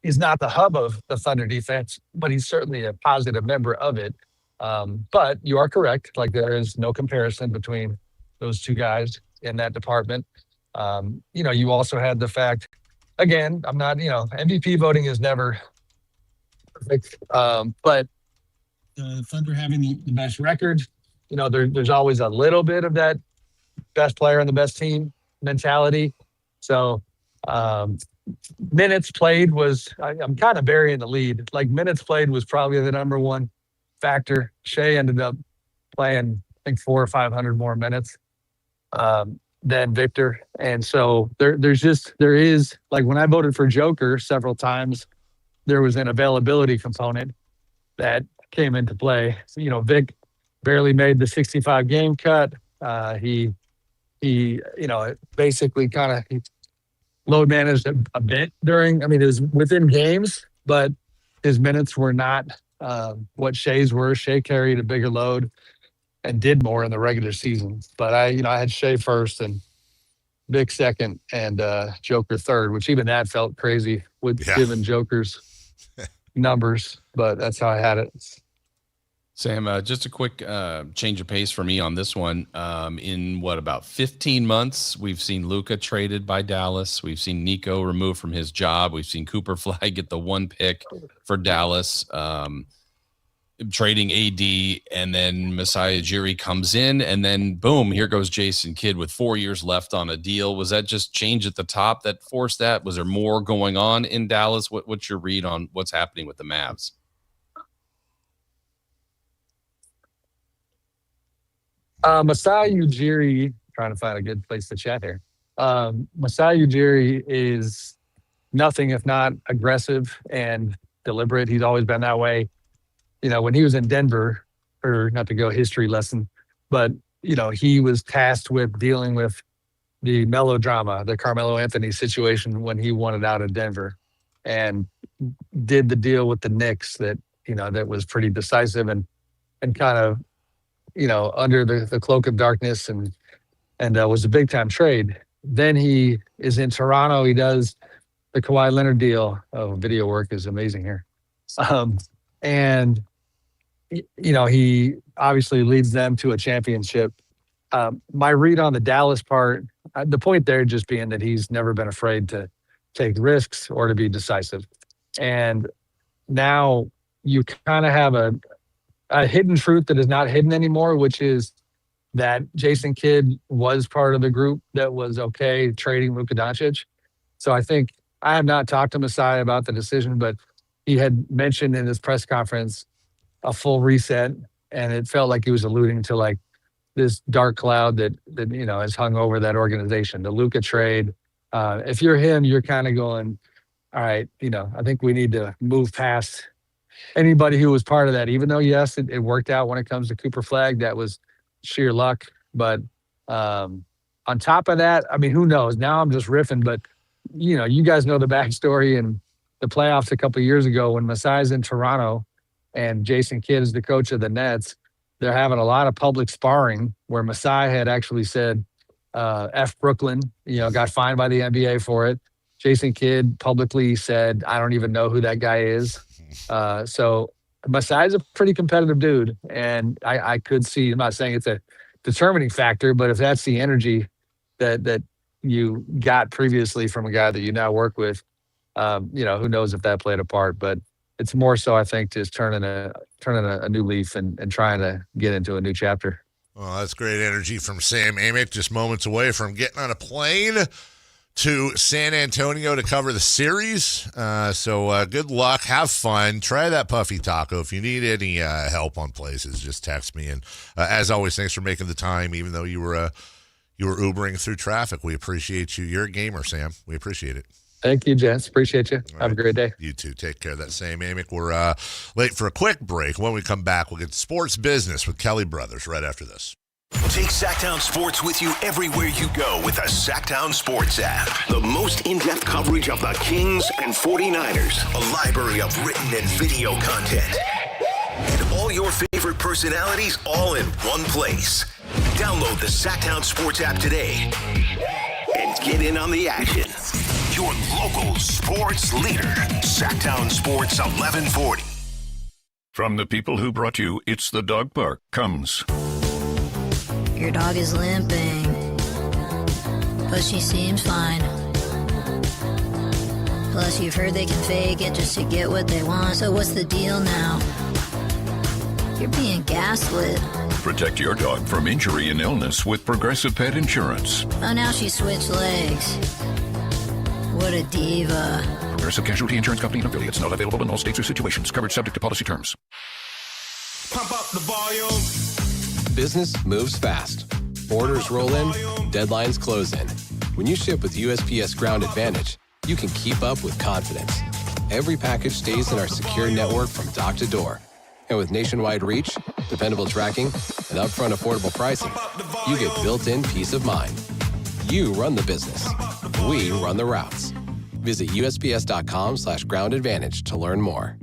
he's not the hub of the Thunder defense, but he's certainly a positive member of it. But you are correct. Like, there is no comparison between those two guys in that department. You also had the fact, again, I'm not, MVP voting is never perfect. But the Thunder having the best record, there's always a little bit of that best player on the best team mentality. So, minutes played was, I'm kind of burying the lead. Like, minutes played was probably the number one factor. Shai ended up playing, I think, 400 or 500 more minutes than Victor. And so there is, like, when I voted for Joker several times, there was an availability component that came into play. So, Vic barely made the 65 game cut. He basically kind of load managed a bit during, it was within games, but his minutes were not what Shai's were. Shai carried a bigger load and did more in the regular season. But I had Shai first and Vic second and Joker third, which even that felt crazy with given Joker's numbers, but that's how I had it. Sam, just a quick change of pace for me on this one. In about 15 months, we've seen Luka traded by Dallas. We've seen Nico removed from his job. We've seen Cooper Fly get the 1 pick for Dallas, trading AD, and then Masai Ujiri comes in, and then boom, here goes Jason Kidd with 4 years left on a deal. Was that just change at the top that forced that? Was there more going on in Dallas? What's your read on what's happening with the Mavs? Masai Ujiri, trying to find a good place to chat here. Masai Ujiri is nothing if not aggressive and deliberate. He's always been that way. When he was in Denver, or not to go history lesson, but, he was tasked with dealing with the melodrama, the Carmelo Anthony situation when he wanted out of Denver, and did the deal with the Knicks that was pretty decisive and kind of, under the cloak of darkness and was a big time trade. then he is in Toronto. He does the Kawhi Leonard deal. Oh, video work is amazing here. And, he obviously leads them to a championship. My read on the Dallas part, the point there just being that he's never been afraid to take risks or to be decisive. And now you kind of have a hidden truth that is not hidden anymore, which is that Jason Kidd was part of the group that was okay trading Luka Doncic. So I think I have not talked to Masai about the decision, but he had mentioned in his press conference a full reset, and it felt like he was alluding to like this dark cloud that has hung over that organization, the Luka trade. If you're him, you're kind of going, all right, I think we need to move past anybody who was part of that, even though, yes, it worked out when it comes to Cooper Flagg. That was sheer luck. But on top of that, I mean, who knows? Now I'm just riffing, but, you guys know the backstory and the playoffs a couple of years ago when Masai's in Toronto and Jason Kidd is the coach of the Nets. They're having a lot of public sparring where Masai had actually said, F Brooklyn, got fined by the NBA for it. Jason Kidd publicly said, I don't even know who that guy is. So Masai's a pretty competitive dude. And I could see, I'm not saying it's a determining factor, but if that's the energy that you got previously from a guy that you now work with, who knows if that played a part. But it's more so, I think, just turning a new leaf and trying to get into a new chapter. Well, that's great energy from Sam Amick, just moments away from getting on a plane to San Antonio to cover the series. So good luck. Have fun. Try that puffy taco. If you need any help on places, just text me. And as always, thanks for making the time, even though you were Ubering through traffic. We appreciate you. You're a gamer, Sam. We appreciate it. Thank you, gents. Appreciate you. All Have a great day. You too. Take care. That same Amick. We're late for a quick break. When we come back, we'll get to sports business with Kelly Brothers right after this. Take Sactown Sports with you everywhere you go with the Sactown Sports app. The most in-depth coverage of the Kings and 49ers. A library of written and video content. And all your favorite personalities all in one place. Download the Sactown Sports app today and get in on the action. Your local sports leader, Sactown Sports 1140. From the people who brought you It's the Dog Park comes. Your dog is limping, but she seems fine. Plus, you've heard they can fake it just to get what they want. So what's the deal now? You're being gaslit. Protect your dog from injury and illness with Progressive Pet Insurance. Oh, now she switched legs. What a diva. Progressive Casualty Insurance Company and affiliates. Not available in all states or situations. Coverage subject to policy terms. Pump up the volume. Business moves fast. Orders roll in, deadlines close in. When you ship with USPS Ground Advantage, you can keep up with confidence. Every package stays in our secure network from dock to door. And with nationwide reach, dependable tracking, and upfront affordable pricing, you get built-in peace of mind. You run the business. We run the routes. Visit USPS.com/Ground Advantage to learn more.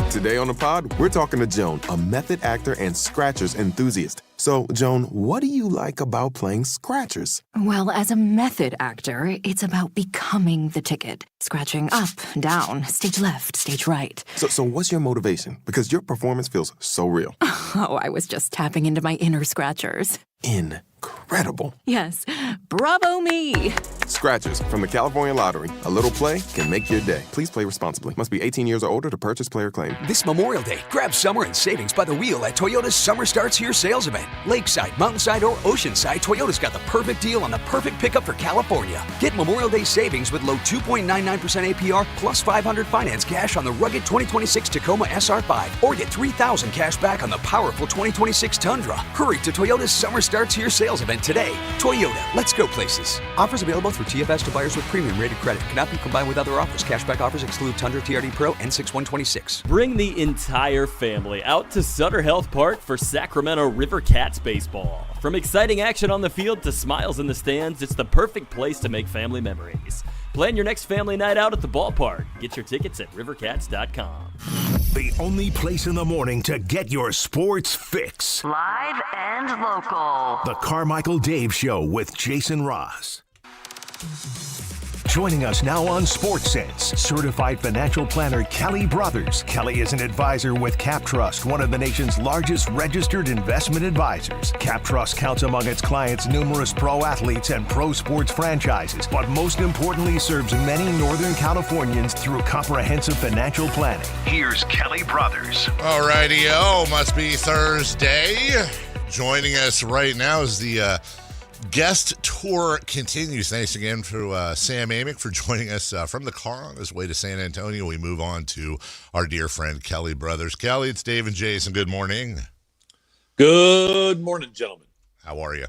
Today on the pod, we're talking to Joan, a method actor and Scratchers enthusiast. So, Joan, what do you like about playing Scratchers? Well, as a method actor, it's about becoming the ticket. Scratching up, down, stage left, stage right. So what's your motivation? Because your performance feels so real. Oh, I was just tapping into my inner Scratchers. Incredible. Yes. Bravo me. Scratchers from the California Lottery. A little play can make your day. Please play responsibly. Must be 18 years or older to purchase player claim. This Memorial Day, grab summer and savings by the wheel at Toyota's Summer Starts Here sales event. Lakeside, Mountainside, or Oceanside, Toyota's got the perfect deal on the perfect pickup for California. Get Memorial Day savings with low 2.99% APR plus $500 finance cash on the rugged 2026 Tacoma SR5. Or get $3,000 cash back on the powerful 2026 Tundra. Hurry to Toyota's Summer Starts Here sales event today. Toyota, let's go places. Offers available through TFS to buyers with premium rated credit. Cannot be combined with other offers. Cashback offers exclude Tundra TRD Pro and 6126. Bring the entire family out to Sutter Health Park for Sacramento River Cats baseball. From exciting action on the field to smiles in the stands, it's the perfect place to make family memories. Plan your next family night out at the ballpark. Get your tickets at rivercats.com. The only place in the morning to get your sports fix. Live and local. The Carmichael Dave Show with Jason Ross. Joining us now on Sports Sense, certified financial planner Kelly Brothers. Kelly is an advisor with Cap Trust, one of the nation's largest registered investment advisors. Cap Trust counts among its clients numerous pro athletes and pro sports franchises, but most importantly serves many Northern Californians through comprehensive financial planning. Here's Kelly Brothers. All righty-o, must be Thursday. Joining us right now is the guest tour continues. Thanks again to Sam Amick for joining us from the car on his way to San Antonio. We move on to our dear friend Kelly Brothers. Kelly, it's Dave and Jason. Good morning. Good morning, gentlemen. How are you?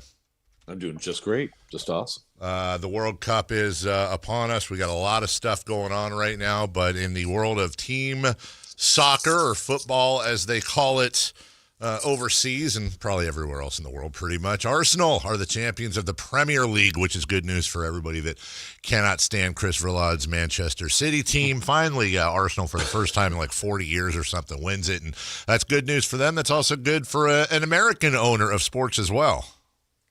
I'm doing just great. Just awesome. The World Cup is upon us. We got a lot of stuff going on right now, but in the world of team soccer, or football as they call it, overseas and probably everywhere else in the world pretty much, Arsenal are the champions of the Premier League, which is good news for everybody that cannot stand Chris Verlaud's Manchester City team. Finally, Arsenal, for the first time in like 40 years or something, wins it, and that's good news for them. That's also good for an American owner of sports as well.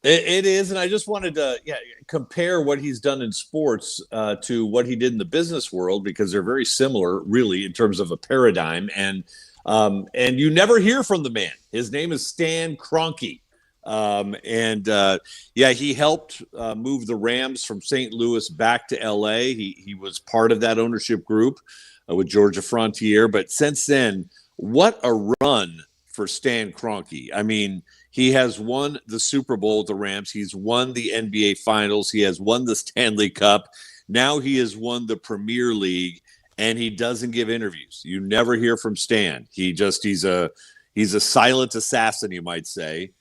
It is, and I just wanted to compare what he's done in sports to what he did in the business world, because they're very similar, really, in terms of a paradigm. And you never hear from the man. His name is Stan Kroenke. He helped move the Rams from St. Louis back to L.A. He was part of that ownership group with Georgia Frontier. But since then, what a run for Stan Kroenke. I mean, he has won the Super Bowl with the Rams. He's won the NBA Finals. He has won the Stanley Cup. Now he has won the Premier League. And he doesn't give interviews. You never hear from Stan. He's a silent assassin, you might say.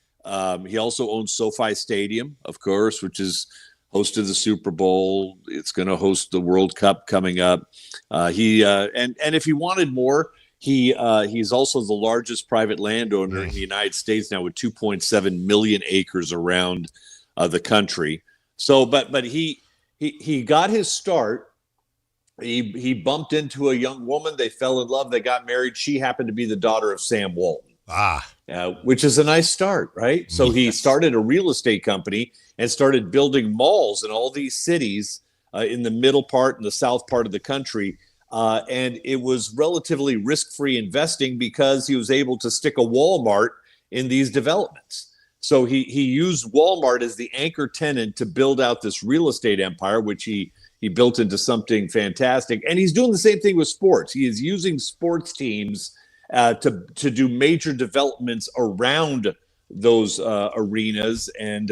He also owns SoFi Stadium, of course, which is hosted the Super Bowl. It's going to host the World Cup coming up. And if he wanted more, he's also the largest private landowner in the United States now, with 2.7 million acres around the country. So, but he got his start. He bumped into a young woman. They fell in love. They got married. She happened to be the daughter of Sam Walton, which is a nice start, right? So he started a real estate company and started building malls in all these cities in the middle part and the south part of the country. And it was relatively risk-free investing because he was able to stick a Walmart in these developments. So he used Walmart as the anchor tenant to build out this real estate empire, which he built into something fantastic. And he's doing the same thing with sports. He is using sports teams to do major developments around those arenas, and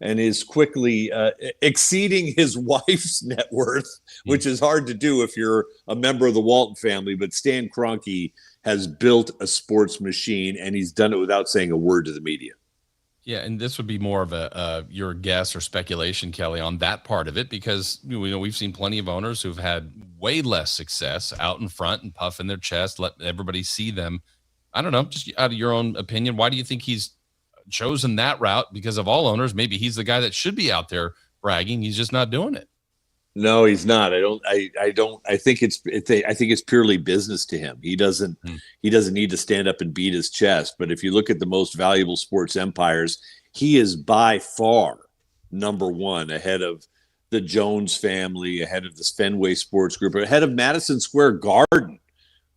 is quickly exceeding his wife's net worth, which is hard to do if you're a member of the Walton family. But Stan Kroenke has built a sports machine, and he's done it without saying a word to the media. Yeah, and this would be more of your guess or speculation, Kelly, on that part of it, because we've seen plenty of owners who've had way less success out in front and puffing their chest, let everybody see them. I don't know, just out of your own opinion, why do you think he's chosen that route? Because of all owners, maybe he's the guy that should be out there bragging. He's just not doing it. No, he's not. I think it's purely business to him. He doesn't need to stand up and beat his chest. But if you look at the most valuable sports empires, he is by far number one, ahead of the Jones family, ahead of the Fenway Sports Group, ahead of Madison Square Garden.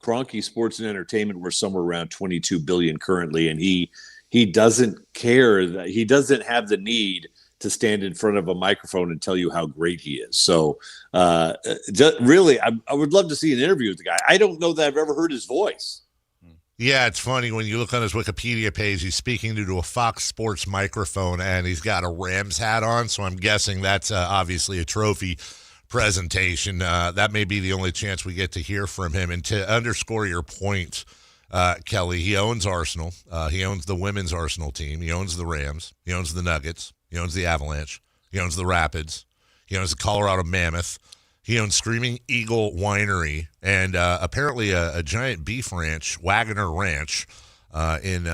Kroenke Sports and Entertainment, we're somewhere around $22 billion currently, and he doesn't care. That he doesn't have the need to stand in front of a microphone and tell you how great he is. So really, I would love to see an interview with the guy. I don't know that I've ever heard his voice. Yeah, it's funny when you look on his Wikipedia page, he's speaking to a Fox Sports microphone, and he's got a Rams hat on, so I'm guessing that's obviously a trophy presentation. That may be the only chance we get to hear from him. And to underscore your point, Kelly, he owns Arsenal. He owns the women's Arsenal team. He owns the Rams. He owns the Nuggets. He owns the Avalanche. He owns the Rapids. He owns the Colorado Mammoth. He owns Screaming Eagle Winery and apparently a giant beef ranch, Wagoner Ranch, in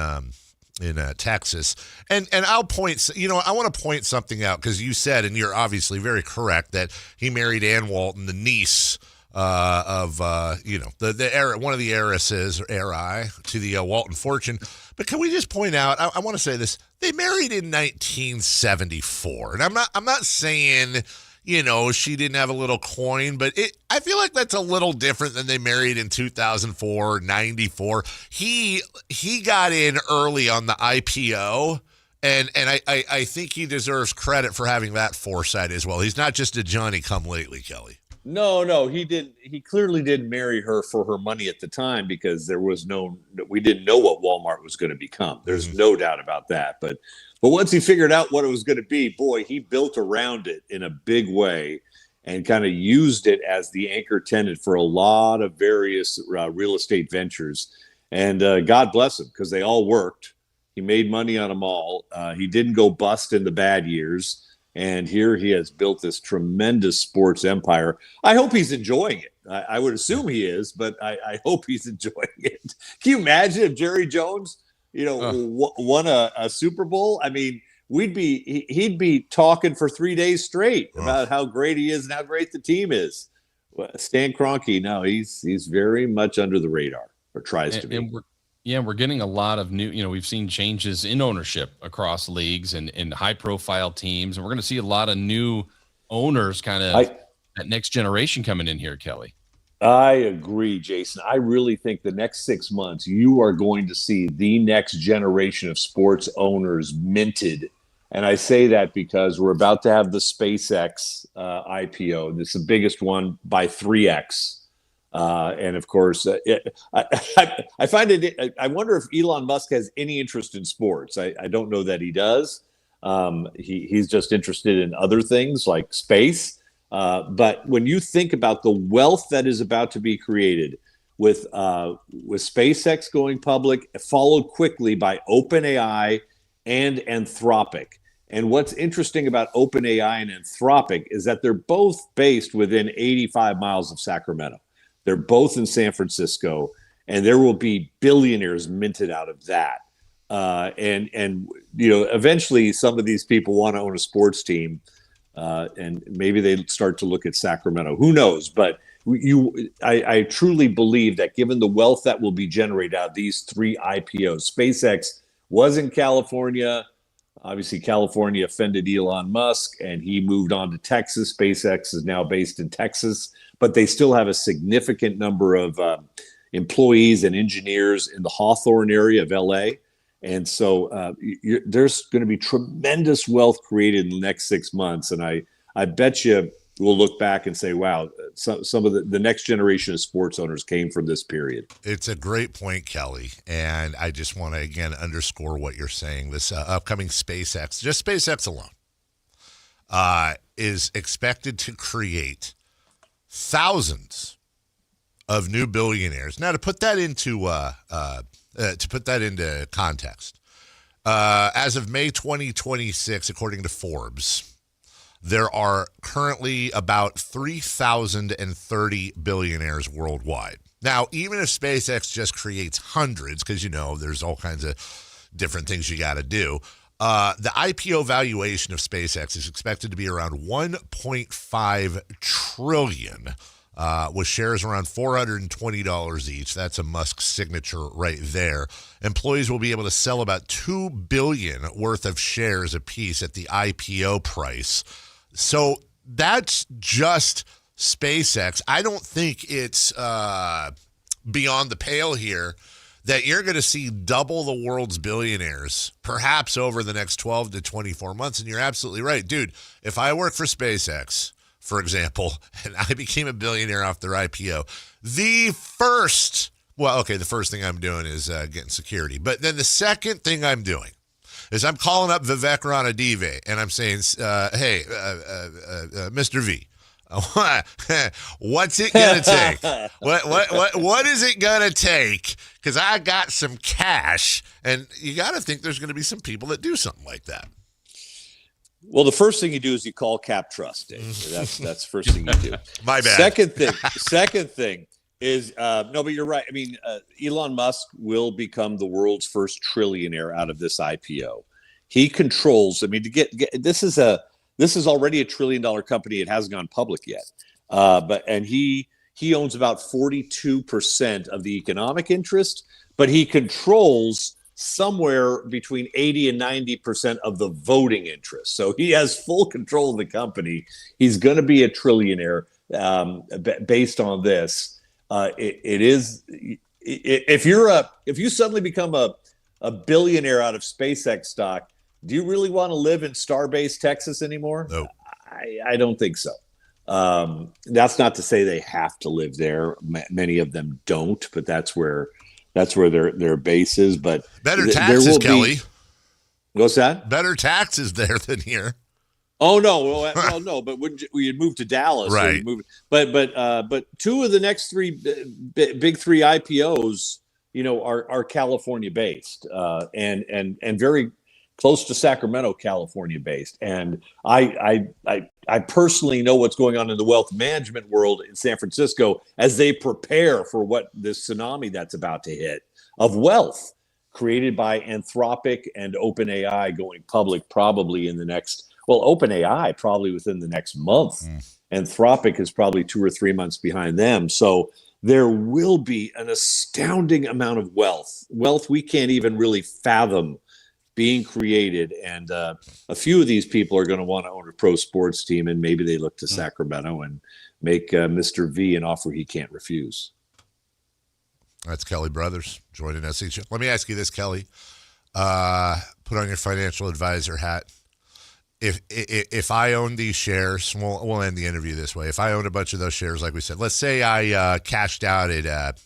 Texas. And I'll point, I want to point something out because you said, and you're obviously very correct, that he married Ann Walton, the niece of the heir, one of the heiresses or heiri to the Walton fortune. But can we just point out? I want to say this: they married in 1974, and I'm not saying she didn't have a little coin, but I feel like that's a little different than they married in 2004, 94. He got in early on the IPO. And I think he deserves credit for having that foresight as well. He's not just a Johnny-come-lately, Kelly. No, he didn't. He clearly didn't marry her for her money at the time because we didn't know what Walmart was going to become. There's no doubt about that. But once he figured out what it was going to be, boy, he built around it in a big way and kind of used it as the anchor tenant for a lot of various real estate ventures. And God bless him because they all worked. He made money on them all. He didn't go bust in the bad years. And here he has built this tremendous sports empire. I hope he's enjoying it. I would assume he is, but I hope he's enjoying it. Can you imagine if Jerry Jones, won a Super Bowl? I mean, he'd be talking for 3 days straight about how great he is and how great the team is. Stan Kroenke, no, he's very much under the radar, or tries to be. We're getting a lot of new, we've seen changes in ownership across leagues and in high profile teams. And we're going to see a lot of new owners that next generation coming in here, Kelly. I agree, Jason. I really think the next 6 months, you are going to see the next generation of sports owners minted. And I say that because we're about to have the SpaceX IPO. It's the biggest one by 3x. And of course, I find it. I wonder if Elon Musk has any interest in sports. I don't know that he does. He's just interested in other things like space. But when you think about the wealth that is about to be created with SpaceX going public, followed quickly by OpenAI and Anthropic. And what's interesting about OpenAI and Anthropic is that they're both based within 85 miles of Sacramento. They're both in San Francisco, and there will be billionaires minted out of that. And eventually some of these people want to own a sports team, and maybe they start to look at Sacramento. Who knows? But I truly believe that given the wealth that will be generated out of these 3 IPOs, SpaceX was in California. Obviously, California offended Elon Musk, and he moved on to Texas. SpaceX is now based in Texas, but they still have a significant number of employees and engineers in the Hawthorne area of LA. And so there's going to be tremendous wealth created in the next 6 months. And I bet you we'll look back and say, wow, some of the next generation of sports owners came from this period. It's a great point, Kelly. And I just want to, again, underscore what you're saying. This upcoming SpaceX, just SpaceX alone, is expected to create thousands of new billionaires. Now, to put that into context, as of May 2026, according to Forbes, there are currently about 3,030 billionaires worldwide. Now, even if SpaceX just creates hundreds, because, there's all kinds of different things you got to do, the IPO valuation of SpaceX is expected to be around $1.5 trillion, with shares around $420 each. That's a Musk signature right there. Employees will be able to sell about $2 billion worth of shares apiece at the IPO price. So that's just SpaceX. I don't think it's beyond the pale here that you're going to see double the world's billionaires, perhaps over the next 12 to 24 months. And you're absolutely right. Dude, if I work for SpaceX, for example, and I became a billionaire off their IPO, the first thing I'm doing is getting security. But then the second thing I'm doing is I'm calling up Vivek Ranadive and I'm saying, hey, Mr. V, what's it gonna take? What is it gonna take? Because I got some cash, and you got to think there's going to be some people that do something like that. Well, the first thing you do is you call Cap Trust, Dave. That's the first thing you do. My bad. Second thing, No, but you're right. I mean, Elon Musk will become the world's first trillionaire out of this IPO. He controls. I mean, this is already a $1 trillion company. It hasn't gone public yet, and he owns about 42% of the economic interest, but he controls somewhere between 80 and 90% of the voting interest. So he has full control of the company. He's going to be a trillionaire based on this. If you suddenly become a billionaire out of SpaceX stock, do you really want to live in Starbase, Texas anymore? No, I don't think so. That's not to say they have to live there. Many of them don't, but that's where their base is. But better taxes, Kelly. What's that? Better taxes there than here. Oh no, well no, but wouldn't you'd move to Dallas, right? But two of the next three big three IPOs, are California based, and very close to Sacramento, California based. And I personally know what's going on in the wealth management world in San Francisco as they prepare for what this tsunami that's about to hit of wealth created by Anthropic and OpenAI going public probably in the next. Well, OpenAI probably within the next month. Anthropic is probably 2 or 3 months behind them. So there will be an astounding amount of wealth we can't even really fathom being created. And a few of these people are going to want to own a pro sports team, and maybe they look to Sacramento and make Mr. V an offer he can't refuse. That's Kelly Brothers joining us. Let me ask you this, Kelly. Put on your financial advisor hat. If I own these shares, we'll end the interview this way. If I owned a bunch of those shares, like we said, let's say I cashed out at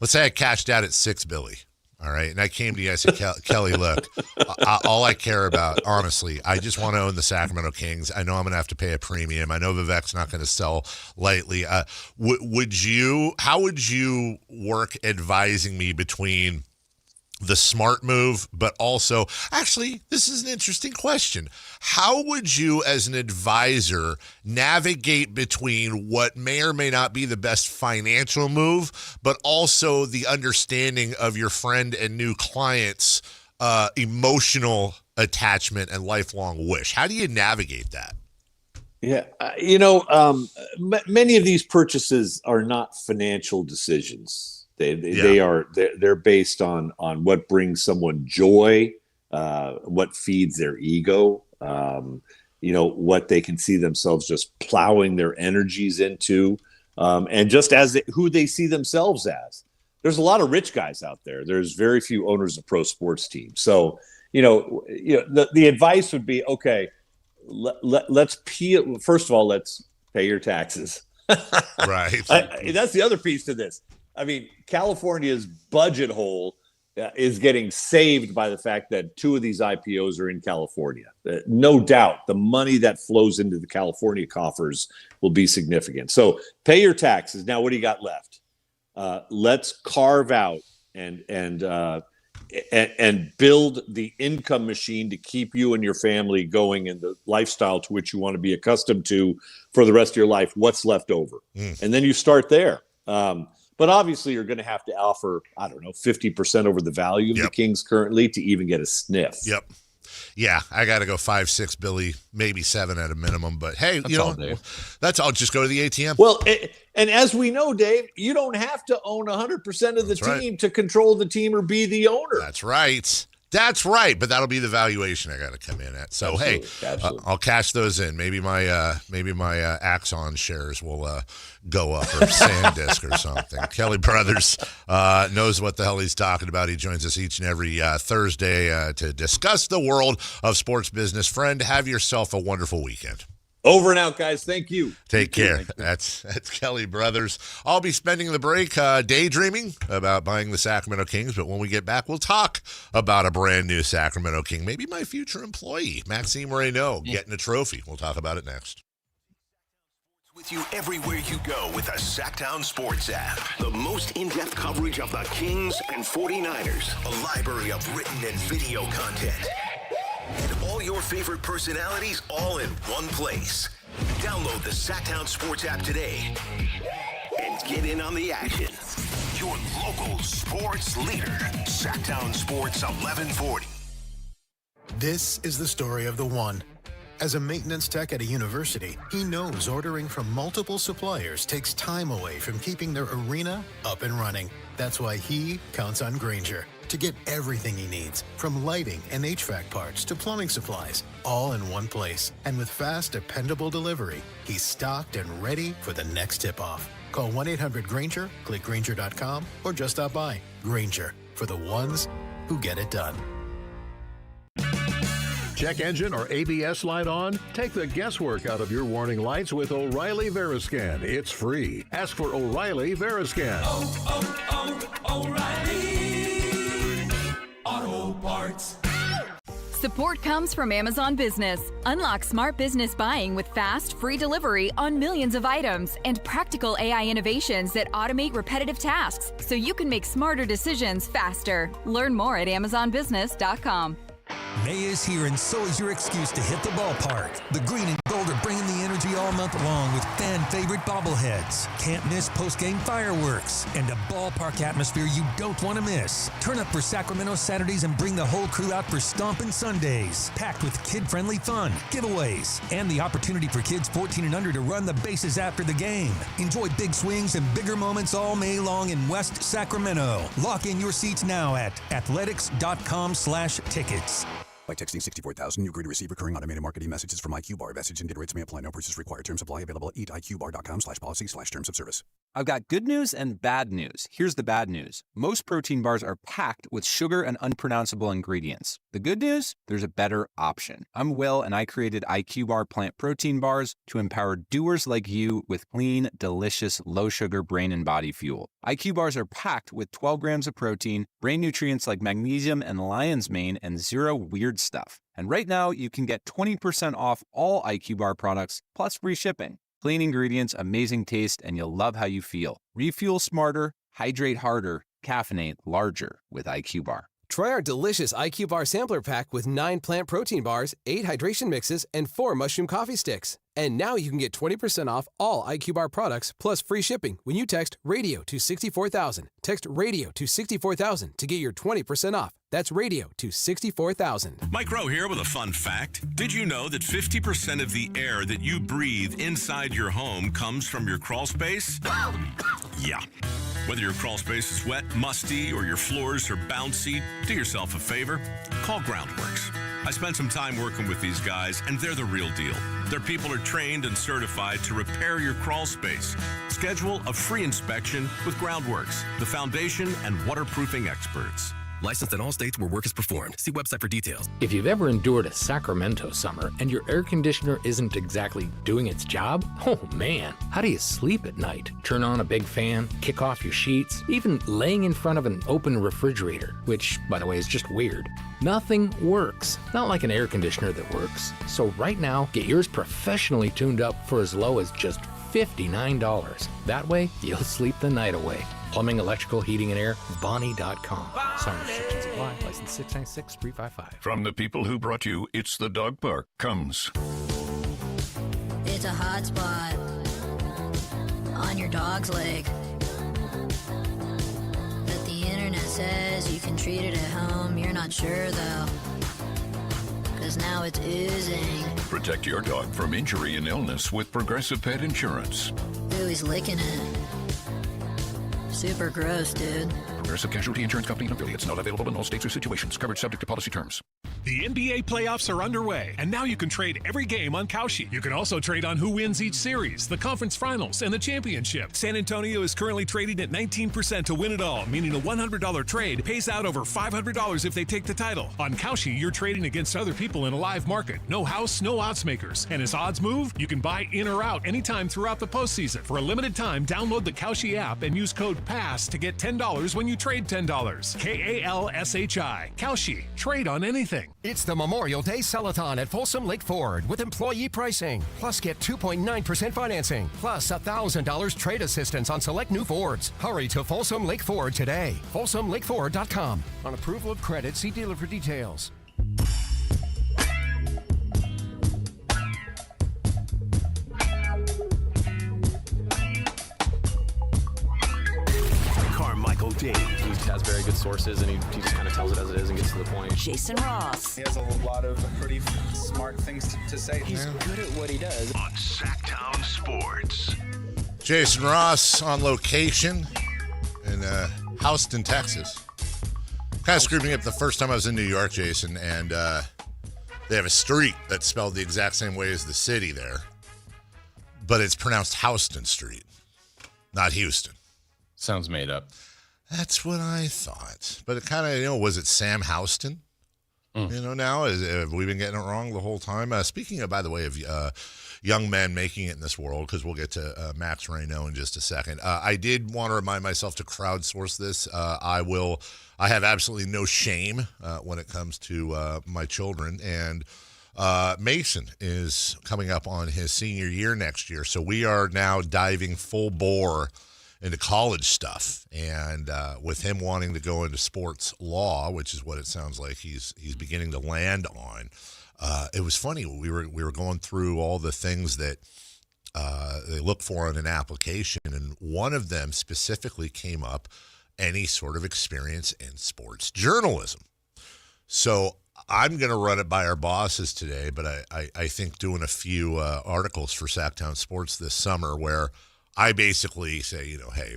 $6 billion. All right. And I came to you, I said, Kelly, look, all I care about, honestly, I just want to own the Sacramento Kings. I know I'm going to have to pay a premium. I know Vivek's not going to sell lightly. How would you work advising me between the smart move, but also, actually, this is an interesting question. How would you, as an advisor, navigate between what may or may not be the best financial move, but also the understanding of your friend and new client's emotional attachment and lifelong wish? How do you navigate that? Yeah, many of these purchases are not financial decisions. They're based on what brings someone joy, what feeds their ego, what they can see themselves just plowing their energies into, and just who they see themselves as. There's a lot of rich guys out there. There's very few owners of pro sports teams. So, the advice would be, okay, let's peel. First of all, let's pay your taxes. Right. That's the other piece to this. I mean, California's budget hole is getting saved by the fact that 2 of these IPOs are in California. No doubt the money that flows into the California coffers will be significant. So pay your taxes. Now, what do you got left? Let's carve out and build the income machine to keep you and your family going in the lifestyle to which you want to be accustomed to for the rest of your life. What's left over? And then you start there. But obviously, you're going to have to offer, 50% over the value of the Kings currently to even get a sniff. Yep. Yeah, I got to go 5-6 Billy, maybe 7 at a minimum. But hey, that's all. Just go to the ATM. Well, and as we know, Dave, you don't have to own 100% of the team to control the team or be the owner. That's right. That's right, but that'll be the valuation I got to come in at. So absolutely. I'll cash those in. Maybe my Axon shares will go up, or SanDisk or something. Kelly Brothers knows what the hell he's talking about. He joins us each and every Thursday to discuss the world of sports business. Friend, have yourself a wonderful weekend. Over and out, guys. Thank you. Take care. That's Kelly Brothers. I'll be spending the break daydreaming about buying the Sacramento Kings, but when we get back, we'll talk about a brand new Sacramento King. Maybe my future employee, Maxime Reynaud, getting a trophy. We'll talk about it next. With you everywhere you go with the Sactown Sports app. The most in-depth coverage of the Kings and 49ers. A library of written and video content. And all your favorite personalities all in one place. Download the Sactown Sports app today and Get in on the action. Your local sports leader, Sactown Sports 1140. This is the story of the one. As a maintenance tech at a university, he knows ordering from multiple suppliers takes time away from keeping their arena up and running. That's why he counts on Grainger to get everything he needs, from lighting and HVAC parts to plumbing supplies, all in one place. And with fast, dependable delivery, he's stocked and ready for the next tip-off. Call 1-800-GRAINGER, click Grainger.com, or just stop by. Grainger, for the ones who get it done. Check engine or ABS light on? Take the guesswork out of your warning lights with O'Reilly Veriscan. It's free. Ask for O'Reilly Veriscan. O'Reilly Auto Parts. Support comes from Amazon Business. Unlock smart business buying with fast, free delivery on millions of items and practical AI innovations that automate repetitive tasks so you can make smarter decisions faster. Learn more at AmazonBusiness.com. May is here, and so is your excuse to hit the ballpark. The green and gold are bringing the energy all month long with fan-favorite bobbleheads. Can't miss post-game fireworks and a ballpark atmosphere you don't want to miss. Turn up for Sacramento Saturdays and bring the whole crew out for Stompin' Sundays, packed with kid-friendly fun, giveaways, and the opportunity for kids 14 and under to run the bases after the game. Enjoy big swings and bigger moments all May long in West Sacramento. Lock in your seats now at athletics.com/tickets. By texting 64,000, you agree to receive recurring automated marketing messages from IQ Bar. Message and data rates may apply. No purchase required. Terms apply. Available at eatiqbar.com/policy/terms of service. I've got good news and bad news. Here's the bad news. Most protein bars are packed with sugar and unpronounceable ingredients. The good news? There's a better option. I'm Will, and I created IQ Bar plant protein bars to empower doers like you with clean, delicious, low-sugar brain and body fuel. IQ bars are packed with 12 grams of protein, brain nutrients like magnesium and lion's mane, and zero weird stuff. And right now, you can get 20% off all IQ Bar products, plus free shipping. Clean ingredients, amazing taste, and you'll love how you feel. Refuel smarter, hydrate harder, caffeinate larger with IQ Bar. Try our delicious IQ Bar sampler pack with 9 plant protein bars, 8 hydration mixes, and 4 mushroom coffee sticks. And now you can get 20% off all IQ Bar products plus free shipping when you text radio to 64,000. Text radio to 64,000 to get your 20% off. That's radio to 64,000. Mike Rowe here with a fun fact. Did you know that 50% of the air that you breathe inside your home comes from your crawl space? Yeah. Whether your crawl space is wet, musty, or your floors are bouncy, do yourself a favor. Call Groundworks. I spent some time working with these guys, and they're the real deal. Their people are trained and certified to repair your crawl space. Schedule a free inspection with Groundworks, the foundation and waterproofing experts. Licensed in all states where work is performed. See website for details. If you've ever endured a Sacramento summer and your air conditioner isn't exactly doing its job, oh man, how do you sleep at night? Turn on a big fan, kick off your sheets, even laying in front of an open refrigerator, which, by the way, is just weird. Nothing works. Not like an air conditioner that works. So right now, get yours professionally tuned up for as low as just $59. That way, you'll sleep the night away. Plumbing, electrical, heating, and air, Bonnie.com. Some restrictions apply. License 696-355. From the people who brought you It's the Dog Park comes. It's a hot spot on your dog's leg. But the internet says you can treat it at home. You're not sure, though. 'Cause now it's oozing. Protect your dog from injury and illness with Progressive Pet Insurance. Ooh, he's licking it. Super gross, dude. Progressive Casualty Insurance Company and affiliates. Not available in all states or situations. Coverage subject to policy terms. The NBA playoffs are underway, and now you can trade every game on Kalshi. You can also trade on who wins each series, the conference finals, and the championship. San Antonio is currently trading at 19% to win it all, meaning a $100 trade pays out over $500 if they take the title. On Kalshi, you're trading against other people in a live market. No house, no odds makers. And as odds move, you can buy in or out anytime throughout the postseason. For a limited time, download the Kalshi app and use code PASS to get $10 when you trade $10. KALSHI. Kalshi. Trade on anything. It's the Memorial Day Sell-a-thon at Folsom Lake Ford with employee pricing. Plus, get 2.9% financing. Plus, $1,000 trade assistance on select new Fords. Hurry to Folsom Lake Ford today. FolsomLakeFord.com. On approval of credit, see dealer for details. Dave. He has very good sources, and he just kind of tells it as it is and gets to the point. Jason Ross. He has a lot of pretty smart things to say. He's good at what he does. On Sactown Sports. Jason Ross on location in Houston, Texas. Kind of screwed me up the first time I was in New York, Jason, and they have a street that's spelled the exact same way as the city there, but it's pronounced Houston Street, not Houston. Sounds made up. That's what I thought. But it kind of, was it Sam Houston? Now, have we been getting it wrong the whole time? Speaking of, by the way, of young men making it in this world, because we'll get to Max Reynaud in just a second. I did want to remind myself to crowdsource this. I have absolutely no shame when it comes to my children. And Mason is coming up on his senior year next year. So we are now diving full bore into college stuff. And with him wanting to go into sports law, which is what it sounds like he's beginning to land on, it was funny. We were going through all the things that they look for in an application, and one of them specifically came up, any sort of experience in sports journalism. So I'm going to run it by our bosses today, but I think doing a few articles for Sactown Sports this summer where I basically say, hey,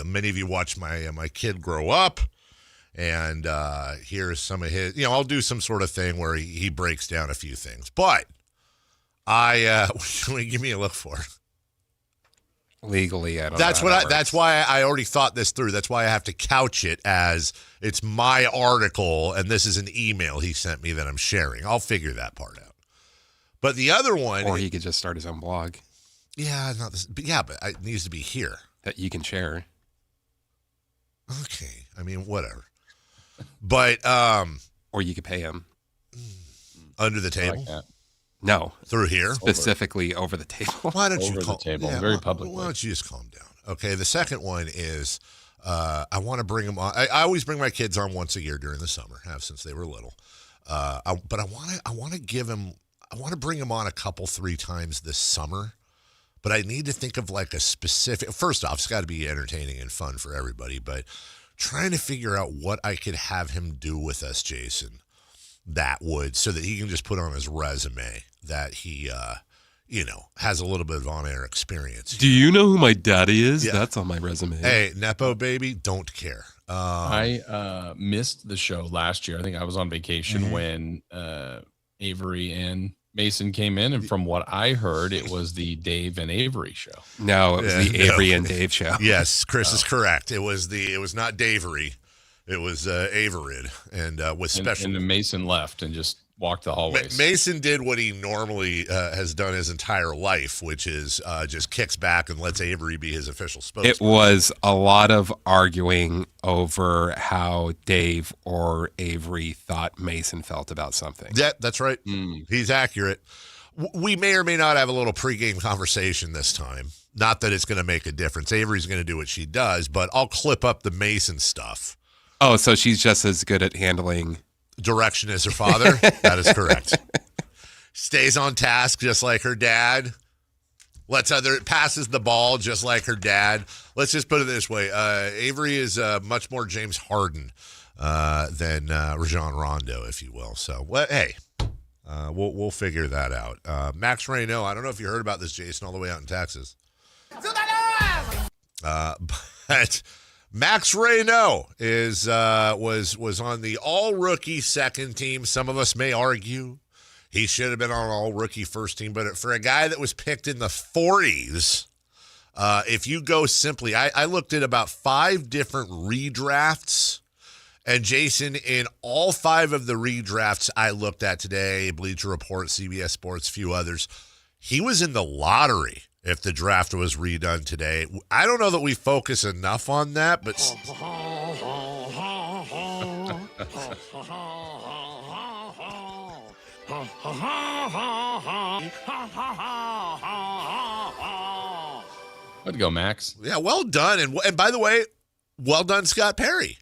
many of you watched my kid grow up, and here's some of his, I'll do some sort of thing where he breaks down a few things. But give me a look for legally. I don't That's know what that's why I already thought this through. That's why I have to couch it as it's my article, and this is an email he sent me that I'm sharing. I'll figure that part out. But the other one, or he could just start his own blog. Yeah, not this. But yeah, but it needs to be here that you can share. Okay, I mean whatever. But or you could pay him under the table. Like that. No, through here, specifically over the table. Why don't you over calm the table? Yeah, Very publicly. Why don't you just calm down? Okay. The second one is I want to bring them on. I always bring my kids on once a year during the summer. Have since they were little. But I want to give them. I want to bring them on 3 times this summer. But I need to think of like a specific. First off, it's got to be entertaining and fun for everybody. But trying to figure out what I could have him do with us, Jason, that would, so that he can just put on his resume that he, has a little bit of on-air experience. Do you know who my daddy is? Yeah. That's on my resume. Hey, Nepo baby, don't care. I missed the show last year. I think I was on vacation when Avery and Mason came in, and from what I heard, it was the Dave and Avery show. No, it was the Avery and Dave show. Yes, Chris is correct. It was not Davery. It was Averid, and with special. And then Mason left and just walked the hallways. Mason did what he normally has done his entire life, which is just kicks back and lets Avery be his official spokesman. It was a lot of arguing over how Dave or Avery thought Mason felt about something. Yeah, that's right. He's accurate. We may or may not have a little pregame conversation this time. Not that it's going to make a difference. Avery's going to do what she does, but I'll clip up the Mason stuff. Oh, so she's just as good at handling direction as her father? That is correct. Stays on task just like her dad. Passes the ball just like her dad. Let's just put it this way. Avery is much more James Harden than Rajon Rondo, if you will. So, hey, we'll figure that out. Max Reynaud, I don't know if you heard about this, Jason, all the way out in Texas. But Max Reynaud was on the all-rookie second team. Some of us may argue he should have been on all-rookie first team, but for a guy that was picked in the 40s, if you go simply, I looked at about 5 different redrafts, and Jason, in all 5 of the redrafts I looked at today, Bleacher Report, CBS Sports, a few others, he was in the lottery. If the draft was redone today, I don't know that we focus enough on that, but way to go, Max. Yeah, well done, and by the way, well done, Scott Perry.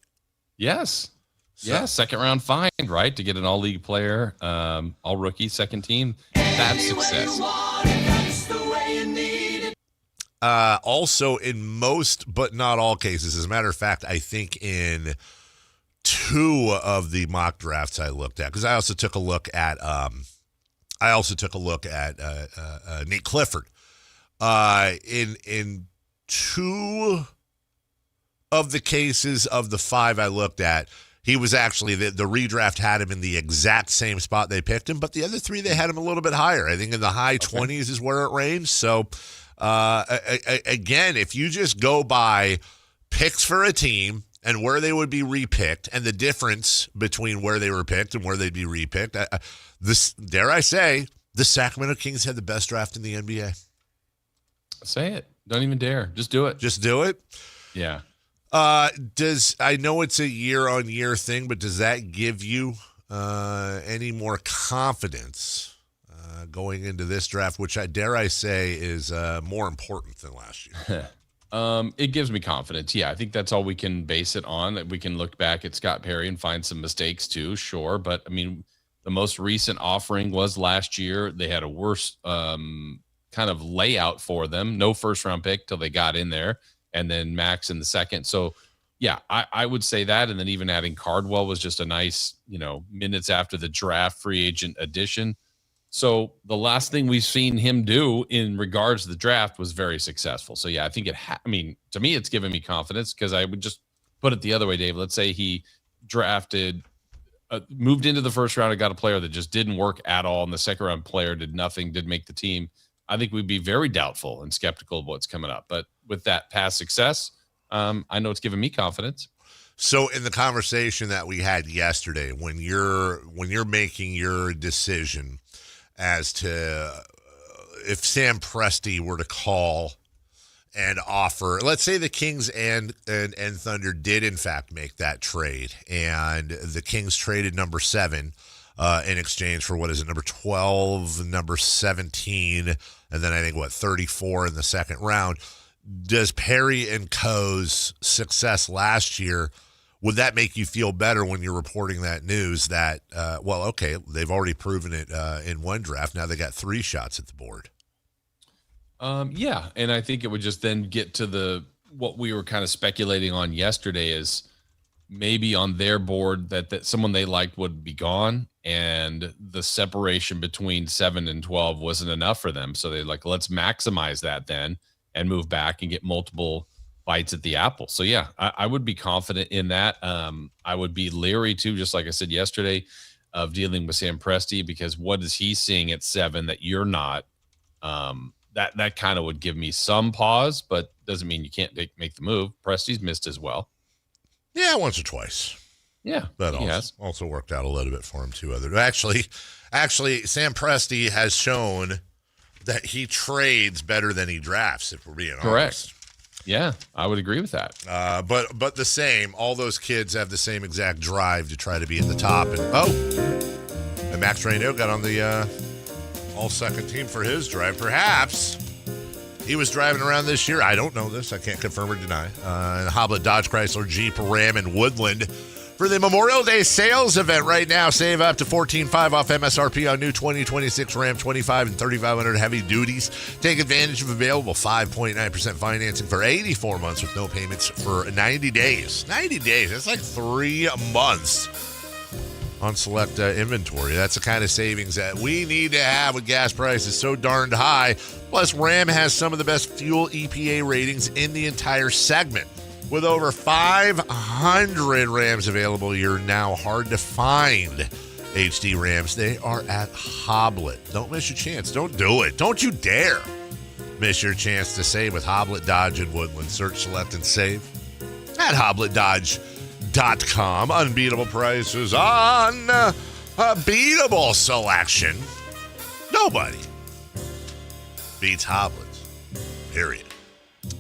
Yes. Yeah, second round find, right? To get an all-league player, all-rookie, second team. That's success. Also in most, but not all cases. As a matter of fact, I think in 2 of the mock drafts I looked at, because I also took a look at Nate Clifford. In 2 of the cases of the 5 I looked at, he was actually, the redraft had him in the exact same spot they picked him, but the other 3, they had him a little bit higher. I think in the high 20s is where it ranged. So, again, if you just go by picks for a team and where they would be repicked and the difference between where they were picked and where they'd be repicked, dare I say, the Sacramento Kings had the best draft in the NBA. Say it. Don't even dare. Just do it. Just do it? Yeah. I know it's a year-on-year thing, but does that give you any more confidence going into this draft, which I dare say is more important than last year? It gives me confidence. Yeah, I think that's all we can base it on. We can look back at Scott Perry and find some mistakes too, sure. But, I mean, the most recent offering was last year. They had a worse kind of layout for them. No first-round pick till they got in there. And then Max in the second. So, yeah, I would say that. And then even adding Cardwell was just a nice, minutes after the draft free agent addition. So the last thing we've seen him do in regards to the draft was very successful. So, yeah, I think to me, it's given me confidence because I would just put it the other way, Dave. Let's say he drafted, moved into the first round and got a player that just didn't work at all. And the second round player did nothing, didn't make the team. I think we'd be very doubtful and skeptical of what's coming up. But with that past success, I know it's given me confidence. So in the conversation that we had yesterday, when you're making your decision as to if Sam Presti were to call and offer, let's say the Kings and Thunder did in fact make that trade, and the Kings traded number 7 in exchange for, what is it, number 12, number 17, and then I think, 34 in the second round. Does Perry and Co.'s success last year, would that make you feel better when you're reporting that news that, they've already proven it in one draft. Now they got 3 shots at the board. Yeah, and I think it would just then get to what we were kind of speculating on yesterday is maybe on their board that someone they liked would be gone, and the separation between 7 and 12 wasn't enough for them. So they're like, let's maximize that then and move back and get multiple bites at the apple. So yeah, I would be confident in that. I would be leery too, just like I said yesterday, of dealing with Sam Presti, because what is he seeing at 7 that you're not? That kind of would give me some pause, but doesn't mean you can't make the move. Presti's missed as well. Yeah, once or twice. Yeah, that also worked out a little bit for him too. Actually, Sam Presti has shown that he trades better than he drafts, if we're being honest. Correct. Yeah, I would agree with that. But the same, all those kids have the same exact drive to try to be at the top. And Max Reynaud got on the all-second team for his drive. Perhaps he was driving around this year. I don't know this. I can't confirm or deny. Hoblet Dodge Chrysler Jeep Ram in Woodland for the Memorial Day sales event right now. Save up to $14,500 off MSRP on new 2026 Ram 25 and 3500 heavy duties. Take advantage of available 5.9% financing for 84 months with no payments for 90 days. 90 days. That's like 3 months on select inventory. That's the kind of savings that we need to have with gas prices so darned high. Plus, Ram has some of the best fuel EPA ratings in the entire segment. With over 500 Rams available, you're now hard to find HD Rams. They are at Hoblet. Don't miss your chance. Don't do it. Don't you dare miss your chance to save with Hoblet Dodge in Woodland. Search, select, and save at HobletDodge.com. Unbeatable prices on a beatable selection. Nobody beats Hoblet's, period.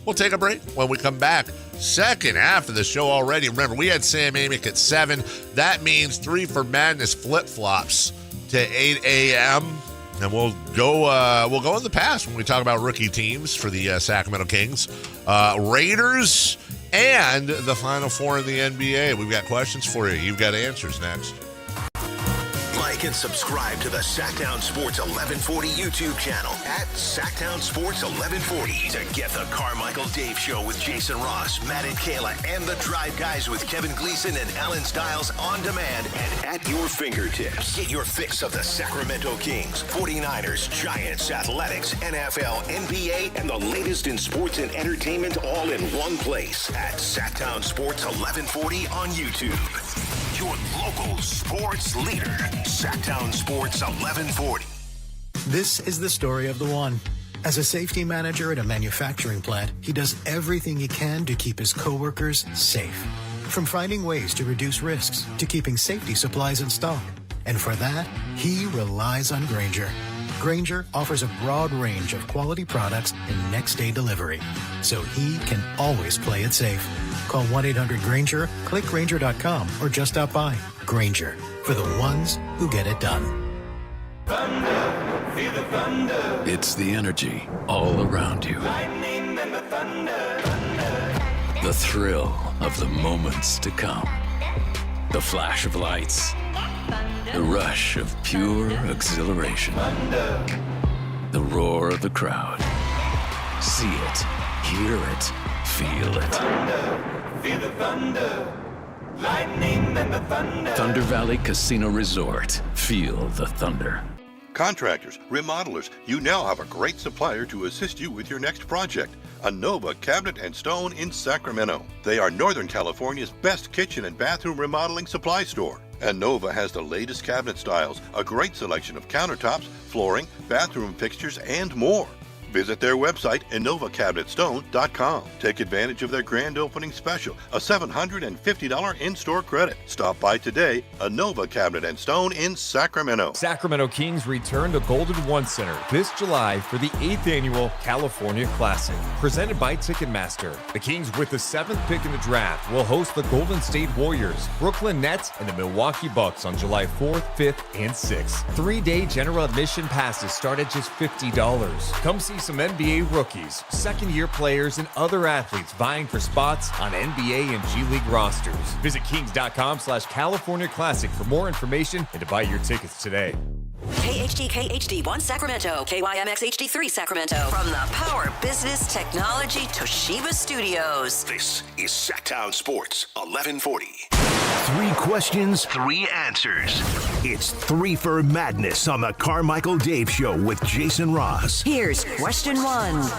We'll take a break. When we come back, second half of the show already. Remember, we had Sam Amick at 7. That means 3 for Madness flip-flops to 8 a.m. And we'll go in the past when we talk about rookie teams for the Sacramento Kings, Raiders, and the Final Four in the NBA. We've got questions for you. You've got answers next. Like, Like and subscribe to the Sactown Sports 1140 YouTube channel at Sactown Sports 1140 to get the Carmichael Dave Show with Jason Ross, Matt and Kayla, and the Drive Guys with Kevin Gleason and Alan Stiles on demand and at your fingertips. Get your fix of the Sacramento Kings, 49ers, Giants, Athletics, NFL, NBA, and the latest in sports and entertainment all in one place at Sactown Sports 1140 on YouTube. Your local sports leader, Sactown Sports 1140. This is the story of the one. As a safety manager at a manufacturing plant, he does everything he can to keep his coworkers safe. From finding ways to reduce risks to keeping safety supplies in stock. And for that, he relies on Grainger. Grainger offers a broad range of quality products and next-day delivery, so he can always play it safe. Call 1-800-GRAINGER, click Grainger.com, or just stop by. Grainger, for the ones who get it done. Thunder, feel the thunder. It's the energy all around you. Lightning and the thunder, thunder. The thrill of the moments to come. The flash of lights. The rush of pure exhilaration. Thunder. The roar of the crowd. See it, hear it, feel it. Thunder, feel the thunder. Lightning and the thunder. Thunder Valley Casino Resort. Feel the thunder. Contractors, remodelers, you now have a great supplier to assist you with your next project. Anova Cabinet and Stone in Sacramento. They are Northern California's best kitchen and bathroom remodeling supply store. Anova has the latest cabinet styles, a great selection of countertops, flooring, bathroom fixtures, and more. Visit their website, InnovaCabinetStone.com. Take advantage of their grand opening special, a $750 in-store credit. Stop by today, Innova Cabinet and Stone in Sacramento. Sacramento Kings return to Golden One Center this July for the 8th annual California Classic, presented by Ticketmaster. The Kings, with the 7th pick in the draft, will host the Golden State Warriors, Brooklyn Nets, and the Milwaukee Bucks on July 4th, 5th, and 6th. 3-day general admission passes start at just $50. Come see some NBA rookies, second-year players, and other athletes vying for spots on NBA and G League rosters. Visit kings.com/California Classic for more information and to buy your tickets today. KHD HD1 Sacramento, KYMX HD3 Sacramento. From the Power Business Technology Toshiba Studios. This is Sactown Sports 1140. 3 questions, 3 answers. It's 3 for Madness on the Carmichael Dave Show with Jason Ross. Here's question 1.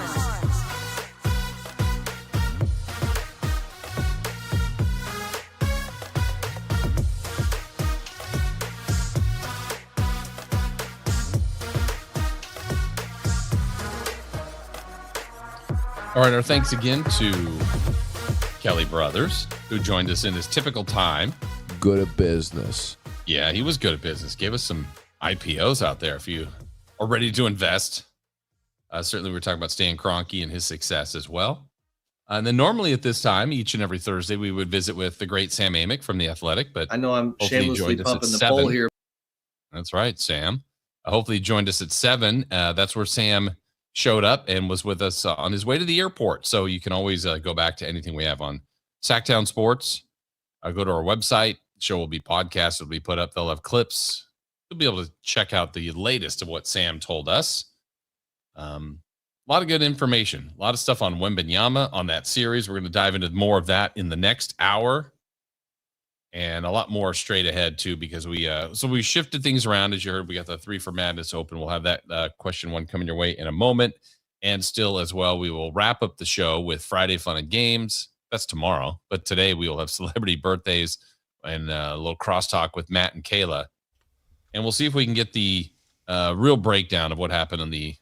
All right, our thanks again to Kelly Brothers, who joined us in his typical time. Good at business. Yeah, he was good at business. Gave us some IPOs out there if you are ready to invest. Certainly, we're talking about Stan Kroenke and his success as well. And then normally at this time, each and every Thursday, we would visit with the great Sam Amick from The Athletic. But I know I'm shamelessly pumping the poll here. That's right, Sam. Hopefully he joined us at 7. That's where Sam showed up and was with us on his way to the airport. So you can always go back to anything we have on Sactown Sports. Go to our website. The show will be podcast. It'll be put up. They'll have clips. You'll be able to check out the latest of what Sam told us. A lot of good information. A lot of stuff on Wembanyama on that series. We're going to dive into more of that in the next hour. And a lot more straight ahead, too, because we shifted things around. As you heard, we got the 3 for Madness open. We'll have that question 1 coming your way in a moment. And still, as well, we will wrap up the show with Friday Fun and Games. That's tomorrow. But today, we will have celebrity birthdays and a little crosstalk with Matt and Kayla. And we'll see if we can get the real breakdown of what happened in the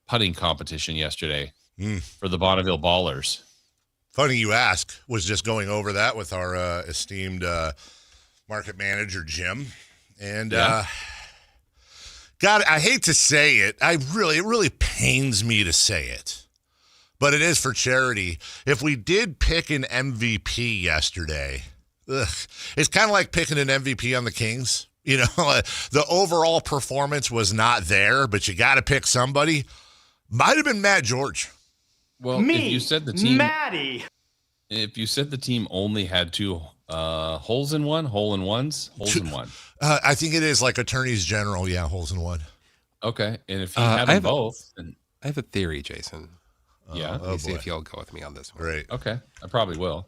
putting competition yesterday for the Bonneville Ballers. Funny you ask. Was just going over that with our esteemed market manager, Jim. And God, I hate to say it. It really pains me to say it. But it is for charity. If we did pick an MVP yesterday, it's kind of like picking an MVP on the Kings. You know, the overall performance was not there, but you got to pick somebody. Might have been Matt George. Well, if you said the team, Maddie. If you said the team only had 2 Holes in one, hole in ones, holes in one. I think it is like attorneys general. Yeah, holes in one. Okay, and if you have them both, then I have a theory, Jason. Yeah, let me see if you'll go with me on this one. Great. Okay, I probably will.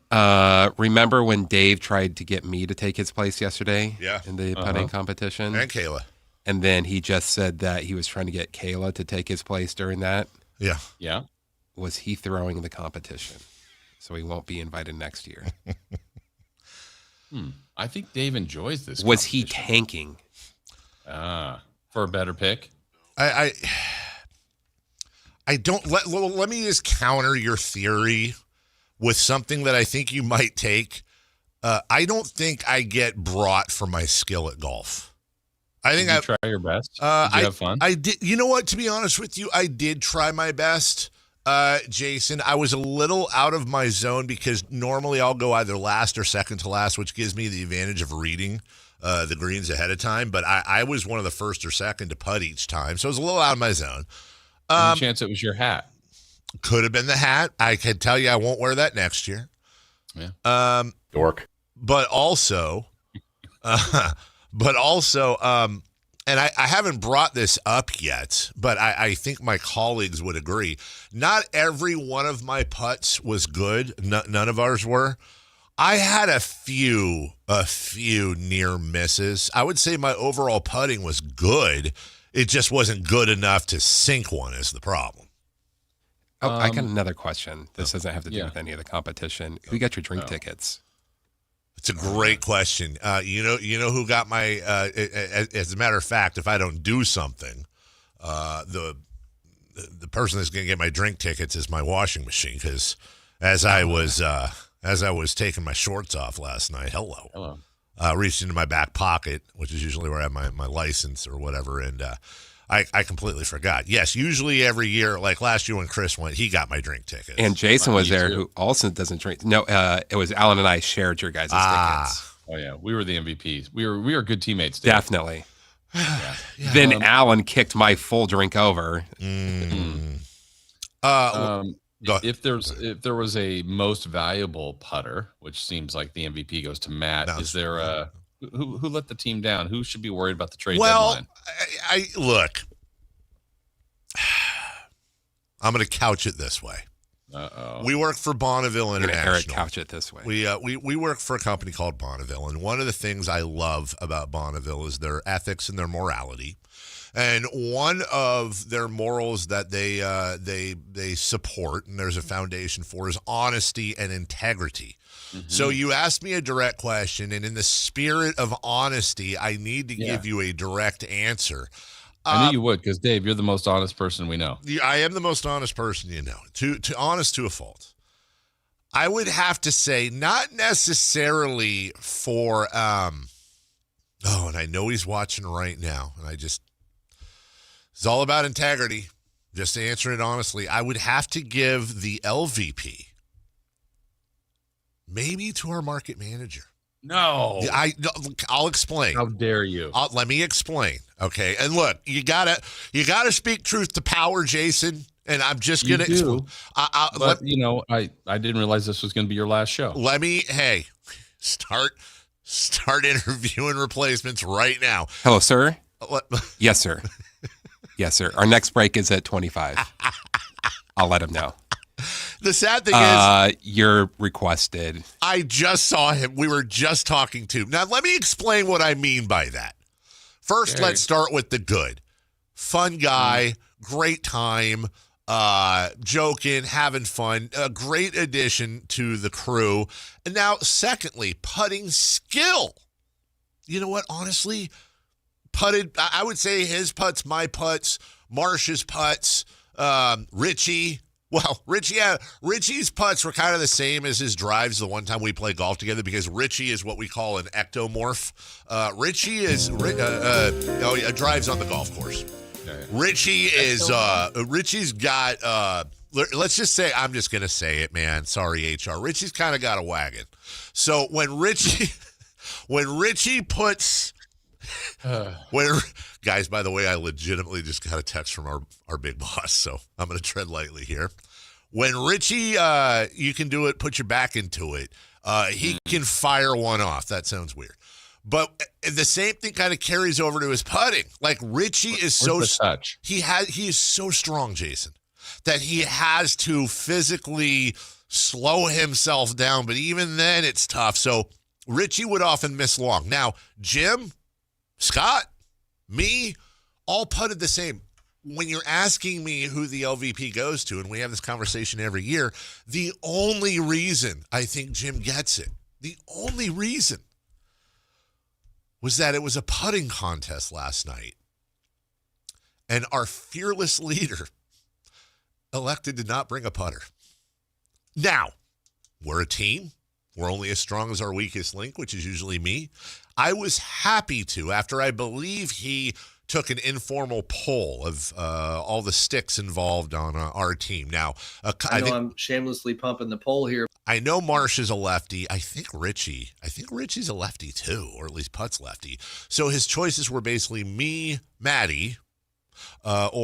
Remember when Dave tried to get me to take his place yesterday? Yeah. In the putting competition, and Kayla. And then he just said that he was trying to get Kayla to take his place during that. Yeah. Yeah. Was he throwing the competition? So he won't be invited next year. I think Dave enjoys this. Was he tanking? For a better pick? I don't let me just counter your theory with something that I think you might take. I don't think I get brought for my skill at golf. I think Did you try your best. Did you have fun? I did. You know what? To be honest with you, I did try my best. Jason, I was a little out of my zone because normally I'll go either last or second to last, which gives me the advantage of reading the greens ahead of time. But I was one of the first or second to putt each time, so I was a little out of my zone. Any chance it was your hat? Could have been the hat. I can tell you I won't wear that next year. Yeah. Dork. But also, and I haven't brought this up yet, but I think my colleagues would agree. Not every one of my putts was good. None of ours were. I had a few near misses. I would say my overall putting was good. It just wasn't good enough to sink one is the problem. Oh, I got another question. This doesn't have to do with any of the competition. Who got your drink tickets? It's a great question. You know who got my? As a matter of fact, if I don't do something, the person that's going to get my drink tickets is my washing machine. Because as I was taking my shorts off last night, hello. Reached into my back pocket, which is usually where I have my license or whatever, and I completely forgot. Yes, usually every year, like last year when Chris went, he got my drink tickets. And Jason was there, who also doesn't drink. No, it was Alan and I shared your guys' tickets. Oh yeah, we were the MVPs. We were good teammates. Dave. Definitely. Then Alan kicked my full drink over. If there was a most valuable putter, which seems like the MVP goes to Matt, is there a who let the team down? Who should be worried about the trade deadline? I look. I'm going to couch it this way. We work for Bonneville International. Eric, couch it this way. We work for a company called Bonneville, and one of the things I love about Bonneville is their ethics and their morality. And one of their morals that they support, and there's a foundation for, is honesty and integrity. Mm-hmm. So you asked me a direct question, and in the spirit of honesty, I need to give you a direct answer. I knew you would, because Dave, you're the most honest person we know. I am the most honest person you know. To honest to a fault. I would have to say, not necessarily for and I know he's watching right now, and it's all about integrity. Just to answer it honestly, I would have to give the LVP maybe to our market manager. No. I'll explain. How dare you? Let me explain. Okay. And look, you gotta speak truth to power, Jason. And I'm just gonna explain. I didn't realize this was gonna be your last show. Let me start interviewing replacements right now. Hello, sir. Yes, sir. Yes, sir. Our next break is at 25. I'll let him know. The sad thing is, you're requested. I just saw him. We were just talking to him. Now, let me explain what I mean by that. First, let's start with the good. Fun guy, great time, joking, having fun, a great addition to the crew. And now, secondly, putting skill. You know what? Honestly, putted, I would say his putts, my putts, Marsh's putts, Richie. Well, Richie's putts were kind of the same as his drives the one time we played golf together, because Richie is what we call an ectomorph. Richie is drives on the golf course. Richie is Richie's got let's just say, I'm just gonna say it, man. Sorry, HR. Richie's kind of got a wagon. So when Richie puts guys, by the way, I legitimately just got a text from our big boss, so I'm going to tread lightly here. When Richie, you can do it, put your back into it. He can fire one off. That sounds weird. But the same thing kind of carries over to his putting. Like Richie is touch? He is so strong, Jason, that he has to physically slow himself down. But even then, it's tough. So Richie would often miss long. Now, Jim, Scott, me, all putted the same. When you're asking me who the LVP goes to, and we have this conversation every year, the only reason I think Jim gets it, the only reason, was that it was a putting contest last night. And our fearless leader elected to not bring a putter. Now, we're a team. We're only as strong as our weakest link, which is usually me. I was happy to, after I believe he took an informal poll of all the sticks involved on our team. Now, I'm shamelessly pumping the poll here. I know Marsh is a lefty. I think Richie's a lefty too, or at least putt's lefty. So his choices were basically me, Matty, that's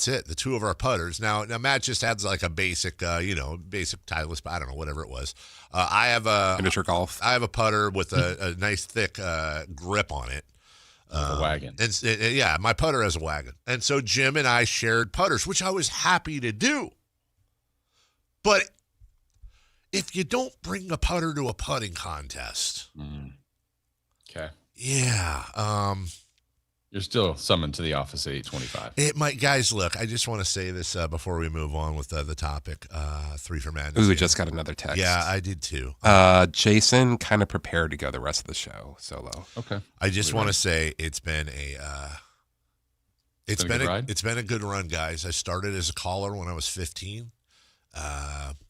it. The two of our putters. Now Matt just adds like a basic, basic Titleist, but I don't know, whatever it was. I have a miniature golf. I have a putter with a nice thick grip on it. A wagon. And my putter has a wagon. And so Jim and I shared putters, which I was happy to do. But if you don't bring a putter to a putting contest. Okay. Yeah. You're still summoned to the office at 8:25. Guys, look, I just want to say this before we move on with the topic. 3 for Madness. Ooh, we just got another text. Yeah, I did too. Jason kind of prepared to go the rest of the show solo. Okay. I just want to say it's been a good run, guys. I started as a caller when I was 15.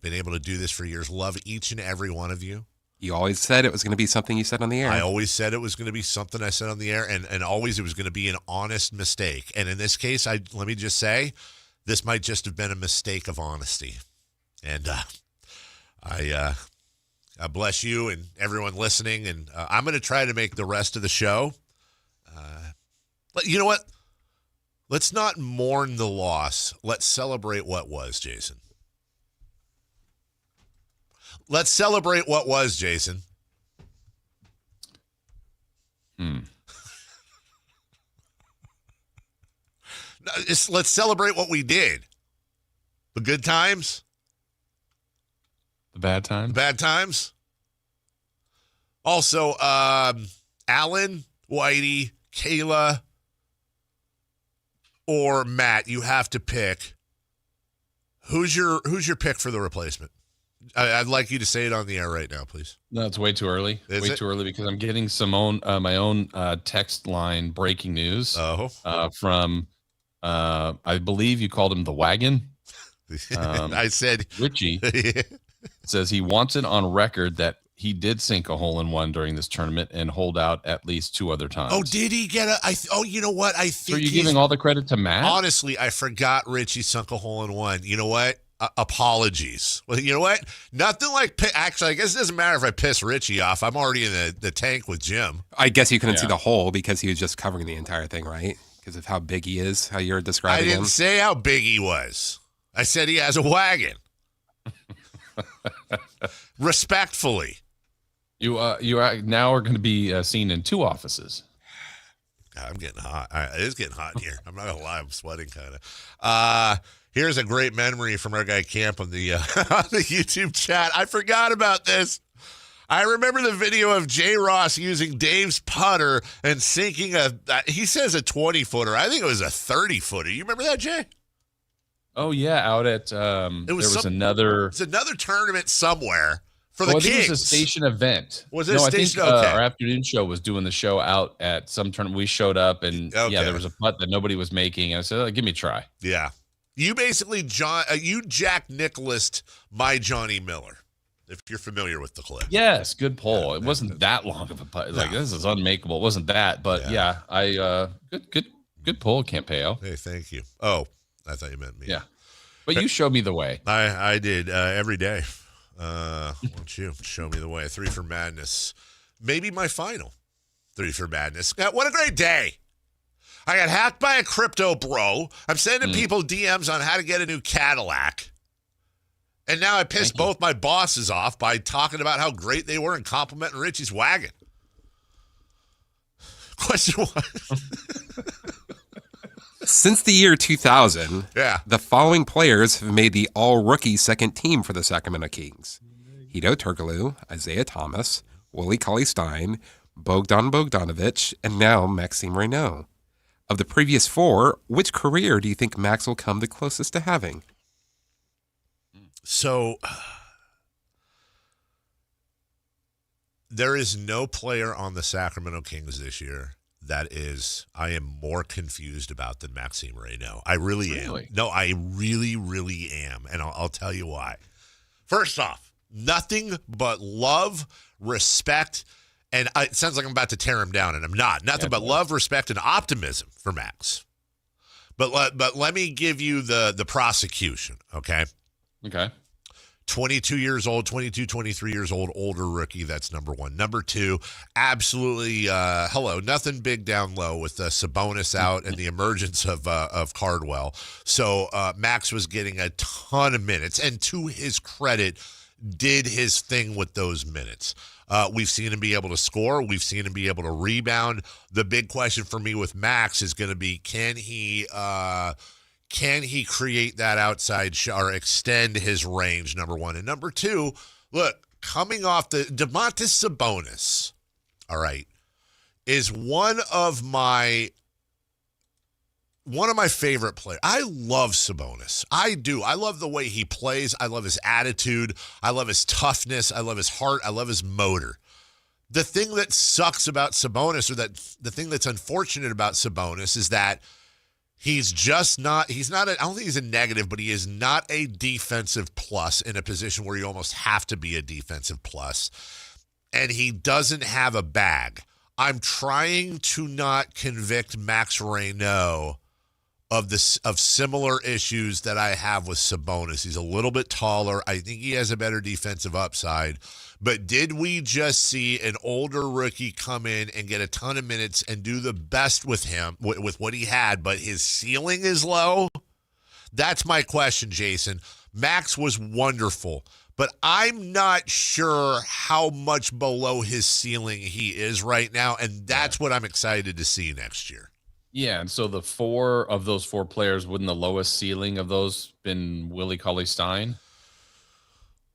Been able to do this for years. Love each and every one of you. You always said it was going to be something you said on the air. I always said it was going to be something I said on the air, and always it was going to be an honest mistake. And in this case, let me just say, this might just have been a mistake of honesty. And I bless you and everyone listening, and I'm going to try to make the rest of the show. But you know what? Let's not mourn the loss. Let's celebrate what was, Jason. Let's celebrate what was, Jason. Let's celebrate what we did. The good times. The bad times. The bad times. Also, Alan, Whitey, Kayla, or Matt, you have to pick. Who's your pick for the replacement? I'd like you to say it on the air right now, please. No, it's way too early. Too early because I'm getting my own text line breaking news from, I believe you called him the wagon. I said Richie says he wants it on record that he did sink a hole-in-one during this tournament and hold out at least 2 other times. Oh, did he get you know what? I think so. Are you giving all the credit to Matt? Honestly, I forgot Richie sunk a hole-in-one. You know what? Apologies. Well, you know what? Nothing like actually. I guess it doesn't matter if I piss Richie off. I'm already in the tank with Jim. I guess you couldn't see the hole because he was just covering the entire thing, right? Because of how big he is, how you're describing him. I didn't say how big he was. I said he has a wagon. Respectfully, you are now going to be seen in 2 offices. God, I'm getting hot. It is getting hot in here. I'm not gonna lie. I'm sweating kind of. Here's a great memory from our guy Camp on the on the YouTube chat. I forgot about this. I remember the video of Jay Ross using Dave's putter and sinking he says a 20-footer. I think it was a 30-footer. You remember that, Jay? Oh, yeah. Out at, there was another tournament somewhere for the Kings. I think it was a station event. Was it a station? I think our afternoon show was doing the show out at some tournament. We showed up and there was a putt that nobody was making. And I said, give me a try. Yeah. You basically, you Jack Nicklaus'd my Johnny Miller, if you're familiar with the clip. Yes, good pull. It wasn't that long of a putt. Like, this is unmakeable. It wasn't that, but I good pull, Campeo. Hey, thank you. Oh, I thought you meant me. Yeah, but you showed me the way. I did every day. Why don't you show me the way? 3 for Madness, maybe my final 3 for Madness. What a great day! I got hacked by a crypto bro. I'm sending people DMs on how to get a new Cadillac. And now I pissed both my bosses off by talking about how great they were and complimenting Richie's wagon. Question one. Since the year 2000, the following players have made the all-rookie second team for the Sacramento Kings. Hito Turkoglu, Isaiah Thomas, Willie Cauley-Stein, Bogdan Bogdanovic, and now Maxime Reynaud. Of the previous four, which career do you think Max will come the closest to having? So, there is no player on the Sacramento Kings this year that I am more confused about than Maxime Reynaud. I really am. No, I really, really am. And I'll tell you why. First off, nothing but love, respect, and it sounds like I'm about to tear him down, and I'm not. Nothing but love, respect, and optimism for Max. But let me give you the prosecution, okay? Okay. 22 years old, 22, 23 years old, older rookie. That's number one. Number two, absolutely, nothing big down low with Sabonis out and the emergence of Cardwell. So Max was getting a ton of minutes, and to his credit, did his thing with those minutes. We've seen him be able to score. We've seen him be able to rebound. The big question for me with Max is going to be, can he create that outside shot or extend his range, number one? And number two, look, coming off the Domantas Sabonis, all right, is one of my favorite players. I love Sabonis. I do. I love the way he plays. I love his attitude. I love his toughness. I love his heart. I love his motor. The thing that sucks about Sabonis, or that the thing that's unfortunate about Sabonis, is that I don't think he's a negative, but he is not a defensive plus in a position where you almost have to be a defensive plus. And he doesn't have a bag. I'm trying to not convict Max Reynaud of similar issues that I have with Sabonis. He's a little bit taller. I think he has a better defensive upside. But did we just see an older rookie come in and get a ton of minutes and do the best with him, with what he had, but his ceiling is low? That's my question, Jason. Max was wonderful, but I'm not sure how much below his ceiling he is right now, and that's what I'm excited to see next year. Yeah, and so the four of those four players, wouldn't the lowest ceiling of those been Willie Cauley-Stein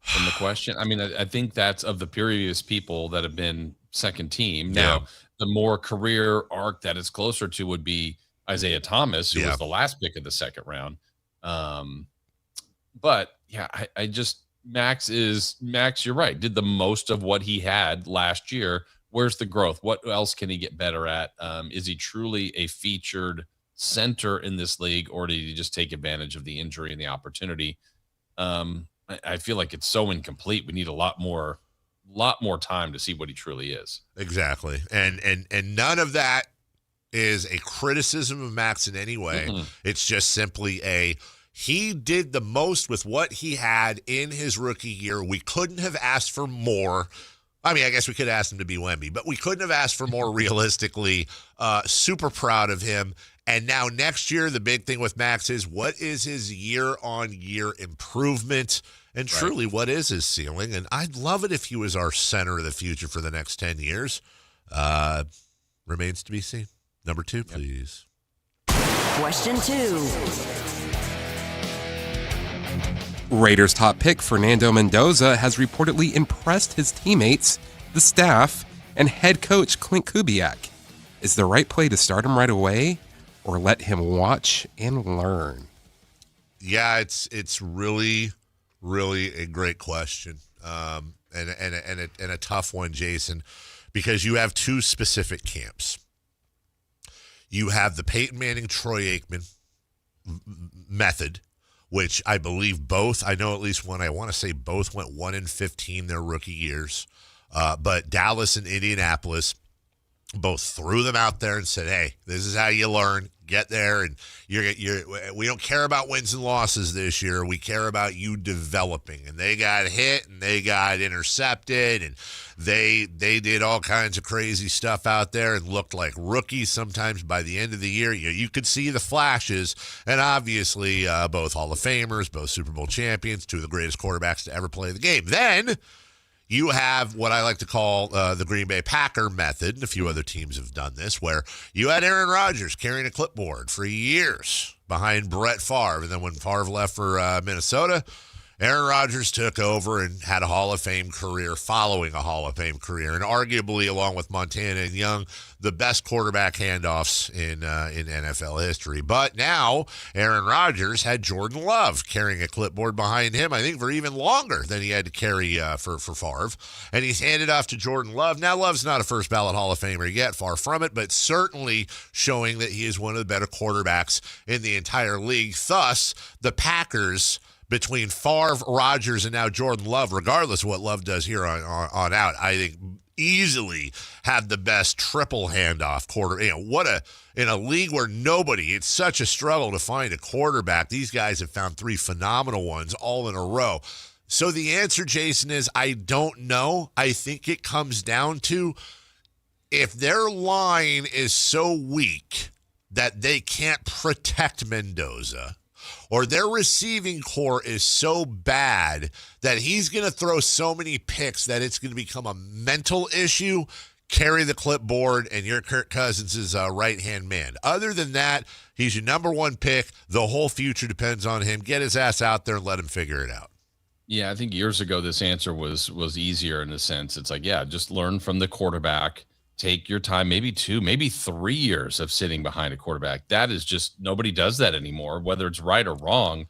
from the question? I mean, I think that's of the previous people that have been second team. Now, the more career arc that it's closer to would be Isaiah Thomas, who was the last pick of the second round. But yeah, I just, Max, you're right, did the most of what he had last year. Where's the growth? What else can he get better at? Is he truly a featured center in this league, or did he just take advantage of the injury and the opportunity? I feel like it's so incomplete. We need a lot more time to see what he truly is. Exactly. And none of that is a criticism of Max in any way. Mm-mm. It's just simply he did the most with what he had in his rookie year. We couldn't have asked for more. I mean, I guess we could ask him to be Wemby, but we couldn't have asked for more realistically. Super proud of him. And now next year, the big thing with Max is, what is his year-on-year improvement? And truly, what is his ceiling? And I'd love it if he was our center of the future for the next 10 years. Remains to be seen. Number two, please. Question 2. Raiders top pick Fernando Mendoza has reportedly impressed his teammates, the staff, and head coach Clint Kubiak. Is the right play to start him right away, or let him watch and learn? Yeah, it's really, really a great question, and a tough one, Jason, because you have two specific camps. You have the Peyton Manning, Troy Aikman method, which I believe both, I know at least one, I want to say both went 1-15 their rookie years. But Dallas and Indianapolis both threw them out there and said, hey, this is how you learn. get there, and we don't care about wins and losses this year. We care about you developing. And they got hit, and they got intercepted, and they did all kinds of crazy stuff out there and looked like rookies sometimes by the end of the year. You could see the flashes, and obviously both Hall of Famers, both Super Bowl champions, two of the greatest quarterbacks to ever play the game. Then you have what I like to call the Green Bay Packer method, and a few other teams have done this, where you had Aaron Rodgers carrying a clipboard for years behind Brett Favre. And then when Favre left for Minnesota, Aaron Rodgers took over and had a Hall of Fame career following a Hall of Fame career, and arguably, along with Montana and Young, the best quarterback handoffs in NFL history. But now Aaron Rodgers had Jordan Love carrying a clipboard behind him, I think, for even longer than he had to carry for Favre. And he's handed off to Jordan Love. Now, Love's not a first-ballot Hall of Famer yet, far from it, but certainly showing that he is one of the better quarterbacks in the entire league. Thus, the Packers, between Favre, Rodgers, and now Jordan Love, regardless of what Love does here on out, I think easily have the best triple handoff quarter. In a league where it's such a struggle to find a quarterback, these guys have found three phenomenal ones all in a row. So the answer, Jason, is I don't know. I think it comes down to if their line is so weak that they can't protect Mendoza, or their receiving core is so bad that he's going to throw so many picks that it's going to become a mental issue, carry the clipboard, and you're Kirk Cousins' right-hand man. Other than that, he's your number one pick. The whole future depends on him. Get his ass out there and let him figure it out. Yeah, I think years ago this answer was easier in the sense it's like, yeah, just learn from the quarterback. Take your time, maybe 2, maybe 3 years of sitting behind a quarterback. That is just, nobody does that anymore, whether it's right or wrong.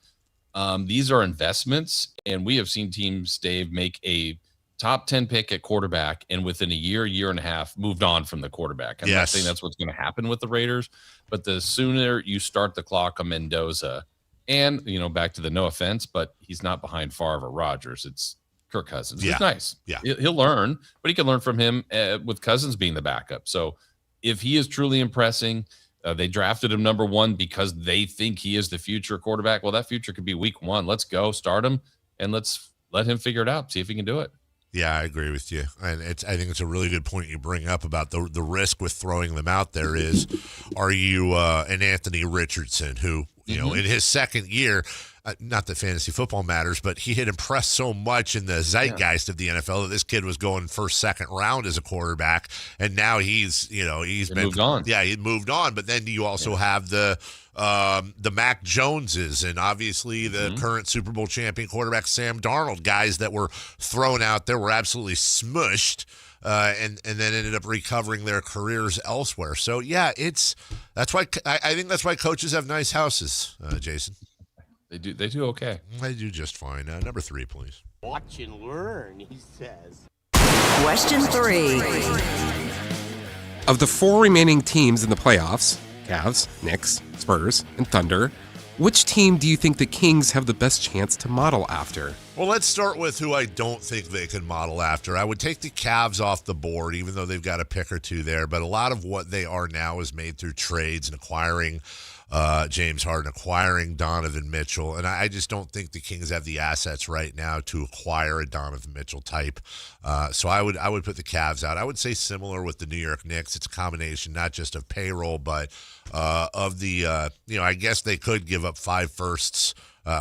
These are investments, and we have seen teams, Dave, make a top 10 pick at quarterback, and within a year and a half, moved on from the quarterback. I'm not saying that's what's going to happen with the Raiders, but the sooner you start the clock on Mendoza, and, back to the no offense, but he's not behind Favre or Rodgers. It's Kirk Cousins. Yeah. It's nice. Yeah. He'll learn, but he can learn from him with Cousins being the backup. So if he is truly impressing, they drafted him number 1 because they think he is the future quarterback. Well, that future could be week 1. Let's go start him and let's let him figure it out. See if he can do it. Yeah, I agree with you. And I think it's a really good point you bring up about the risk with throwing them out there is, are you an Anthony Richardson who, in his second year, not that fantasy football matters, but he had impressed so much in the zeitgeist of the NFL that this kid was going first, second round as a quarterback, and now he's been moved on. Yeah, he moved on. But then you also have the Mac Joneses and obviously the current Super Bowl champion quarterback Sam Darnold, guys that were thrown out there, were absolutely smushed. And then ended up recovering their careers elsewhere. So yeah, that's why I think that's why coaches have nice houses, Jason. They do okay. They do just fine. Number 3, please. Watch and learn, he says. Question 3. Of the 4 remaining teams in the playoffs, Cavs, Knicks, Spurs, and Thunder, which team do you think the Kings have the best chance to model after? Well, let's start with who I don't think they can model after. I would take the Cavs off the board, even though they've got a pick or two there. But a lot of what they are now is made through trades and acquiring James Harden, acquiring Donovan Mitchell. And I just don't think the Kings have the assets right now to acquire a Donovan Mitchell type. So I would put the Cavs out. I would say similar with the New York Knicks. It's a combination not just of payroll, but of the, I guess they could give up 5 firsts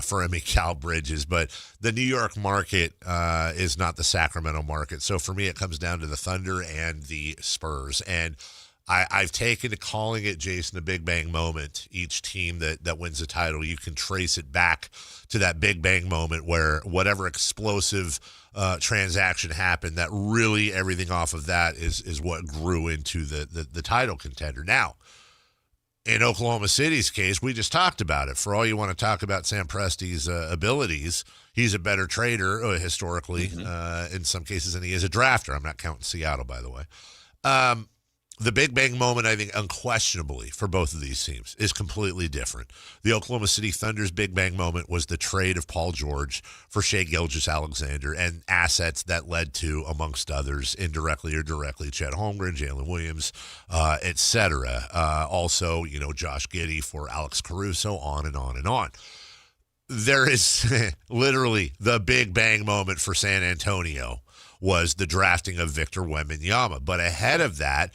for Amick Bridges, but the New York market is not the Sacramento market. So for me, it comes down to the Thunder and the Spurs. And I've taken to calling it, Jason, a Big Bang moment. Each team that wins the title, you can trace it back to that Big Bang moment where whatever explosive transaction happened, that really everything off of that is what grew into the title contender. Now, in Oklahoma City's case, we just talked about it. For all you want to talk about Sam Presti's abilities, he's a better trader historically in some cases than he is a drafter. I'm not counting Seattle, by the way. The Big Bang moment, I think, unquestionably, for both of these teams, is completely different. The Oklahoma City Thunder's Big Bang moment was the trade of Paul George for Shai Gilgeous-Alexander and assets that led to, amongst others, indirectly or directly, Chet Holmgren, Jalen Williams, et cetera. Also, Josh Giddey for Alex Caruso, on and on and on. There is literally the Big Bang moment for San Antonio was the drafting of Victor Wembanyama. But ahead of that,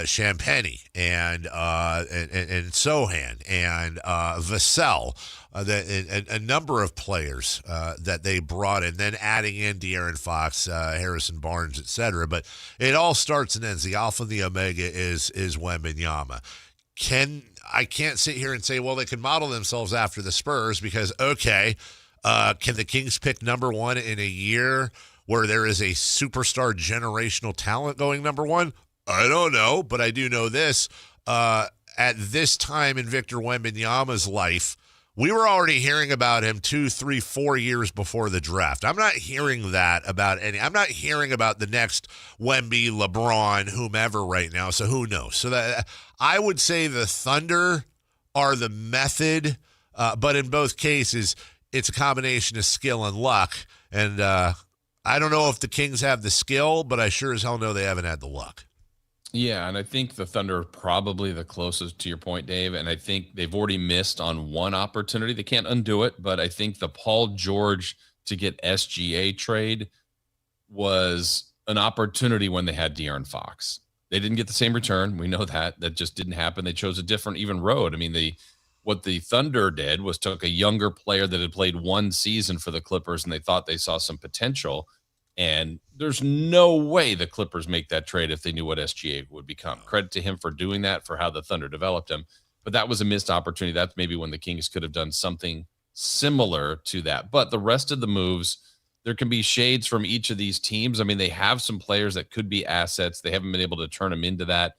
Champagny and Sohan and Vassell, a number of players that they brought in, then adding in De'Aaron Fox, Harrison Barnes, et cetera. But it all starts and ends. The alpha and the omega is Wembanyama. I can't sit here and say, well, they can model themselves after the Spurs because, okay, can the Kings pick number one in a year where there is a superstar generational talent going number one? I don't know, but I do know this. At this time in Victor Wembanyama's life, we were already hearing about him 2, 3, 4 years before the draft. I'm not hearing that about I'm not hearing about the next Wemby, LeBron, whomever right now, so who knows? So that I would say the Thunder are the method, but in both cases, it's a combination of skill and luck, and I don't know if the Kings have the skill, but I sure as hell know they haven't had the luck. Yeah, and I think the Thunder are probably the closest to your point, Dave, and I think they've already missed on one opportunity. They can't undo it, but I think the Paul George to get SGA trade was an opportunity when they had De'Aaron Fox. They didn't get the same return. We know that. That just didn't happen. They chose a different even road. I mean, what the Thunder did was took a younger player that had played one season for the Clippers, and they thought they saw some potential. And there's no way the Clippers make that trade if they knew what SGA would become. Credit to him for doing that, for how the Thunder developed him. But that was a missed opportunity. That's maybe when the Kings could have done something similar to that. But the rest of the moves, there can be shades from each of these teams. I mean, they have some players that could be assets. They haven't been able to turn them into that.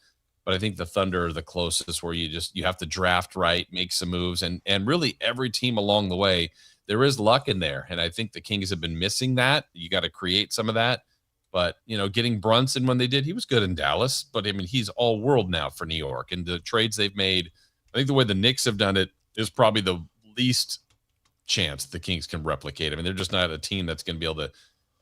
But I think the Thunder are the closest, where you have to draft right, make some moves, and really every team along the way, there is luck in there. And I think the Kings have been missing that. You got to create some of that. But, getting Brunson when they did, he was good in Dallas. But, I mean, he's all world now for New York. And the trades they've made, I think the way the Knicks have done it is probably the least chance the Kings can replicate. I mean, they're just not a team that's going to be able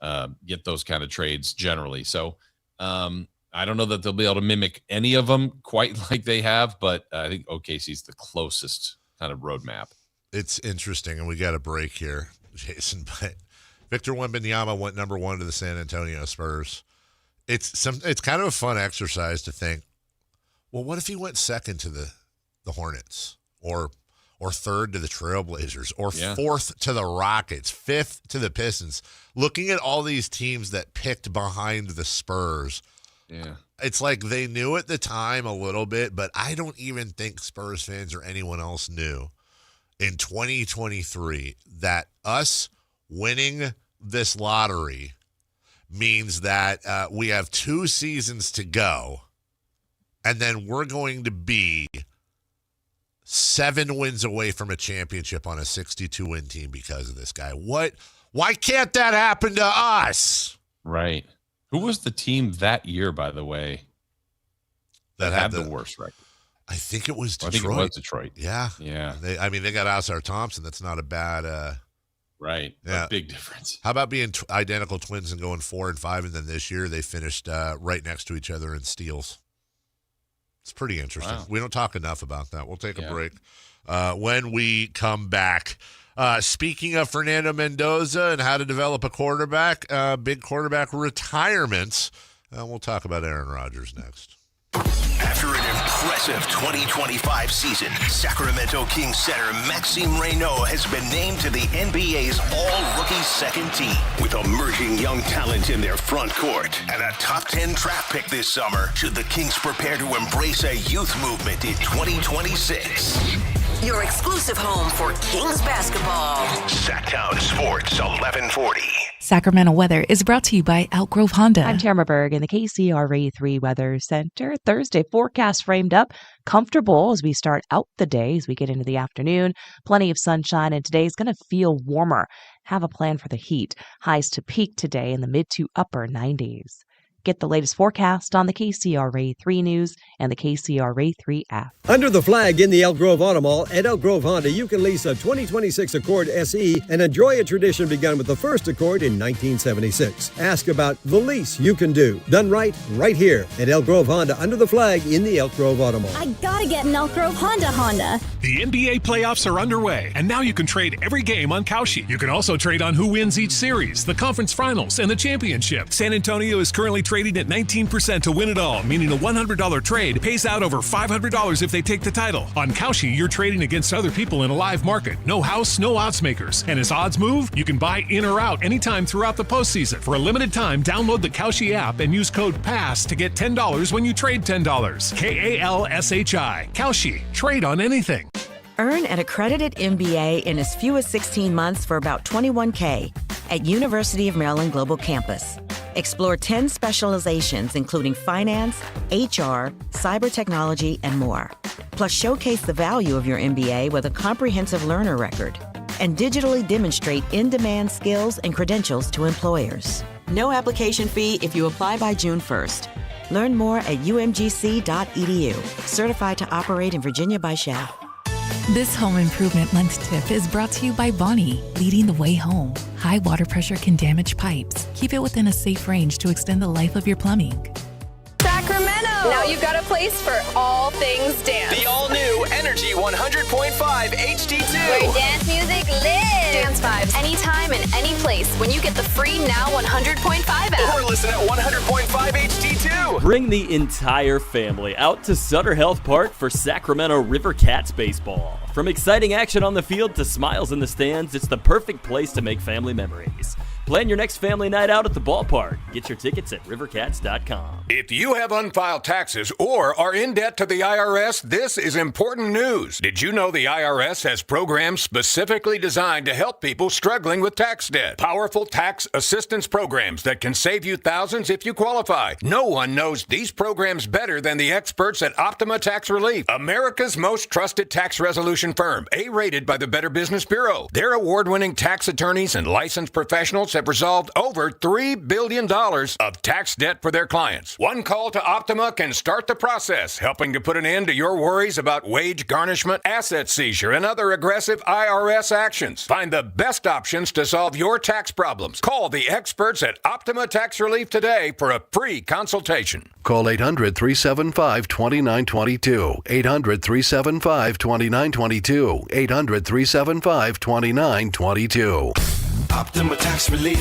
to get those kind of trades generally. So I don't know that they'll be able to mimic any of them quite like they have. But I think OKC's the closest kind of roadmap. It's interesting, and we got a break here, Jason, but Victor Wembanyama went number one to the San Antonio Spurs. It's kind of a fun exercise to think, well, what if he went second to the Hornets, or third to the Trailblazers, or fourth to the Rockets, fifth to the Pistons? Looking at all these teams that picked behind the Spurs, it's like they knew at the time a little bit, but I don't even think Spurs fans or anyone else knew in 2023 that us winning this lottery means that we have 2 seasons to go, and then we're going to be 7 wins away from a championship on a 62-win team because of this guy. Why can't that happen to us? Right. Who was the team that year, by the way, that had the worst record? I think it was Detroit. I think it was Detroit. Yeah. Yeah. They got Oscar Thompson. That's not a bad right. Yeah. A big difference. How about being identical twins and going 4-5, and then this year they finished right next to each other in steals? It's pretty interesting. Wow. We don't talk enough about that. We'll take a break. When we come back, speaking of Fernando Mendoza and how to develop a quarterback, big quarterback retirements, we'll talk about Aaron Rodgers next. After an impressive 2025 season, Sacramento Kings center Maxime Reynaud has been named to the NBA's all-rookie second team. With emerging young talent in their front court and a top 10 draft pick this summer, should the Kings prepare to embrace a youth movement in 2026? Your exclusive home for Kings basketball. Sactown Sports 1140. Sacramento weather is brought to you by Elk Grove Honda. I'm Tamara Berg in the KCRA3 Weather Center. Thursday forecast framed up, comfortable as we start out the day, as we get into the afternoon. Plenty of sunshine, and today's going to feel warmer. Have a plan for the heat. Highs to peak today in the mid to upper 90s. Get the latest forecast on the KCRA 3 News and the KCRA 3 app. Under the flag in the Elk Grove Auto Mall at Elk Grove Honda, you can lease a 2026 Accord SE and enjoy a tradition begun with the first Accord in 1976. Ask about the lease you can do. Done right here at Elk Grove Honda under the flag in the Elk Grove Auto Mall. I gotta get an Elk Grove Honda. The NBA playoffs are underway, and now you can trade every game on Kalshi. You can also trade on who wins each series, the conference finals, and the championship. San Antonio is currently trading at 19% to win it all, meaning a $100 trade pays out over $500 if they take the title. On Kalshi, you're trading against other people in a live market. No house, no odds makers. And as odds move, you can buy in or out anytime throughout the postseason. For a limited time, download the Kalshi app and use code PASS to get $10 when you trade $10. KALSHI. Kalshi. Trade on anything. Earn an accredited MBA in as few as 16 months for about $21K at University of Maryland Global Campus. Explore 10 specializations, including finance, HR, cyber technology, and more. Plus, showcase the value of your MBA with a comprehensive learner record and digitally demonstrate in-demand skills and credentials to employers. No application fee if you apply by June 1st. Learn more at umgc.edu. Certified to operate in Virginia by Shell. This home improvement lunch tip is brought to you by Bonnie, leading the way home. High water pressure can damage pipes. Keep it within a safe range to extend the life of your plumbing. Sacramento! Now you've got a place for all things dance. The all-new Energy 100.5 HD2. Where dance music lives. Dance vibes anytime and any place when you get the free Now 100.5 app. Or listen at 100.5 HD2. Bring the entire family out to Sutter Health Park for Sacramento River Cats baseball. From exciting action on the field to smiles in the stands, it's the perfect place to make family memories. Plan your next family night out at the ballpark. Get your tickets at rivercats.com. If you have unfiled taxes or are in debt to the IRS, this is important news. Did you know the IRS has programs specifically designed to help people struggling with tax debt? Powerful tax assistance programs that can save you thousands if you qualify. No one knows these programs better than the experts at Optima Tax Relief, America's most trusted tax resolution firm, A-rated by the Better Business Bureau. Their award-winning tax attorneys and licensed professionals have resolved over $3 billion of tax debt for their clients. One call to Optima can start the process, helping to put an end to your worries about wage garnishment, asset seizure, and other aggressive IRS actions. Find the best options to solve your tax problems. Call the experts at Optima Tax Relief today for a free consultation. Call 800-375-2922. 800-375-2922. 800-375-2922. Optima Tax Relief.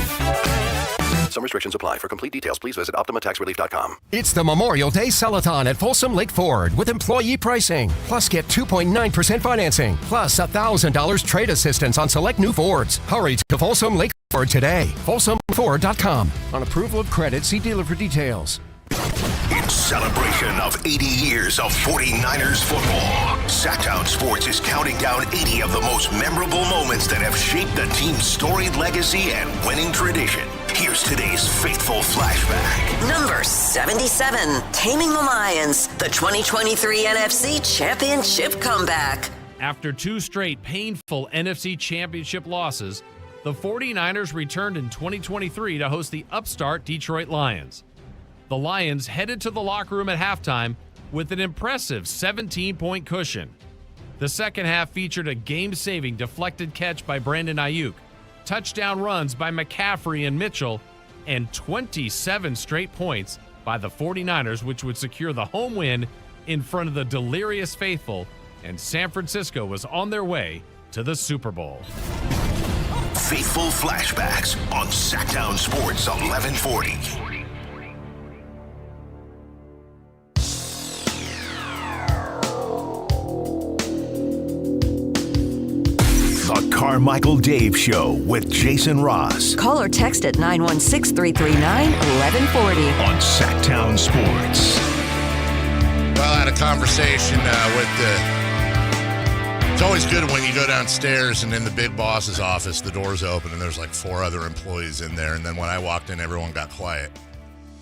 Some restrictions apply. For complete details, please visit OptimaTaxRelief.com. It's the Memorial Day Sell-a-thon at Folsom Lake Ford with employee pricing. Plus, get 2.9% financing. Plus, $1,000 trade assistance on select new Fords. Hurry to Folsom Lake Ford today. FolsomFord.com. On approval of credit, see dealer for details. In celebration of 80 years of 49ers football, Sactown Sports is counting down 80 of the most memorable moments that have shaped the team's storied legacy and winning tradition. Here's today's faithful flashback. Number 77, Taming the Lions, the 2023 NFC Championship comeback. After two straight painful NFC Championship losses, the 49ers returned in 2023 to host the upstart Detroit Lions. The Lions headed to the locker room at halftime with an impressive 17-point cushion. The second half featured a game-saving deflected catch by Brandon Ayuk, touchdown runs by McCaffrey and Mitchell, and 27 straight points by the 49ers, which would secure the home win in front of the delirious faithful, and San Francisco was on their way to the Super Bowl. Faithful flashbacks on Sactown Sports 1140. The Carmichael Dave Show with Jason Ross. Call or text at 916-339-1140. On Sactown Sports. Well, I had a conversation with it's always good when you go downstairs and in the big boss's office, the door's open and there's like 4 other employees in there. And then when I walked in, everyone got quiet.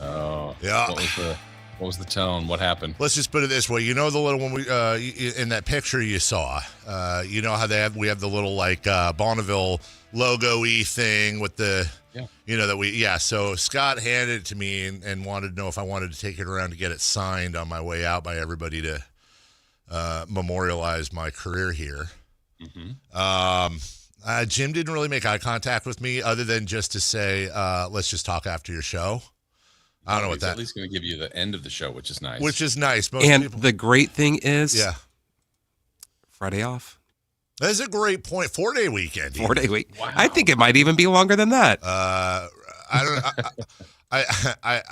Oh. Yeah. What was the What was the tone? What happened? Let's just put it this way. You know the little one in that picture you saw. You know how we have the little like Bonneville logo-y thing with the, So Scott handed it to me and wanted to know if I wanted to take it around to get it signed on my way out by everybody to memorialize my career here. Mm-hmm. Jim didn't really make eye contact with me other than just to say, let's just talk after your show. I don't know what that. At least going to give you the end of the show, which is nice. Most the great thing is, Friday off. That's a great point. 4-day weekend. 4-day week. Wow. I think it might even be longer than that. I don't.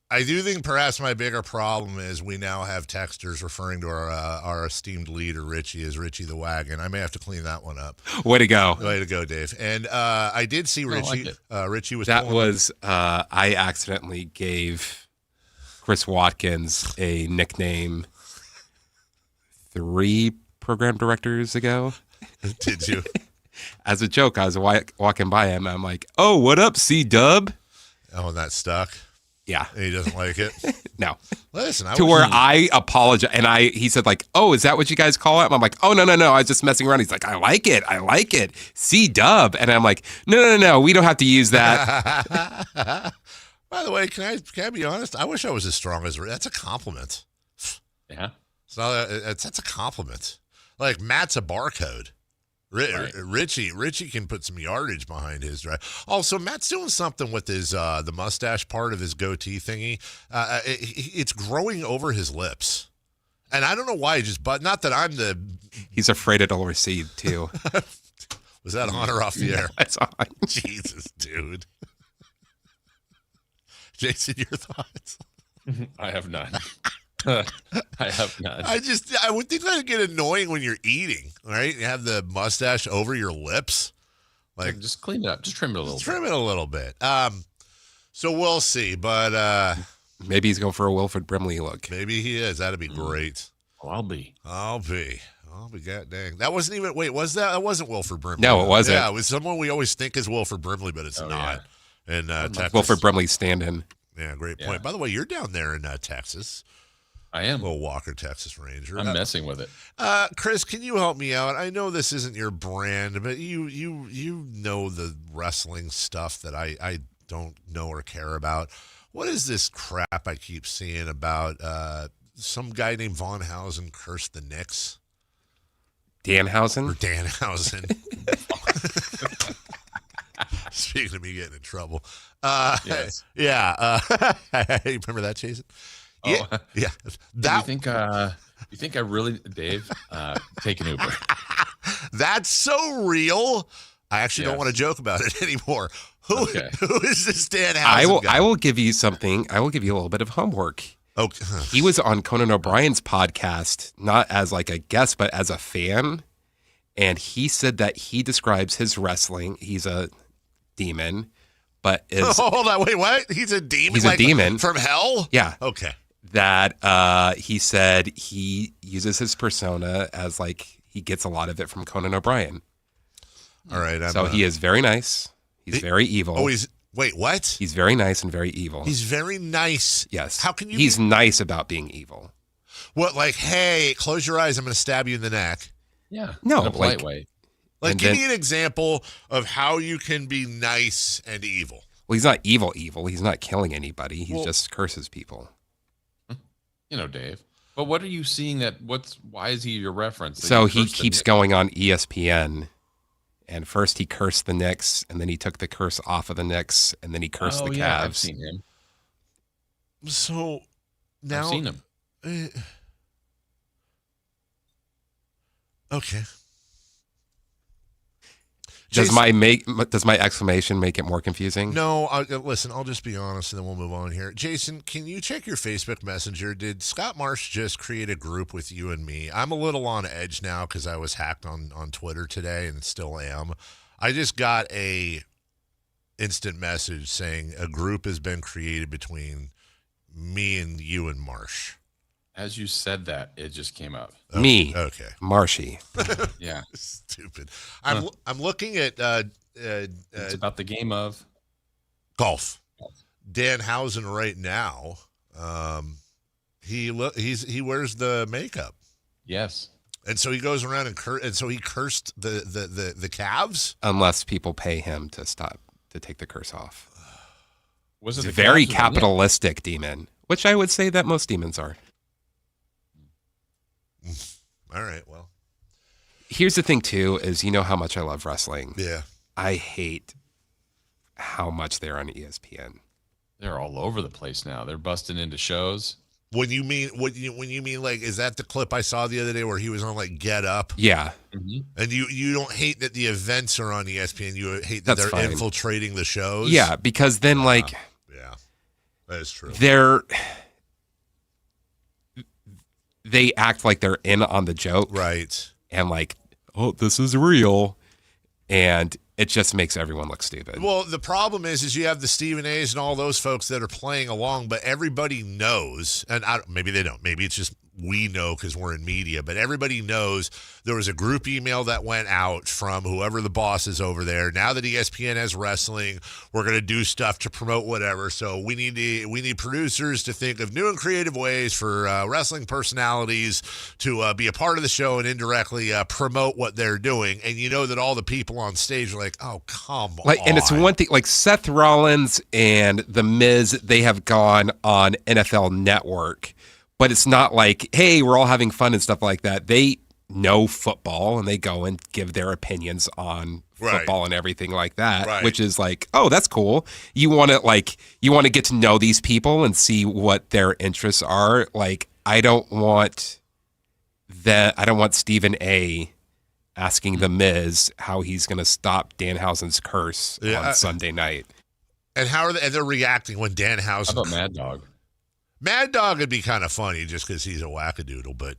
I do think perhaps my bigger problem is we now have texters referring to our esteemed leader Richie as Richie the Wagon. I may have to clean that one up. Way to go! Way to go, Dave. And I did see Richie. Richie was. That was. I accidentally gave Chris Watkins a nickname 3 program directors ago. Did you? As a joke, I was walking by him. I'm like, "Oh, what up, C-Dub?" Oh, and that stuck. Yeah. And he doesn't like it? No. Listen, I apologize. And he said like, "Oh, is that what you guys call it?" I'm like, "Oh, no. I was just messing around." He's like, I like it. C-Dub. And I'm like, no. We don't have to use that. By the way, can I be honest? I wish I was as strong as that's a compliment. Yeah. That's a compliment. Like Matt's a barcode. Right. Richie can put some yardage behind his drive. Also, Matt's doing something with his the mustache part of his goatee thingy. It's growing over his lips, and I don't know why. But not that I'm the. He's afraid it'll recede too. Was that on or off the air? That's on. Jesus, dude. Jason, your thoughts? I have none. I have none. I would think that would get annoying when you're eating, right? You have the mustache over your lips. Like, just clean it up. Just trim it a little bit. Trim it a little bit. So we'll see, but maybe he's going for a Wilford Brimley look. Maybe he is. That'd be great. Oh, I'll be. God dang. That wasn't even, that wasn't Wilford Brimley. No, it wasn't. Yeah, it was someone we always think is Wilford Brimley, but it's not. Yeah. And Texas. Wilford Brimley stand-in. Yeah, great point. By the way, you're down there in Texas. I am. Little Walker, Texas Ranger. I'm messing with it. Chris, can you help me out? I know this isn't your brand, but you know the wrestling stuff that I don't know or care about. What is this crap I keep seeing about some guy named Von Hausen cursed the Knicks? Danhausen? Or Danhausen. Speaking of me getting in trouble. Yes. Yeah. You remember that, Jason? Oh, yeah. You think I really, Dave, take an Uber? That's so real. I actually don't want to joke about it anymore. Who is this Danhausen guy? I will give you something. I will give you a little bit of homework. Okay. He was on Conan O'Brien's podcast, not as like a guest, but as a fan. And he said that he describes his wrestling. He's a demon, but hold on, wait, what? He's a demon? He's a demon from hell? Yeah. Okay. That he said he uses his persona as like he gets a lot of it from Conan O'Brien. All right. He is very nice. He's very evil. Oh, wait, what? He's very nice and very evil. He's very nice. Yes. How can you? He's nice about being evil. What? Like, hey, close your eyes. I'm going to stab you in the neck. Yeah. No, in a polite way. Like, give me an example of how you can be nice and evil. Well, he's not evil. He's not killing anybody. He just curses people. You know, Dave. But what are you seeing why is he your reference? So he keeps going on ESPN. And first he cursed the Knicks, and then he took the curse off of the Knicks, and then he cursed the Cavs. Yeah, I've seen him. So now I've seen him. Okay. Does my exclamation make it more confusing? No, listen, I'll just be honest and then we'll move on here. Jason, can you check your Facebook Messenger? Did Scott Marsh just create a group with you and me? I'm a little on edge now because I was hacked on Twitter today and still am. I just got a instant message saying a group has been created between me and you and Marsh. As you said that, it just came up. Okay. Me. Okay. Marshy. Yeah. Stupid. I'm looking at it's about the game of golf. Danhausen right now. He wears the makeup. Yes. And so he goes around and so he cursed the Cavs? Unless people pay him to take the curse off. Was it He's a the very Cavs capitalistic demon, which I would say that most demons are. All right, well. Here's the thing, too, is you know how much I love wrestling. Yeah. I hate how much they're on ESPN. They're all over the place now. They're busting into shows. When you mean like, is that the clip I saw the other day where he was on like Get Up? Yeah. Mm-hmm. And you don't hate that the events are on ESPN. You hate that they're infiltrating the shows. Yeah, because then yeah, that is true. They act like they're in on the joke, right? And like, oh, this is real, and it just makes everyone look stupid. Well, the problem is you have the Stephen A's and all those folks that are playing along, but everybody knows, and maybe they don't. Maybe it's just we know because we're in media, but everybody knows there was a group email that went out from whoever the boss is over there. Now that ESPN has wrestling, we're going to do stuff to promote whatever. So we need producers to think of new and creative ways for wrestling personalities to be a part of the show and indirectly promote what they're doing. And you know that all the people on stage are like, oh, come on. And it's one thing, like Seth Rollins and The Miz, they have gone on NFL Network. But it's not like, hey, we're all having fun and stuff like that. They know football and they go and give their opinions on football and everything like that, which is like, oh, that's cool. You want to get to know these people and see what their interests are. Like, I don't want Stephen A. asking The Miz how he's going to stop Danhausen's curse on Sunday night. And how are they're reacting when Danhausen? How about Mad Dog? Mad Dog would be kind of funny just because he's a wackadoodle, but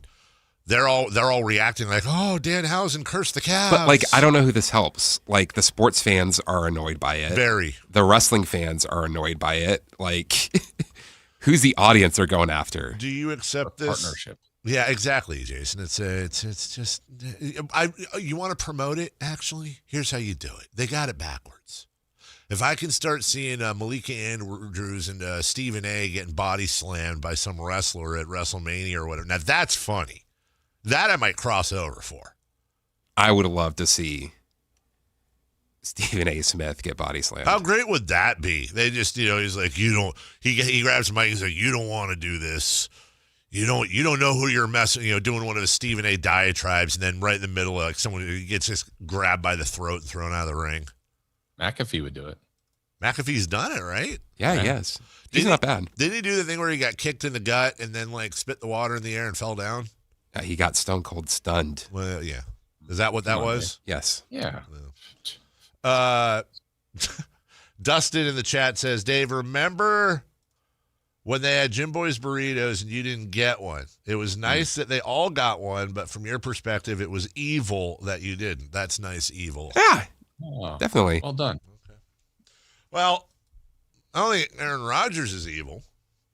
they're all reacting like, oh, Danhausen cursed the Cavs. But like, I don't know who this helps. Like, the sports fans are annoyed by it. Very. The wrestling fans are annoyed by it. Like, who's the audience they're going after? Do you accept this partnership? Yeah, exactly, Jason. It's just you want to promote it. Actually, here's how you do it. They got it backwards. If I can start seeing Malika Andrews and Stephen A. getting body slammed by some wrestler at WrestleMania or whatever, now that's funny. That I might cross over for. I would love to see Stephen A. Smith get body slammed. How great would that be? They just, he's like, he grabs the mic, he's like, you don't want to do this. You don't know who you're messing, doing one of the Stephen A. diatribes, and then right in the middle, like someone who gets just grabbed by the throat and thrown out of the ring. McAfee would do it. McAfee's done it, right? Yeah, he has. He's not bad. Didn't he do the thing where he got kicked in the gut and then like spit the water in the air and fell down? He got stone cold stunned. Well, yeah. Is that what that was? Yes. Yeah. Dustin in the chat says, Dave, remember when they had Jim Boy's burritos and you didn't get one? It was nice that they all got one, but from your perspective, it was evil that you didn't. That's nice, evil. Yeah. Oh, definitely. Well done. Okay. Well, I don't think Aaron Rodgers is evil,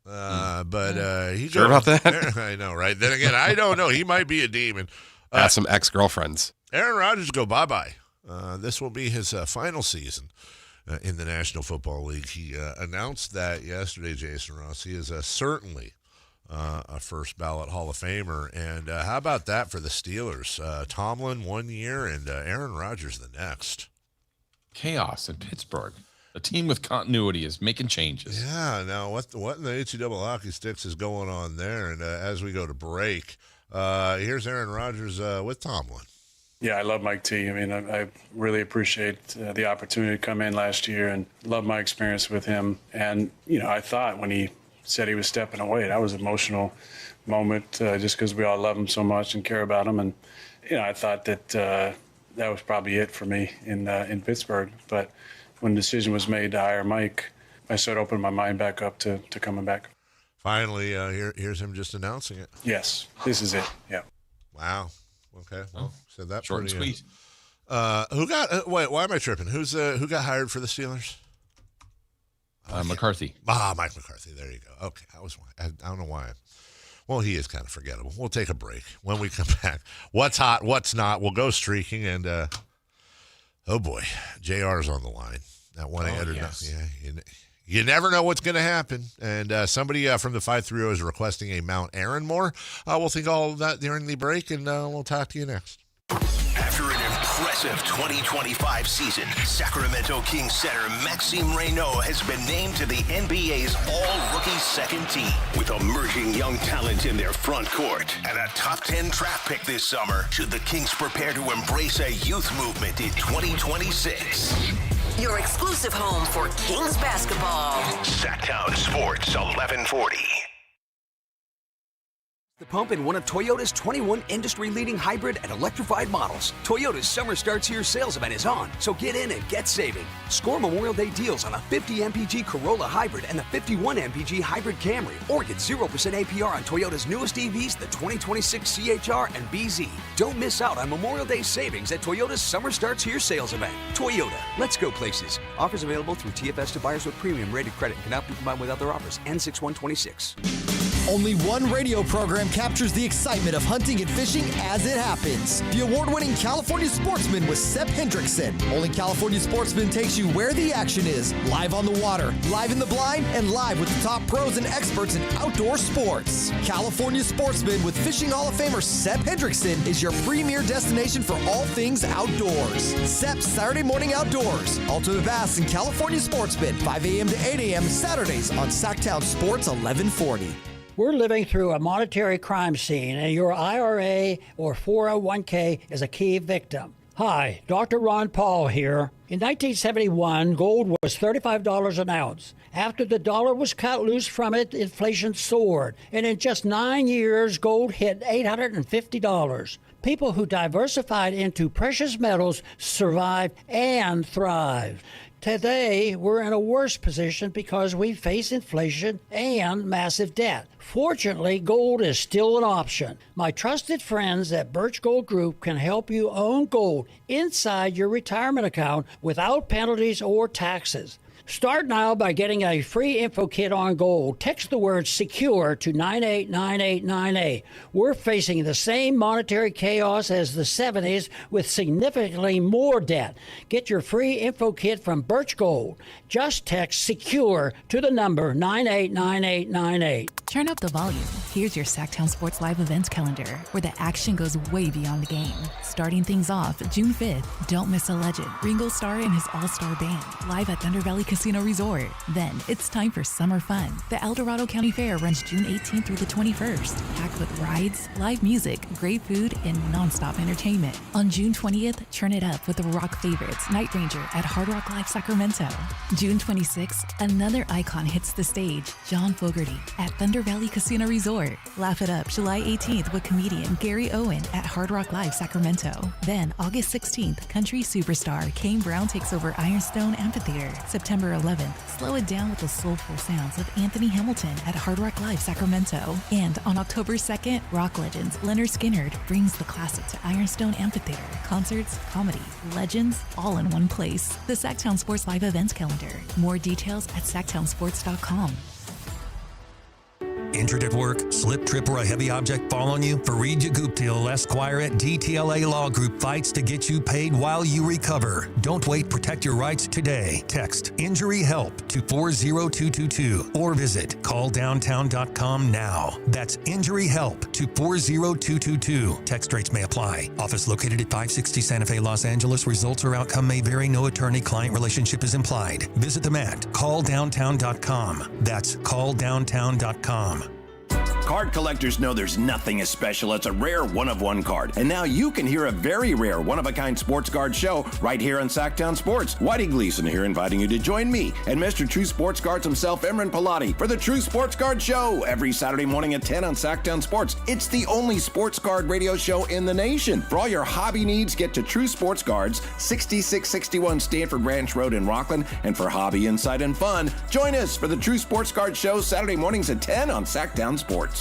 but he sure about that? I know, right? Then again, I don't know. He might be a demon. Ask some ex-girlfriends. Aaron Rodgers go bye-bye. This will be his final season in the National Football League. He announced that yesterday, Jason Ross. He is certainly a first ballot Hall of Famer. And how about that for the Steelers? Tomlin 1 year and Aaron Rodgers the next. Chaos in Pittsburgh. A team with continuity is making changes. Yeah. Now, what in the HE double hockey sticks is going on there? And as we go to break, here's Aaron Rodgers with Tomlin. Yeah, I love Mike T. I mean, I really appreciate the opportunity to come in last year and love my experience with him. And, I thought when he said he was stepping away, that was an emotional moment just because we all love him so much and care about him. And, I thought that that was probably it for me in Pittsburgh. But when the decision was made to hire Mike, I started opening my mind back up to coming back. Finally, here's him just announcing it. Yes, this is it. Yeah. Wow. Okay. Well, said that short and sweet. Who got? Wait, why am I tripping? Who got hired for the Steelers? McCarthy. Mike McCarthy. There you go. Okay, I don't know why. Well, he is kind of forgettable. We'll take a break. When we come back, what's hot, what's not? We'll go streaking, and oh boy, JR's on the line. That 1-800. Yes. Yeah, You never know what's going to happen. And somebody from the 530 is requesting a Mount Aaron more. We'll think all of that during the break, and we'll talk to you next. After an impressive 2025 season, Sacramento Kings center Maxime Reynaud has been named to the NBA's All-Rookie Second Team. With emerging young talent in their front court and a top 10 draft pick this summer, should the Kings prepare to embrace a youth movement in 2026? Your exclusive home for Kings basketball. Sactown Sports 1140. The pump in one of Toyota's 21 industry-leading hybrid and electrified models. Toyota's Summer Starts Here sales event is on, so get in and get saving. Score Memorial Day deals on a 50 MPG Corolla Hybrid and the 51 MPG Hybrid Camry, or get 0% APR on Toyota's newest EVs, the 2026 CHR and BZ. Don't miss out on Memorial Day savings at Toyota's Summer Starts Here sales event. Toyota, let's go places. Offers available through TFS to buyers with premium rated credit and cannot be combined with other offers. N6126. Only one radio program captures the excitement of hunting and fishing as it happens. The award-winning California Sportsman with Sepp Hendrickson. Only California Sportsman takes you where the action is. Live on the water, live in the blind, and live with the top pros and experts in outdoor sports. California Sportsman with Fishing Hall of Famer Sepp Hendrickson is your premier destination for all things outdoors. Sepp's Saturday Morning Outdoors. Ultimate Bass and California Sportsman, 5 a.m. to 8 a.m. Saturdays on Sactown Sports 1140. We're living through a monetary crime scene, and your IRA or 401k is a key victim. Hi, Dr. Ron Paul here. In 1971, gold was $35 an ounce. After the dollar was cut loose from it, inflation soared, and in just 9 years, gold hit $850. People who diversified into precious metals survived and thrived. Today, we're in a worse position because we face inflation and massive debt. Fortunately, gold is still an option. My trusted friends at Birch Gold Group can help you own gold inside your retirement account without penalties or taxes. Start now by getting a free info kit on gold. Text the word SECURE to 989898. We're facing the same monetary chaos as the 70s with significantly more debt. Get your free info kit from Birch Gold. Just text SECURE to the number 989898. Turn up the volume. Here's your Sactown Sports Live events calendar, where the action goes way beyond the game. Starting things off, June 5th, don't miss a legend, Ringo Starr and his all-star band, live at Thunder Valley Casino Resort. Then, it's time for summer fun. The El Dorado County Fair runs June 18th through the 21st, packed with rides, live music, great food, and nonstop entertainment. On June 20th, turn it up with the rock favorites, Night Ranger at Hard Rock Live Sacramento. June 26th, another icon hits the stage, John Fogerty at Thunder Valley Casino Resort. Laugh it up July 18th with comedian Gary Owen at Hard Rock Live Sacramento. Then August 16th, country superstar Kane Brown takes over Ironstone Amphitheater. September 11th, slow it down with the soulful sounds of Anthony Hamilton at Hard Rock Live Sacramento. And on October 2nd, rock legends Leonard Skinner brings the classic to Ironstone Amphitheater. Concerts, comedy, legends, all in one place. The Sactown Sports Live events calendar. More details at SactownSports.com. Injured at work, slip, trip, or a heavy object fall on you? Fareed Yaguptil, Esquire at DTLA Law Group fights to get you paid while you recover. Don't wait. Protect your rights today. Text Injury Help to 40222 or visit calldowntown.com now. That's Injury Help to 40222. Text rates may apply. Office located at 560 Santa Fe, Los Angeles. Results or outcome may vary. No attorney-client relationship is implied. Visit them at calldowntown.com. That's calldowntown.com. Card collectors know there's nothing as special as a rare one-of-one card. And now you can hear a very rare one-of-a-kind sports card show right here on Sactown Sports. Whitey Gleason here inviting you to join me and Mr. True Sports Cards himself, Imran Pilati, for the True Sports Card Show every Saturday morning at 10 on Sactown Sports. It's the only sports card radio show in the nation. For all your hobby needs, get to True Sports Cards, 6661 Stanford Ranch Road in Rockland. And for hobby, insight, and fun, join us for the True Sports Card Show Saturday mornings at 10 on Sactown Sports.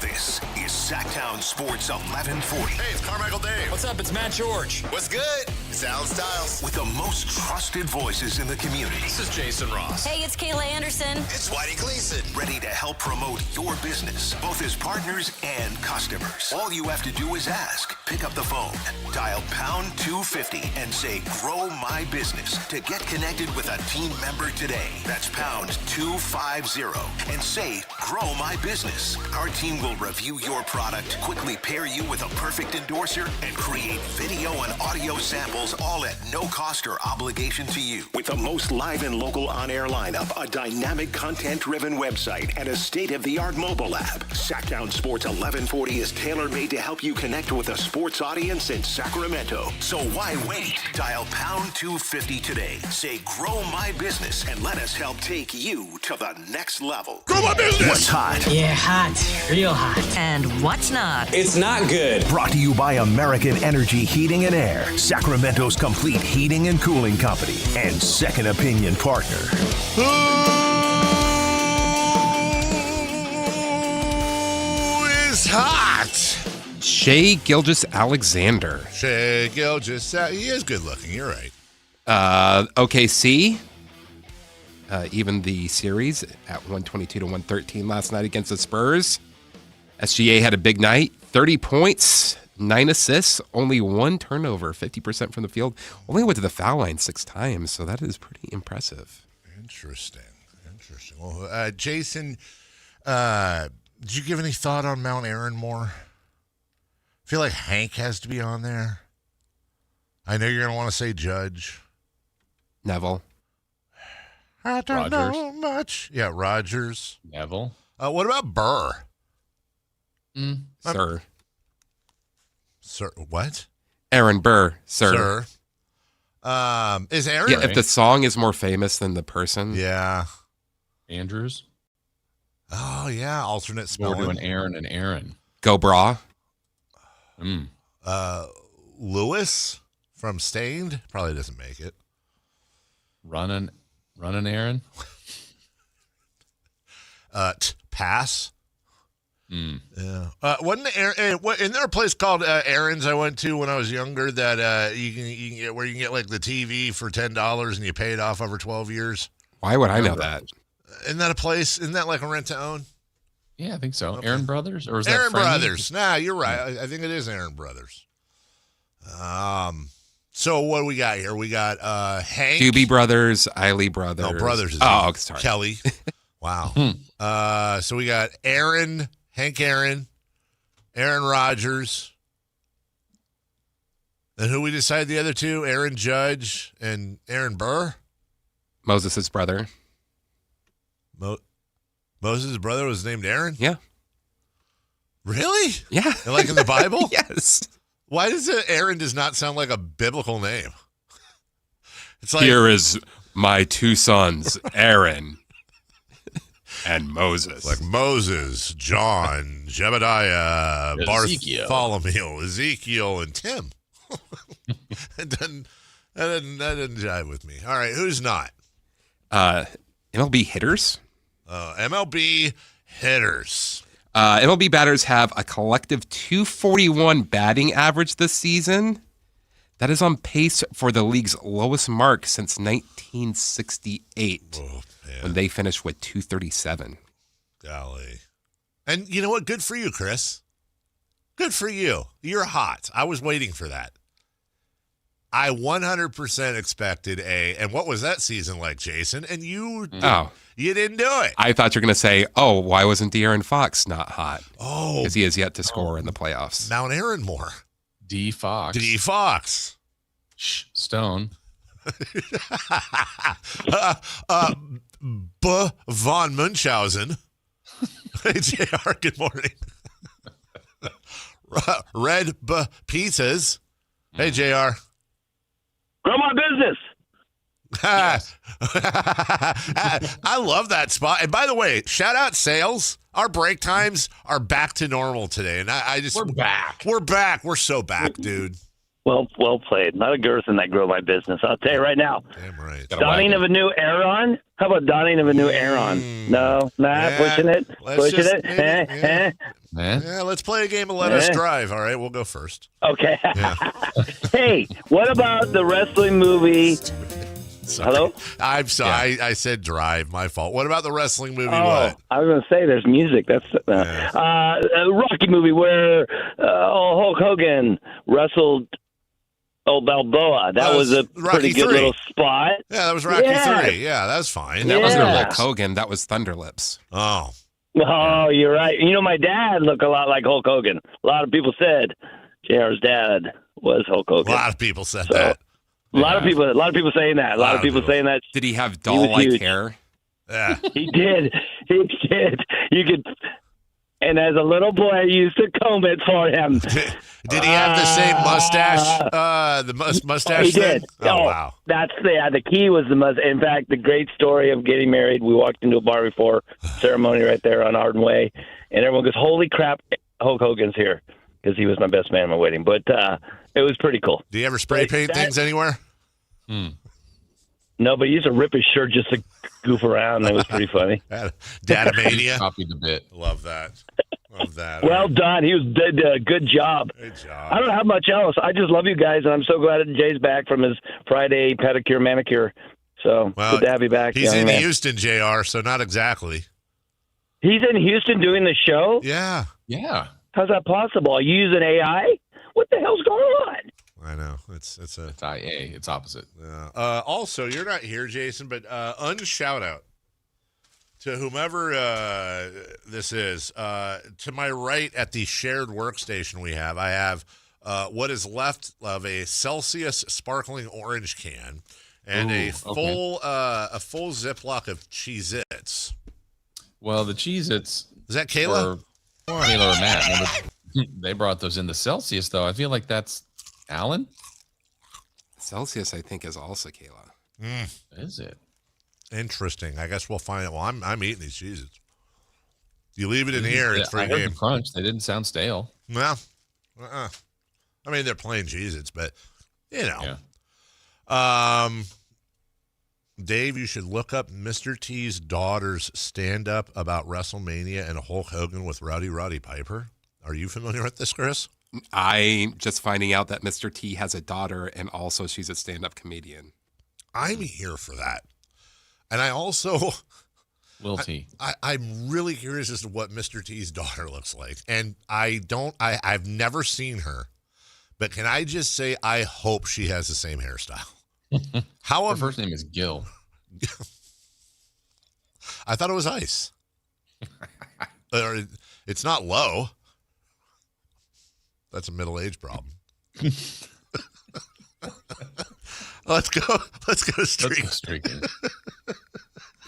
This is Sactown Sports 1140. Hey, it's Carmichael Dave. What's up? It's Matt George. What's good? It's Alan Stiles. With the most trusted voices in the community. This is Jason Ross. Hey, it's Kayla Anderson. It's Whitey Gleason. ready to help promote your business, both as partners and customers. All you have to do is ask. Pick up the phone, dial pound 250 and say, grow my business to get connected with a team member today. That's pound 250 and say, grow my business. Our team will review your product, quickly pair you with a perfect endorser, and create video and audio samples, all at no cost or obligation to you. With the most live and local on-air lineup, a dynamic content-driven website, and a state-of-the-art mobile app, Sactown Sports 1140 is tailor-made to help you connect with a sports audience in Sacramento. So why wait? Dial pound 250 today. Say, grow my business, and let us help take you to the next level. Grow my business! What's hot? Yeah, hot. Real hot. And what's not? It's not good. Brought to you by American Energy Heating and Air, Sacramento's complete heating and cooling company, and second opinion partner. Who is hot? Shai Gilgeous-Alexander. Shai Gilgeous. He is good looking. You're right. OKC. Even the series at 122-113 last night against the Spurs. SGA had a big night. 30 points, 9 assists, only 1 turnover, 50% from the field. Only went to the foul line 6 times, so that is pretty impressive. Interesting. Well, Jason, did you give any thought on Mount Aaron more? I feel like Hank has to be on there. I know you're going to want to say Judge. Neville. I don't know much. Yeah, Rogers. Neville. What about Burr? Sir. Sir, what? Aaron Burr, sir. Is Aaron? Yeah, if the song is more famous than the person. Yeah. Andrews. Oh, yeah. Alternate spelling. We're doing Aaron and Aaron. Go Bra. Lewis from Stained probably doesn't make it. Running Aaron. Pass. Yeah. Wasn't isn't there a place called Aaron's I went to when I was younger that you can get where you can get like the TV for $10 and you pay it off over 12 years? Why would I know that? Isn't that a place? Isn't that like a rent to own? Yeah, I think so. Okay. Aaron Brothers, or is Aaron that Brothers? Nah, you're right. I think it is Aaron Brothers. So what do we got here? We got Hank, Doobie Brothers, Eiley Brothers. No, Brothers is sorry. Kelly. Wow. So we got Aaron, Hank Aaron Rodgers. And who we decided the other two? Aaron Judge and Aaron Burr? Moses' brother. Moses' brother was named Aaron? Yeah. Really? Yeah. Like in the Bible? Yes. Why does Aaron does not sound like a biblical name? It's like, here is my 2 sons, Aaron and Moses. Like Moses, John, Jebediah, Bartholomew, Ezekiel, and Tim. That doesn't jive with me. All right, who's not? MLB hitters. MLB hitters. MLB batters have a collective 241 batting average this season. That is on pace for the league's lowest mark since 1968, when they finished with 237. Golly. And you know what? Good for you, Chris. Good for you. You're hot. I was waiting for that. I 100% expected and what was that season like, Jason? And you didn't do it. I thought you were going to say, why wasn't De'Aaron Fox not hot? Oh. Because he has yet to score in the playoffs. Mount Aaron more. D. Fox. Stone. Von Munchausen. Hey, JR, good morning. Red Pizzas. Hey, JR. Grow my business. I love that spot. And by the way, shout out sales. Our break times are back to normal today. And we're back. We're back. We're so back, dude. Well played. Not a girth in that grow my business. I'll tell you right now. Damn right. Dawning of a new Aeron? How about dawning of a new Aeron? No, pushing it. Yeah, let's play a game of Let Us Drive. All right, we'll go first. Okay. Yeah. Hey, what about the wrestling movie Sorry. Hello? I'm sorry. I said drive. My fault. What about the wrestling movie? Oh, What? I was going to say there's music. That's a Rocky movie where Hulk Hogan wrestled old Balboa. That was a pretty good little spot. Yeah, that was Rocky 3. Yeah, that was fine. And that wasn't Hulk Hogan. That was Thunderlips. Oh. Oh, you're right. You know, my dad looked a lot like Hulk Hogan. A lot of people said JR's dad was Hulk Hogan. A lot of people said that. A lot of people saying that. A lot of people saying that. Did he have doll-like hair? Yeah. He did. He did. You could. And as a little boy, I used to comb it for him. Did he have the same mustache? The mustache He thing? did. Oh, wow. That's the key was the mustache. In fact, the great story of getting married, we walked into a bar before ceremony right there on Arden Way, and everyone goes, "Holy crap, Hulk Hogan's here," because he was my best man at my wedding. But it was pretty cool. Do you ever spray paint things anywhere? No, but he used to rip his shirt just to goof around. That was pretty funny. Datamania. Copied the bit. Love that. Love that. Well done. He did a good job. Good job. I don't have much else. I just love you guys, and I'm so glad that Jay's back from his Friday pedicure manicure. So good to have you back. He's young in man. Houston, JR, so not exactly. He's in Houston doing the show? Yeah. Yeah. How's that possible? Are you using AI? What the hell's going on? I know. It's IA. It's opposite. Yeah. Also, you're not here, Jason, but unshout out to whomever this is. To my right at the shared workstation we have, I have what is left of a Celsius sparkling orange can and a full Ziploc of Cheez-Its. Well, the Cheez-Its. Is that Kayla? Kayla or Matt. Remember, they brought those in the Celsius, though. I feel like that's Alan? Celsius, I think, is also Kayla. Is it? Interesting. I guess we'll find out. Well, I'm eating these cheeses. You leave it in here, it's free I heard game. the crunch. They didn't sound stale. Well, I mean, they're plain Cheez-Its, but, you know. Yeah. Dave, you should look up Mr. T's daughter's stand-up about WrestleMania and Hulk Hogan with Roddy Piper. Are you familiar with this, Chris? I'm just finding out that Mr. T has a daughter, and also she's a stand-up comedian. I'm here for that. And I also... Lil T. I'm really curious as to what Mr. T's daughter looks like. And I've never seen her. But can I just say I hope she has the same hairstyle? Her first name is Gil. I thought it was Ice. It's not Low. That's a middle-age problem. Let's go streaking.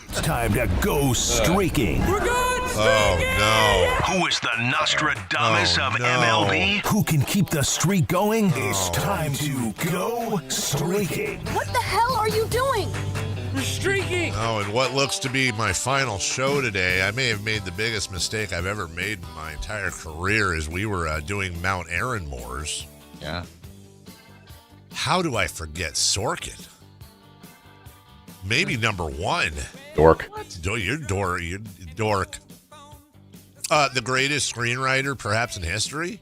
It's time to go streaking. We're going streaking! Oh, no. Who is the Nostradamus of MLB? Who can keep the streak going? It's time to go streaking. What the hell are you doing? We're streaking! Oh, and what looks to be my final show today, I may have made the biggest mistake I've ever made in my entire career as we were doing Mount Aaron Moors. Yeah. How do I forget Sorkin? Maybe number one. Dork. You're dork. The greatest screenwriter perhaps in history?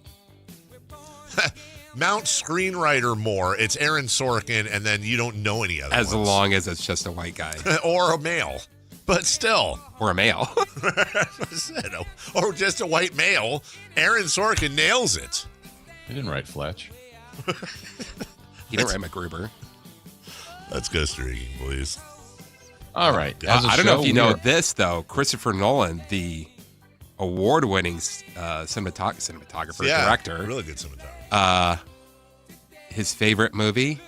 Mount Screenwriter Moore. It's Aaron Sorkin, and then you don't know any other As ones. long as it's just a white guy. Or a male. But still. Or a male. Or just a white male. Aaron Sorkin nails it. He didn't write Fletch. He didn't write MacGruber. Let's go streaking, please. All right. I don't know if you know this, though. Christopher Nolan, the award-winning cinematographer, director. Really good cinematographer. His favorite movie,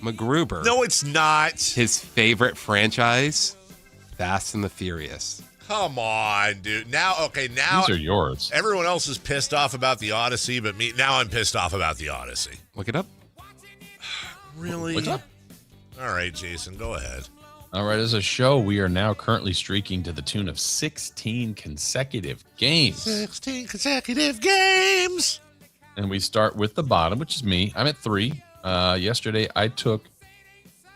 MacGruber. No, it's not. His favorite franchise, Fast and the Furious. Come on, dude. Now, these are yours. Everyone else is pissed off about the Odyssey, but now I'm pissed off about the Odyssey. Look it up. Really? What's up? All right, Jason, go ahead. All right, as a show, we are now currently streaking to the tune of 16 consecutive games. 16 consecutive games. And we start with the bottom, which is me. I'm at 3. Yesterday, I took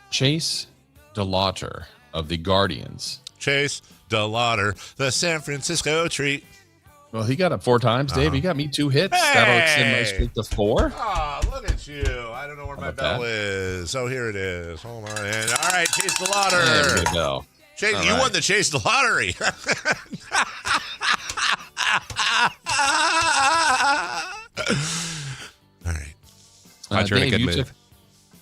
Chase DeLauter of the Guardians. Chase DeLauter, the San Francisco treat. Well, he got it 4 times, Dave. He got me 2 hits. Hey! That'll extend my streak to 4. Oh, look at at you. I don't know where my about bell is. Oh, here it is. Hold on. And, all right, Chase the Lottery. There we go. Chase, All you right. won the Chase the Lottery. All right. Glad you're in a Dave, good you mood. took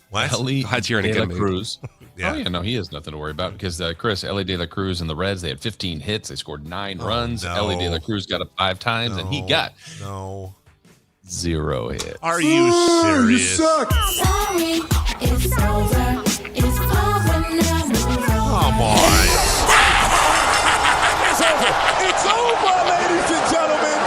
What? Glad you're in a De good La mood. Cruz. Yeah. Oh, yeah, no, he has nothing to worry about because Chris, Ellie De La Cruz and the Reds, they had 15 hits. They scored 9 runs. no. Ellie De La Cruz got up 5 times, and he got 0 hits. Are you serious? Sorry, it's over. It's over now. Come on. It's over. It's over, ladies and gentlemen.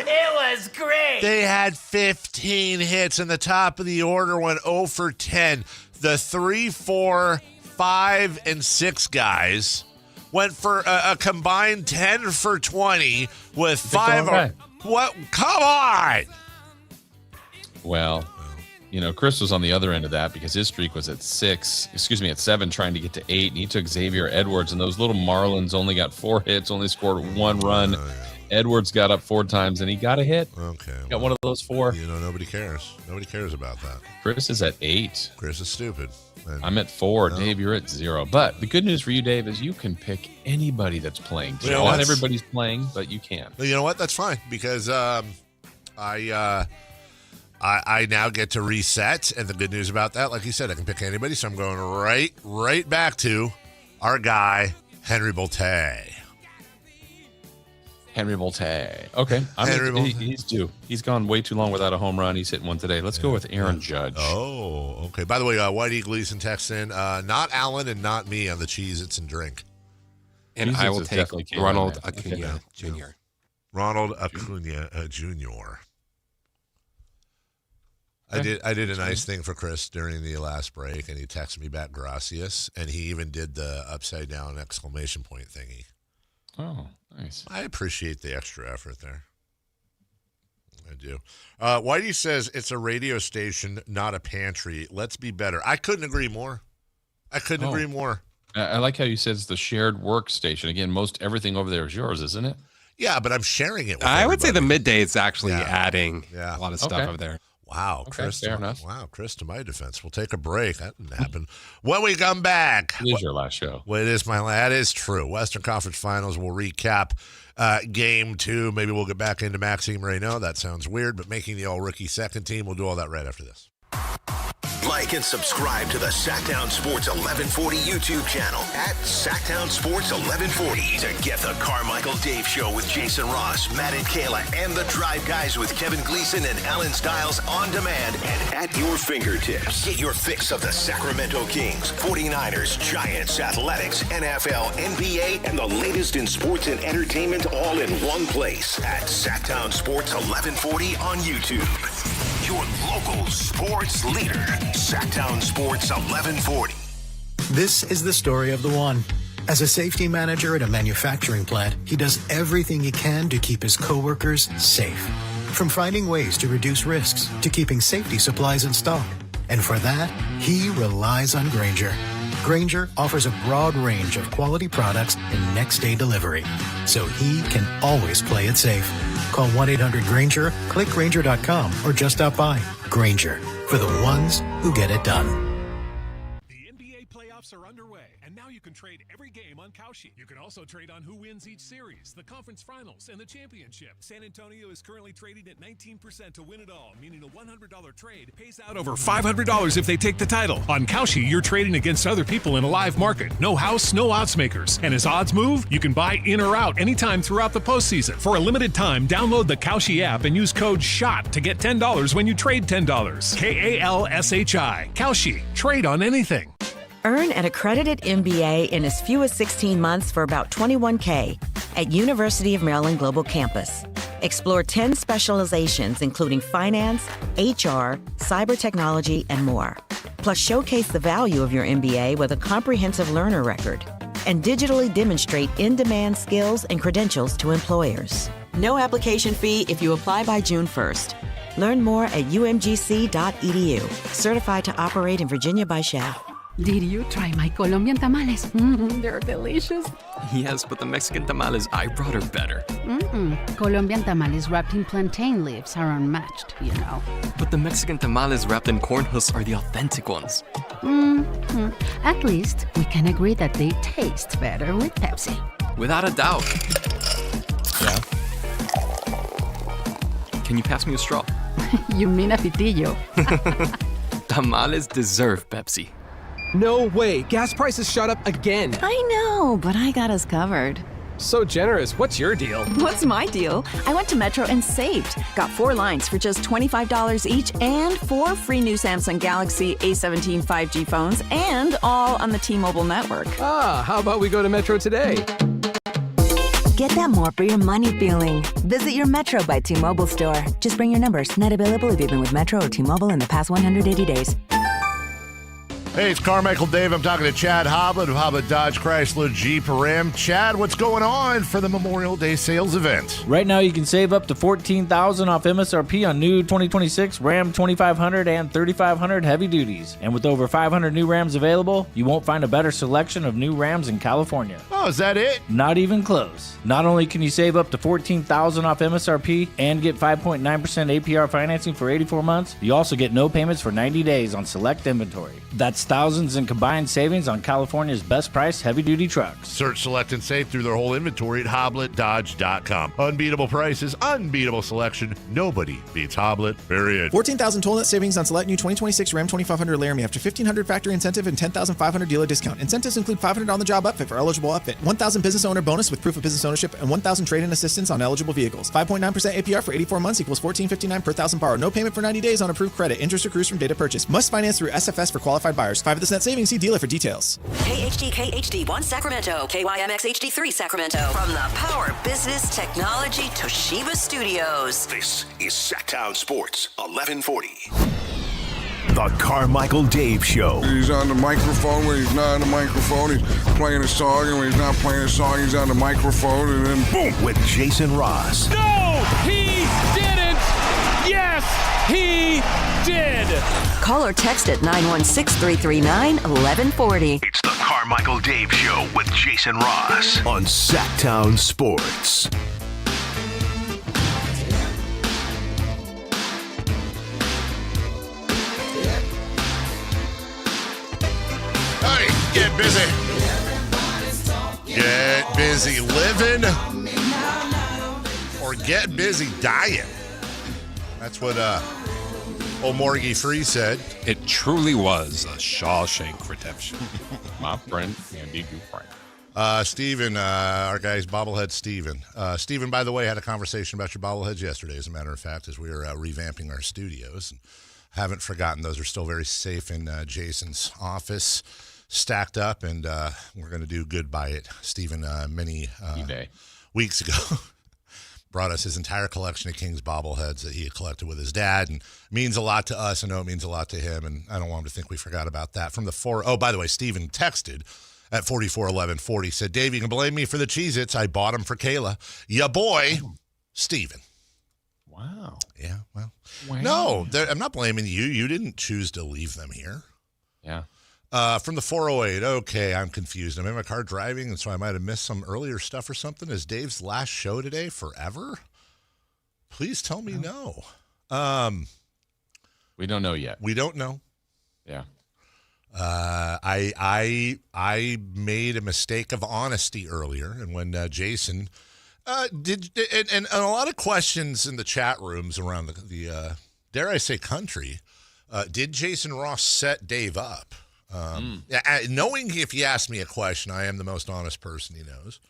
It was great. They had 15 hits, and the top of the order went 0 for 10. The 3, 4, 5, and 6 guys went for a combined 10 for 20 with 5. Okay. What? Come on. Well, Chris was on the other end of that because his streak was at 7, trying to get to 8, and he took Xavier Edwards, and those little Marlins only got 4 hits, only scored 1 run. Edwards got up 4 times, and he got a hit. Okay. Got one of those 4. Nobody cares. Nobody cares about that. Chris is at 8. Chris is stupid. And I'm at 4. No. Dave, you're at 0. But the good news for you, Dave, is you can pick anybody that's playing. Not everybody's playing, but you can. Well, you know what? That's fine because I now get to reset, and the good news about that, like you said, I can pick anybody. So I'm going right back to our guy Henry Bolte. Henry Bolte. Okay. He's due. He's gone way too long without a home run. He's hitting one today. Let's go with Aaron Judge. Oh, okay. By the way, Whitey Gleason texts in, not Alan and not me on the Cheez-Its and drink. And I will take Ronald Acuna Jr. Ronald Acuna Jr. I did a nice thing for Chris during the last break, and he texted me back gracias, and he even did the upside down exclamation point thingy. Oh, nice. I appreciate the extra effort there. I do. Whitey says it's a radio station, not a pantry. Let's be better. I couldn't agree more. Agree more. I like how you said it's the shared workstation. Again, most everything over there is yours, isn't it? Yeah, but I'm sharing it with I would say everybody. the midday is actually adding a lot of stuff over there. Wow, Okay, Chris. fair enough. Wow, Chris, to my defense. We'll take a break. That didn't happen. When we come back. It is your last show. Well, it is that is true. Western Conference Finals. We'll recap Game 2. Maybe we'll get back into Maxime Reynaud. That sounds weird, but making the all-rookie second team. We'll do all that right after this. Like and subscribe to the Sactown Sports 1140 YouTube channel at Sactown Sports 1140 to get the Carmichael Dave Show with Jason Ross, Matt and Kayla, and the Drive Guys with Kevin Gleason and Alan Stiles on demand and at your fingertips. Get your fix of the Sacramento Kings, 49ers, Giants, Athletics, NFL, NBA, and the latest in sports and entertainment all in one place at Sactown Sports 1140 on YouTube. Your local sports leader, Sactown Sports 1140. This is the story of the one. As a safety manager at a manufacturing plant, he does everything he can to keep his coworkers safe. From finding ways to reduce risks to keeping safety supplies in stock. And for that, he relies on Grainger. Grainger offers a broad range of quality products and next-day delivery, so he can always play it safe. Call 1-800-GRAINGER, click Grainger.com, or just stop by. Grainger, for the ones who get it done. Playoffs are underway, and now you can trade every game on Kalshi. You can also trade on who wins each series, the conference finals, and the championship. San Antonio is currently trading at 19% to win it all, meaning a $100 trade pays out over $500 if they take the title. On Kalshi, you're trading against other people in a live market. No house, no odds makers. And as odds move, you can buy in or out anytime throughout the postseason. For a limited time, download the Kalshi app and use code SHOT to get $10 when you trade $10. KALSHI. Kalshi. Trade on anything. Earn an accredited MBA in as few as 16 months for about $21K at University of Maryland Global Campus. Explore 10 specializations, including finance, HR, cyber technology, and more. Plus, showcase the value of your MBA with a comprehensive learner record and digitally demonstrate in-demand skills and credentials to employers. No application fee if you apply by June 1st. Learn more at umgc.edu. Certified to operate in Virginia by Chef. Did you try my Colombian tamales? They're delicious. Yes, but the Mexican tamales I brought are better. Colombian tamales wrapped in plantain leaves are unmatched, you know. But the Mexican tamales wrapped in corn husks are the authentic ones. At least we can agree that they taste better with Pepsi. Without a doubt. Yeah. Can you pass me a straw? You mean a pitillo? Tamales deserve Pepsi. No way. Gas prices shot up again. I know, but I got us covered. So generous. What's your deal? What's my deal? I went to Metro and saved. Got 4 lines for just $25 each and 4 free new Samsung Galaxy A17 5G phones, and all on the T-Mobile network. How about we go to Metro today? Get that more for your money feeling. Visit your Metro by T-Mobile store. Just bring your numbers. Net available if you've been with Metro or T-Mobile in the past 180 days. Hey, it's Carmichael Dave. I'm talking to Chad Hoblet of Hoblet Dodge Chrysler Jeep Ram. Chad, what's going on for the Memorial Day sales event? Right now, you can save up to $14,000 off MSRP on new 2026 Ram 2500 and 3500 heavy duties. And with over 500 new Rams available, you won't find a better selection of new Rams in California. Oh, is that it? Not even close. Not only can you save up to $14,000 off MSRP and get 5.9% APR financing for 84 months, you also get no payments for 90 days on select inventory. That's thousands in combined savings on California's best priced heavy-duty trucks. Search, select, and save through their whole inventory at HobletDodge.com. Unbeatable prices, unbeatable selection. Nobody beats Hoblet, period. 14,000 total net savings on select new 2026 Ram 2500 Laramie after $1,500 factory incentive and $10,500 dealer discount. Incentives include $500 on-the-job upfit for eligible upfit, $1,000 business owner bonus with proof of business ownership, and $1,000 trade-in assistance on eligible vehicles. 5.9% APR for 84 months equals $14.59 per 1,000 borrowed. No payment for 90 days on approved credit. Interest accrues from data purchase. Must finance through SFS for qualified buyers. 5 of this net savings. See dealer for details. KHD1 Sacramento, KYMX HD3 Sacramento. From the Power Business Technology Toshiba Studios. This is Sactown Sports 1140. The Carmichael Dave Show. He's on the microphone when he's not on the microphone. He's playing a song, and when he's not playing a song, he's on the microphone, and then boom! With Jason Ross. No, he didn't. Yes, he did. Call or text at 916-339-1140. It's the Carmichael Dave Show with Jason Ross on Sactown Sports. Hey, get busy. Get busy living or get busy dying. That's what old Morgie Free said. It truly was a Shawshank Redemption. My friend, Andy Dufresne. Steven, our guy's bobblehead Steven. Steven, by the way, had a conversation about your bobbleheads yesterday, as a matter of fact, as we were revamping our studios. And haven't forgotten, those are still very safe in Jason's office, stacked up, and we're going to do good by it. Steven, many weeks ago, brought us his entire collection of Kings bobbleheads that he had collected with his dad, and means a lot to us. I know it means a lot to him, and I don't want him to think we forgot about that. From the by the way, Steven texted at 441140, said, Dave, you can blame me for the Cheez-Its. I bought them for Kayla. Ya boy, Steven. Wow. Yeah, well. Wow. No, I'm not blaming you. You didn't choose to leave them here. Yeah. From the 408, okay, I'm confused. I'm in my car driving, and so I might have missed some earlier stuff or something. Is Dave's last show today forever? Please tell me no. We don't know yet. We don't know. Yeah. I made a mistake of honesty earlier, and when Jason did, and a lot of questions in the chat rooms around the dare I say country, did Jason Ross set Dave up? Knowing if he asked me a question, I am the most honest person he knows,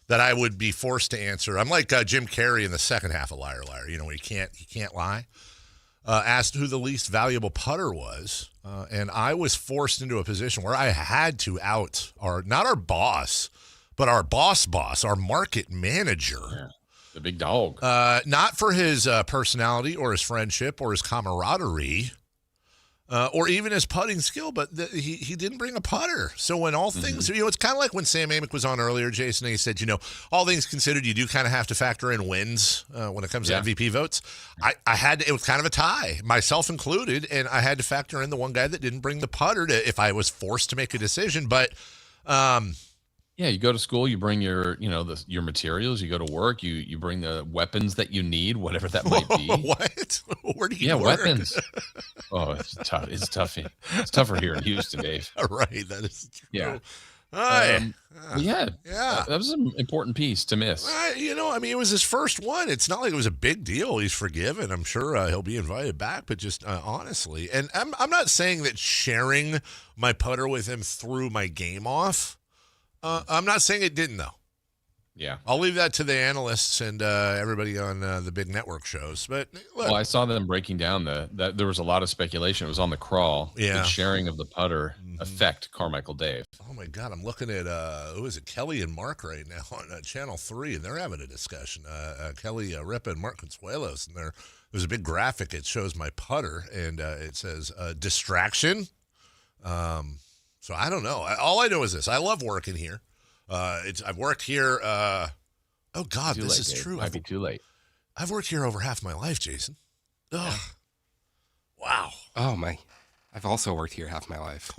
that I would be forced to answer. I'm like Jim Carrey in the second half of Liar Liar, when he can't lie. Asked who the least valuable putter was, and I was forced into a position where I had to out not our boss, but our boss, our market manager. Yeah. The big dog. Not for his personality or his friendship or his camaraderie, or even his putting skill, but he didn't bring a putter. So when all things, it's kind of like when Sam Amick was on earlier, Jason, and he said, all things considered, you do kind of have to factor in wins when it comes to MVP votes. I had to, it was kind of a tie, myself included, and I had to factor in the one guy that didn't bring the putter if I was forced to make a decision. But, Yeah, you go to school, you bring your, your materials, you go to work, you bring the weapons that you need, whatever that might be. What? Where do you work? Weapons. Oh, it's tough. It's tough. It's tougher here in Houston, Dave. Right, that is true. Yeah. Yeah. That was an important piece to miss. It was his first one. It's not like it was a big deal. He's forgiven. I'm sure he'll be invited back, but just honestly, and I'm not saying that sharing my putter with him threw my game off. I'm not saying it didn't, though. Yeah. I'll leave that to the analysts and everybody on the big network shows. But look. Well, I saw them breaking down that there was a lot of speculation. It was on the crawl. Yeah. Did sharing of the putter affect Carmichael Dave? Oh my God, I'm looking at who is it? Kelly and Mark right now on Channel 3, and they're having a discussion. Kelly Ripa and Mark Consuelos, and there's a big graphic. It shows my putter, and it says distraction. So I don't know. All I know is this: I love working here. I've worked here. Oh God, this is true. Might be too late. I've worked here over half my life, Jason. Oh, wow. Oh my! I've also worked here half my life.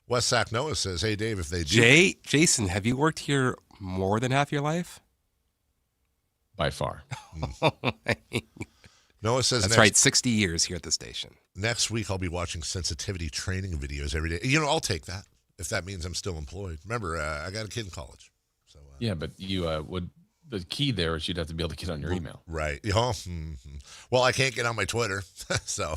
West Sac Noah says, "Hey Dave, if they do." Jason, have you worked here more than half your life? By far. Noah says that's right. 60 years here at the station. Next week, I'll be watching sensitivity training videos every day. I'll take that if that means I'm still employed. Remember, I got a kid in college. So yeah, but you would. The key there is you'd have to be able to get on your email. Right. Well, I can't get on my Twitter, so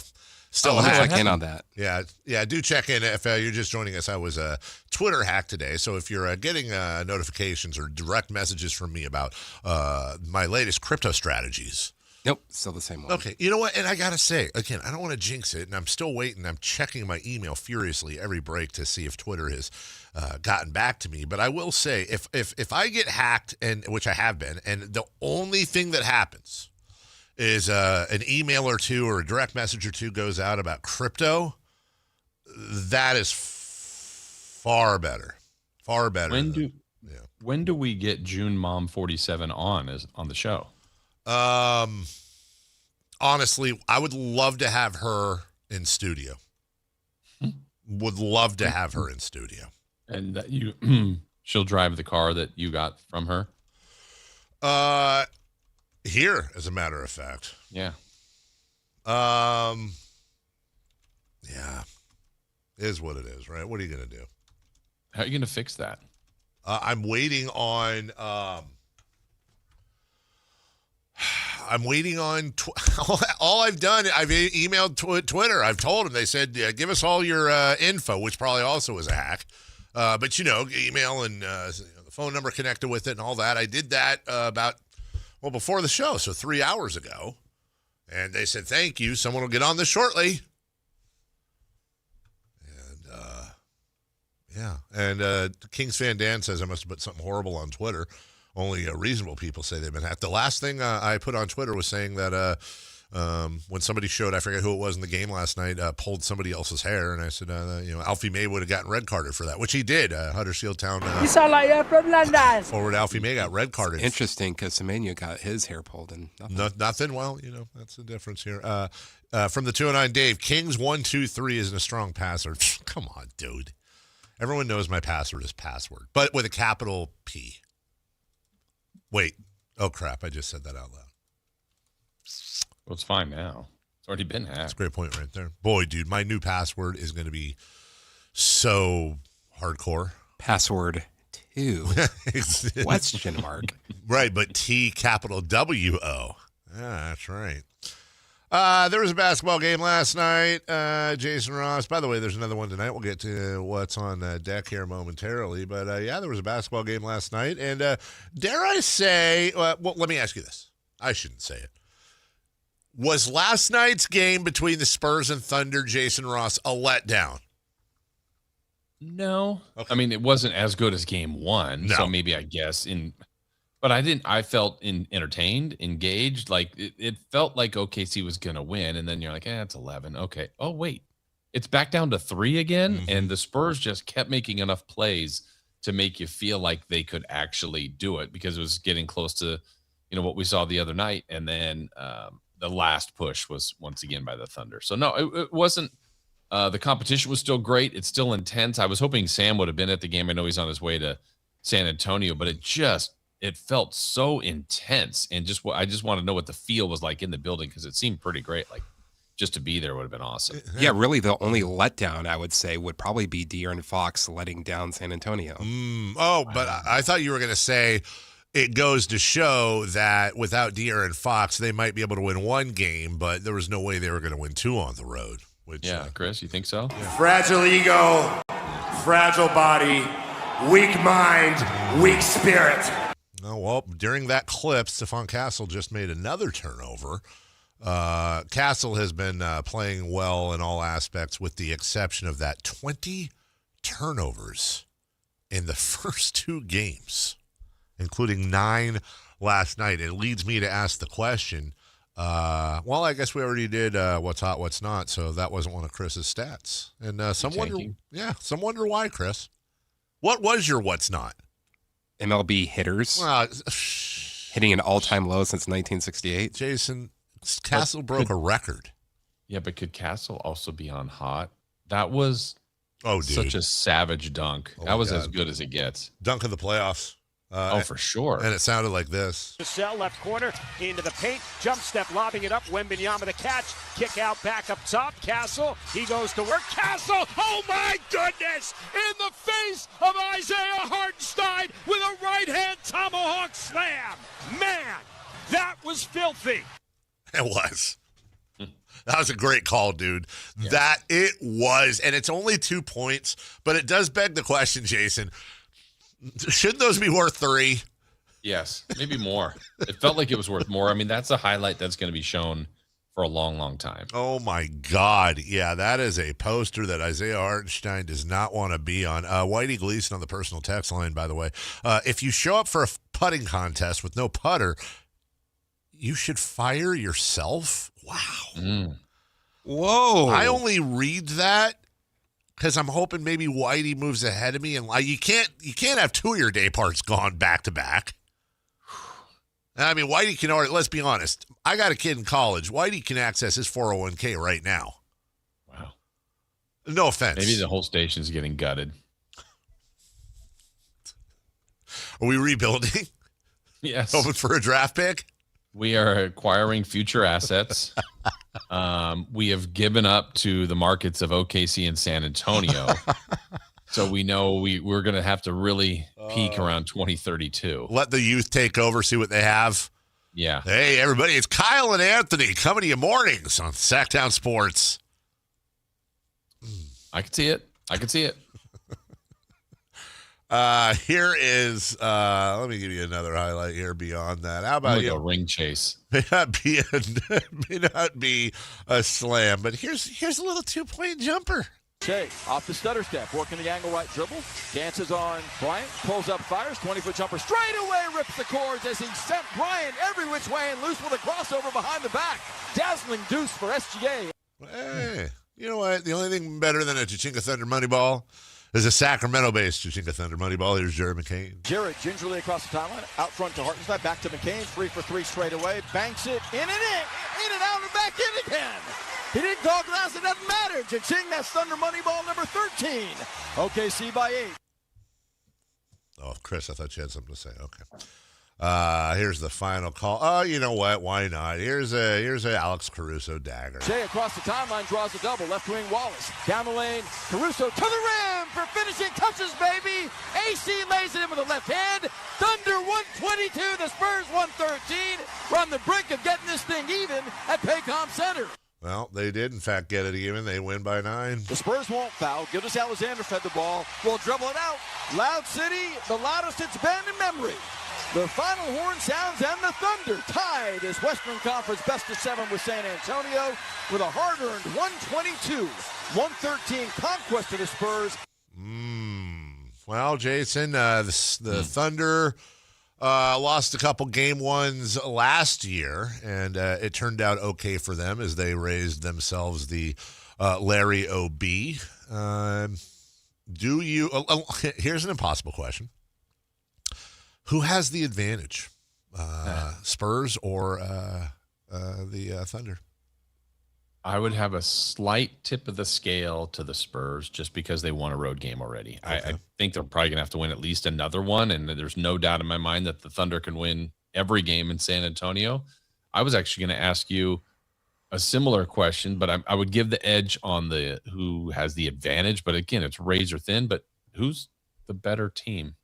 still check in on that. Yeah. Do check in if you're just joining us. I was a Twitter hack today, so if you're getting notifications or direct messages from me about my latest crypto strategies. Nope, still the same one. Okay, you know what? And I got to say, again, I don't want to jinx it, and I'm still waiting. I'm checking my email furiously every break to see if Twitter has gotten back to me. But I will say, if I get hacked, and which I have been, and the only thing that happens is an email or two or a direct message or two goes out about crypto, that is far better. Far better. When do we get June Mom 47 on the show? Honestly, I would love to have her in studio. Would love to have her in studio. And that she'll drive the car that you got from her? Here, as a matter of fact. Yeah. Yeah. Is what it is, right? What are you going to do? How are you going to fix that? I'm waiting on all I've done. I've emailed Twitter. I've told them. They said, give us all your info, which probably also is a hack. But, email and the phone number connected with it and all that. I did that before the show, so 3 hours ago. And they said, thank you. Someone will get on this shortly. And Kings Fan Dan says I must have put something horrible on Twitter. Only reasonable people say they've been hacked. The last thing I put on Twitter was saying that when somebody showed, I forget who it was in the game last night, pulled somebody else's hair, and I said, Alfie May would have gotten red carded for that, which he did. Huddersfield Town. You sound like you're from London. Forward Alfie May got red carded. Interesting, because Semenya got his hair pulled and nothing. Well, that's the difference here. From the 209, Dave, Kings 123 isn't a strong passer. Come on, dude. Everyone knows my password is password, but with a capital P. Wait. Oh, crap. I just said that out loud. Well, it's fine now. It's already been hacked. That's a great point right there. Boy, dude, my new password is going to be so hardcore. Password 2. Question mark. Right, but T capital W-O. Yeah, that's right. There was a basketball game last night. Jason Ross. By the way, there's another one tonight. We'll get to what's on deck here momentarily. But, there was a basketball game last night. And dare I say, well, let me ask you this. I shouldn't say it. Was last night's game between the Spurs and Thunder, Jason Ross, a letdown? No. Okay. I mean, it wasn't as good as game one. No. So maybe I guess But I felt entertained, engaged. Like it felt like OKC was going to win. And then you're like, it's 11. Okay. Oh, wait, it's back down to 3 again. Mm-hmm. And the Spurs just kept making enough plays to make you feel like they could actually do it because it was getting close to, what we saw the other night. And then the last push was once again by the Thunder. So no, it wasn't. The competition was still great. It's still intense. I was hoping Sam would have been at the game. I know he's on his way to San Antonio, but it felt so intense, and I just want to know what the feel was like in the building, because it seemed pretty great. Like, just to be there would have been awesome. Yeah, really, the only letdown I would say would probably be De'Aaron Fox letting down San Antonio. But I thought you were going to say it goes to show that without De'Aaron Fox, they might be able to win one game, but there was no way they were going to win two on the road. Which, Chris, you think so? Yeah. Fragile ego, fragile body, weak mind, weak spirit. Oh, well, during that clip, Stephon Castle just made another turnover. Castle has been playing well in all aspects, with the exception of that 20 turnovers in the first two games, including 9 last night. It leads me to ask the question, well, I guess we already did what's hot, what's not, so that wasn't one of Chris's stats. And some wonder why, Chris. What was your what's not? MLB hitters. Hitting an all-time low since 1968. Jason, Castle broke a record. Yeah, but could Castle also be on hot? That was dude, such a savage dunk. That was as good as it gets. Dunk of the playoffs. For sure. And it sounded like this. Cell left corner into the paint, jump step, lobbing it up. Wembanyama the catch, kick out, back up top. Castle, he goes to work. Castle, oh my goodness! In the face of Isaiah Hartenstein with a right-hand tomahawk slam. Man, that was filthy. It was. That was a great call, dude. Yeah. That it was. And it's only 2 points, but it does beg the question, Jason. Shouldn't those be worth 3? Yes, maybe more. It felt like it was worth more. I mean, that's a highlight that's going to be shown for a long, long time. Oh, my God. Yeah, that is a poster that Isaiah Hartenstein does not want to be on. Whitey Gleason on the personal text line, by the way. If you show up for a putting contest with no putter, you should fire yourself? Wow. Whoa. I only read that because I'm hoping maybe Whitey moves ahead of me, and you can't have 2 of your day parts gone back to back. I mean, Whitey can already. Let's be honest. I got a kid in college. Whitey can access his 401k right now. Wow. No offense. Maybe the whole station's getting gutted. Are we rebuilding? Yes. Hoping for a draft pick. We are acquiring future assets. We have given up to the markets of OKC and San Antonio. So we know we're going to have to really peak around 2032. Let the youth take over, see what they have. Yeah. Hey, everybody, it's Kyle and Anthony coming to you mornings on Sactown Sports. I can see it. Here is, let me give you another highlight here beyond that. How about a ring chase? May not be a slam, but here's a little 2-point jumper. Shea off the stutter step, working the angle right dribble, dances on Bryant, pulls up, fires, 20-foot jumper, straight away rips the cords as he sent Bryant every which way and loose with a crossover behind the back. Dazzling deuce for SGA. Hey, you know what? The only thing better than a Chichinga Thunder money ball is a Sacramento-based Chichinga Thunder money ball. Here's Jared McCain. Jarrett gingerly across the timeline, out front to Hartenstein, back to McCain, 3 for 3 straight away, banks it, in and out and back in again. He didn't call glass, it doesn't matter. Cha-ching, that's Thunder money ball number 13. OKC by 8. Oh, Chris, I thought you had something to say. Okay. Here's the final call. Oh, you know what? Why not? Here's a Alex Caruso dagger. Shea across the timeline draws a double. Left wing Wallace. Down the lane. Caruso to the rim for finishing touches, baby. AC lays it in with the left hand. Thunder 122. The Spurs 113. We're on the brink of getting this thing even at Paycom Center. Well, they did, in fact, get it even. They win by 9. The Spurs won't foul. Gildas Alexander fed the ball. We'll dribble it out. Loud City, the loudest it's been in memory. The final horn sounds and the Thunder tied as Western Conference best of 7 with San Antonio with a hard-earned 122-113 conquest of the Spurs. Well, Jason, the Thunder lost a couple game ones last year, and it turned out okay for them as they raised themselves the Larry O.B. Here's an impossible question. Who has the advantage, Spurs or the Thunder? I would have a slight tip of the scale to the Spurs just because they won a road game already. Okay. I think they're probably going to have to win at least another one, and there's no doubt in my mind that the Thunder can win every game in San Antonio. I was actually going to ask you a similar question, but I would give the edge on the who has the advantage. But again, it's razor thin. But who's the better team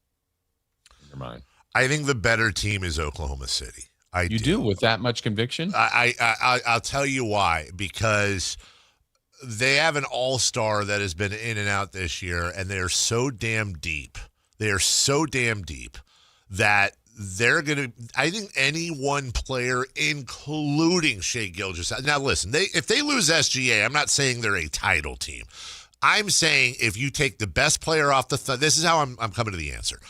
in your mind? I think the better team is Oklahoma City. You do with that much conviction? I'll tell you why. Because they have an all-star that has been in and out this year, and they're so damn deep. They are so damn deep that they're going to – I think any one player, including Shai Gilgeous – now, listen, if they lose SGA, I'm not saying they're a title team. I'm saying if you take the best player off the this is how I'm coming to the answer.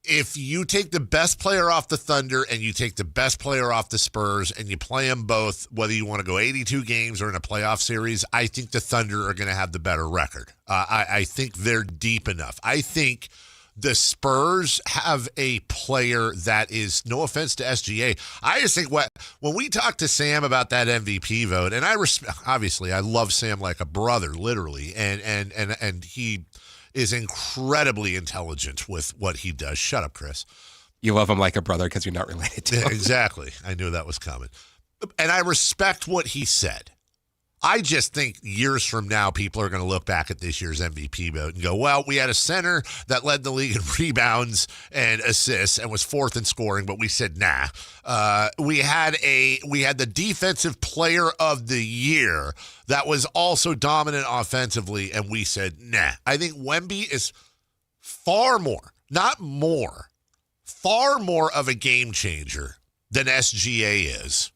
If you take the best player off the Thunder and you take the best player off the Spurs and you play them both, whether you want to go 82 games or in a playoff series, I think the Thunder are going to have the better record. I think they're deep enough. I think the Spurs have a player that is, no offense to SGA, I just think when we talked to Sam about that MVP vote, and obviously I love Sam like a brother, literally, and he is incredibly intelligent with what he does. Shut up, Chris. You love him like a brother because you're not related to him. Exactly. I knew that was coming. And I respect what he said. I just think years from now, people are going to look back at this year's MVP vote and go, well, we had a center that led the league in rebounds and assists and was fourth in scoring, but we said, nah. We had the defensive player of the year that was also dominant offensively, and we said, nah. I think Wemby is far more of a game changer than SGA is.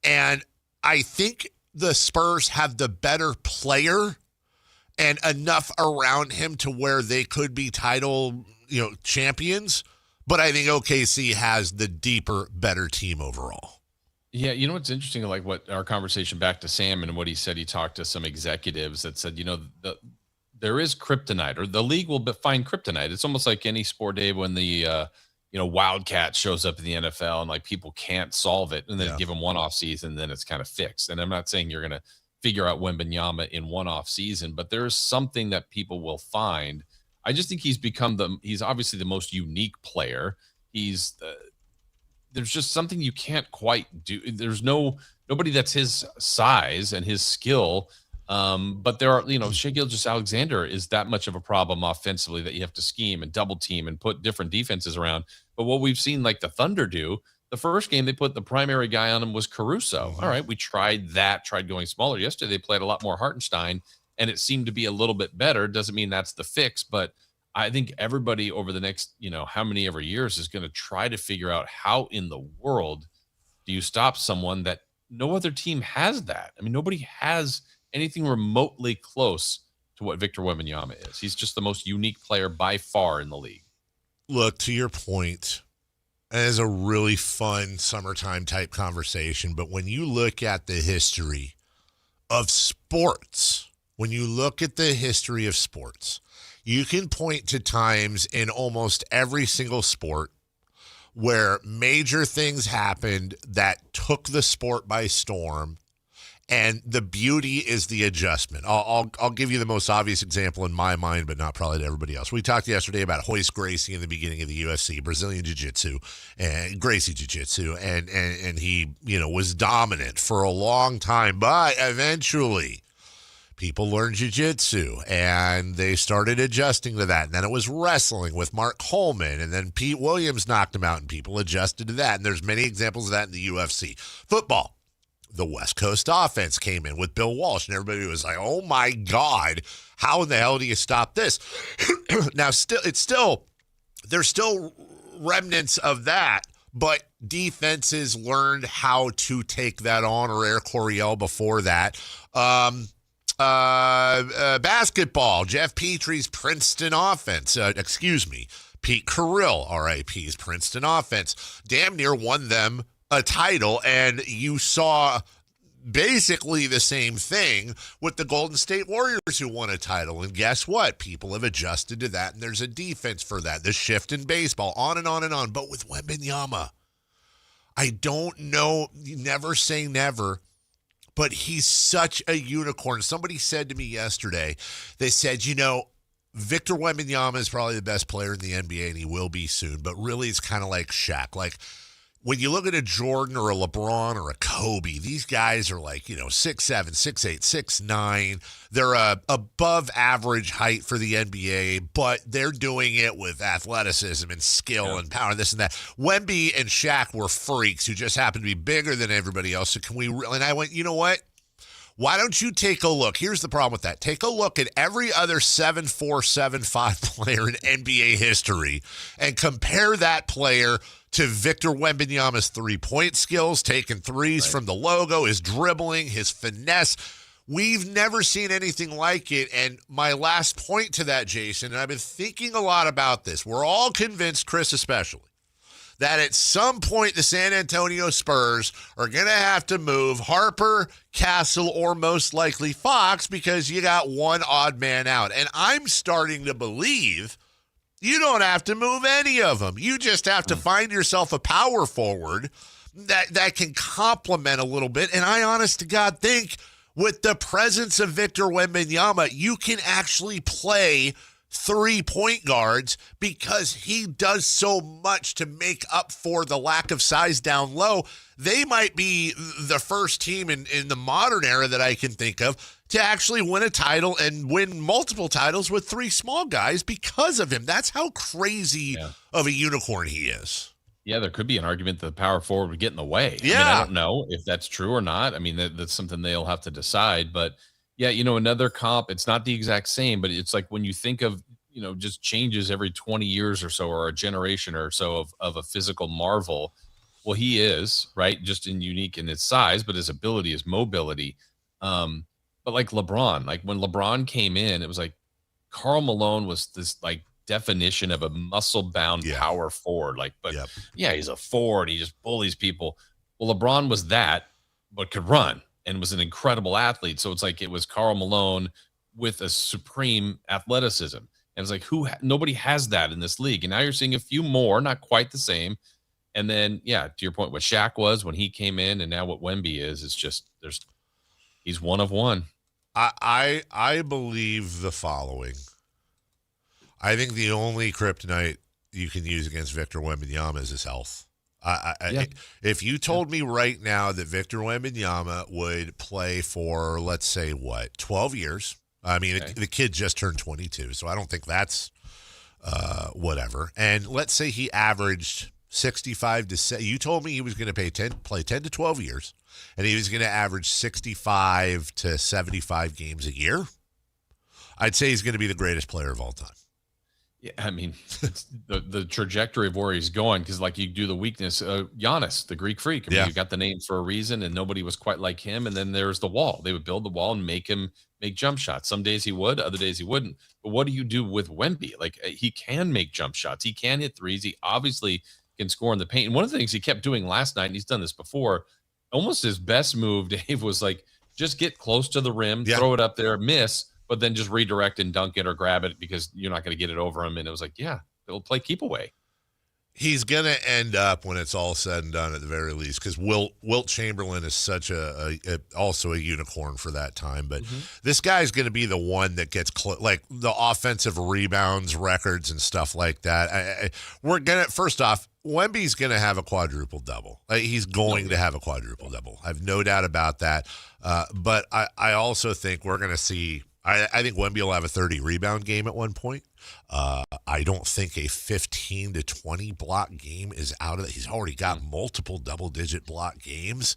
And I think the Spurs have the better player and enough around him to where they could be title, champions. But I think OKC has the deeper, better team overall. Yeah, you know what's interesting, like what our conversation back to Sam and what he said, he talked to some executives that said, there is kryptonite, or the league will find kryptonite. It's almost like any sport, Dave, when the Wildcat shows up in the NFL and like people can't solve it, and then give them one off season, then it's kind of fixed. And I'm not saying you're going to figure out Wembanyama in one off season, but there's something that people will find. I just think he's obviously the most unique player. There's just something you can't quite do. There's nobody that's his size and his skill. But there are, Shai Gilgeous-Alexander is that much of a problem offensively that you have to scheme and double team and put different defenses around. But what we've seen like the Thunder do, the first game they put the primary guy on him was Caruso. All right, we tried going smaller. Yesterday they played a lot more Hartenstein, and it seemed to be a little bit better. Doesn't mean that's the fix, but I think everybody over the next, how many ever years is going to try to figure out how in the world do you stop someone that no other team has that. I mean, nobody has anything remotely close to what Victor Wembanyama is. He's just the most unique player by far in the league. Look, to your point, it is a really fun summertime type conversation, but when you look at the history of sports, you can point to times in almost every single sport where major things happened that took the sport by storm. And the beauty is the adjustment. I'll give you the most obvious example in my mind, but not probably to everybody else. We talked yesterday about Royce Gracie in the beginning of the UFC, Brazilian Jiu-Jitsu, and Gracie Jiu-Jitsu, and he was dominant for a long time, but eventually people learned Jiu-Jitsu and they started adjusting to that. And then it was wrestling with Mark Coleman, and then Pete Williams knocked him out, and people adjusted to that. And there's many examples of that in the UFC. Football. The West Coast offense came in with Bill Walsh, and everybody was like, oh my God, how in the hell do you stop this? Now, there's still remnants of that, but defenses learned how to take that on, or Air Coryell before that. Basketball, Jeff Petrie's Princeton offense, Pete Carrill, RIP's Princeton offense, damn near won them a title, and you saw basically the same thing with the Golden State Warriors who won a title. And guess what? People have adjusted to that, and there's a defense for that. The shift in baseball, on and on and on. But with Wembanyama, I don't know, never say never, but he's such a unicorn. Somebody said to me yesterday, they said, Victor Wembanyama is probably the best player in the NBA, and he will be soon, but really it's kind of like Shaq. Like, when you look at a Jordan or a LeBron or a Kobe, these guys are like, 6'7", 6'8", 6'9". They're above average height for the NBA, but they're doing it with athleticism and skill and power, this and that. Wemby and Shaq were freaks who just happened to be bigger than everybody else. So and I went, you know what? Why don't you take a look? Here's the problem with that. Take a look at every other 7'4", 7'5" player in NBA history and compare that player to Victor Wembanyama's three-point skills, taking threes from the logo, his dribbling, his finesse. We've never seen anything like it. And my last point to that, Jason, and I've been thinking a lot about this. We're all convinced, Chris especially, that at some point the San Antonio Spurs are going to have to move Harper, Castle, or most likely Fox because you got one odd man out. And I'm starting to believe you don't have to move any of them. You just have to find yourself a power forward that can complement a little bit. And I honest to God think with the presence of Victor Wembanyama, you can actually play 3 point guards because he does so much to make up for the lack of size down low. They might be the first team in the modern era that I can think of to actually win a title and win multiple titles with 3 small guys because of him. That's how crazy of a unicorn he is. Yeah, there could be an argument that the power forward would get in the way. Yeah. I don't know if that's true or not. I mean, that's something they'll have to decide. But yeah, another comp, it's not the exact same, but it's like when you think of, just changes every 20 years or so, or a generation or so of a physical marvel. Well, he is, right? Just unique in his size, but his ability, his mobility. But like LeBron, like when LeBron came in, it was like Karl Malone was this like definition of a muscle-bound power forward. Like, but he's a forward. He just bullies people. Well, LeBron was that, but could run and was an incredible athlete. So it's like it was Karl Malone with a supreme athleticism. And it's like, nobody has that in this league. And now you're seeing a few more, not quite the same. And then, to your point, what Shaq was when he came in, and now what Wemby is, it's just he's one of one. I believe the following. I think the only kryptonite you can use against Victor Wembanyama is his health. If you told me right now that Victor Wembanyama would play for, let's say, 12 years. I mean, the kid just turned 22, so I don't think that's whatever. And let's say he averaged 65 to. You told me he was going to play 10 to 12 years, and he was going to average 65 to 75 games a year. I'd say he's going to be the greatest player of all time. Yeah, I mean, it's the trajectory of where he's going, because like you do the weakness, Giannis, the Greek freak. I mean, you got the name for a reason, and nobody was quite like him. And then there's the wall. They would build the wall and make him make jump shots. Some days he would, other days he wouldn't. But what do you do with Wemby? Like, he can make jump shots. He can hit threes. He obviously can score in the paint. And one of the things he kept doing last night, and he's done this before, almost his best move, Dave, was like, just get close to the rim, throw it up there, miss, but then just redirect and dunk it or grab it because you're not going to get it over him. And it was like, they'll play keep away. He's going to end up, when it's all said and done, at the very least, because Wilt Chamberlain is such also a unicorn for that time. But this guy's going to be the one that gets like the offensive rebounds records and stuff like that. First off, Wemby's going to have a quadruple double. He's going to have a quadruple double. I have no doubt about that. But I also think we're going to see. I think Wemby will have a 30 rebound game at one point. I don't think a 15 to 20 block game is out of it. He's already got multiple double-digit block games.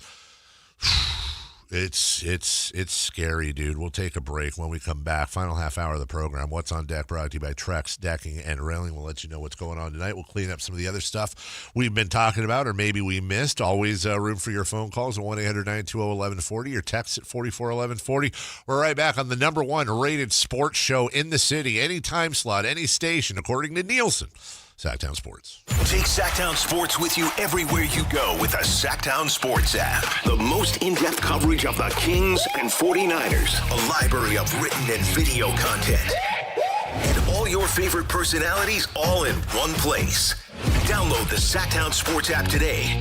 It's scary, dude. We'll take a break. When we come back, final half hour of the program, What's on Deck, brought to you by Trex Decking and Railing. We'll let you know what's going on tonight. We'll clean up some of the other stuff we've been talking about or maybe we missed. Always room for your phone calls at 1-800-920-1140 or text at 441140. We're right back on the number one rated sports show in the city. Any time slot, any station, according to Nielsen. Sactown Sports. Take Sactown Sports with you everywhere you go with the Sactown Sports app. The most in-depth coverage of the Kings and 49ers. A library of written and video content. And all your favorite personalities all in one place. Download the Sactown Sports app today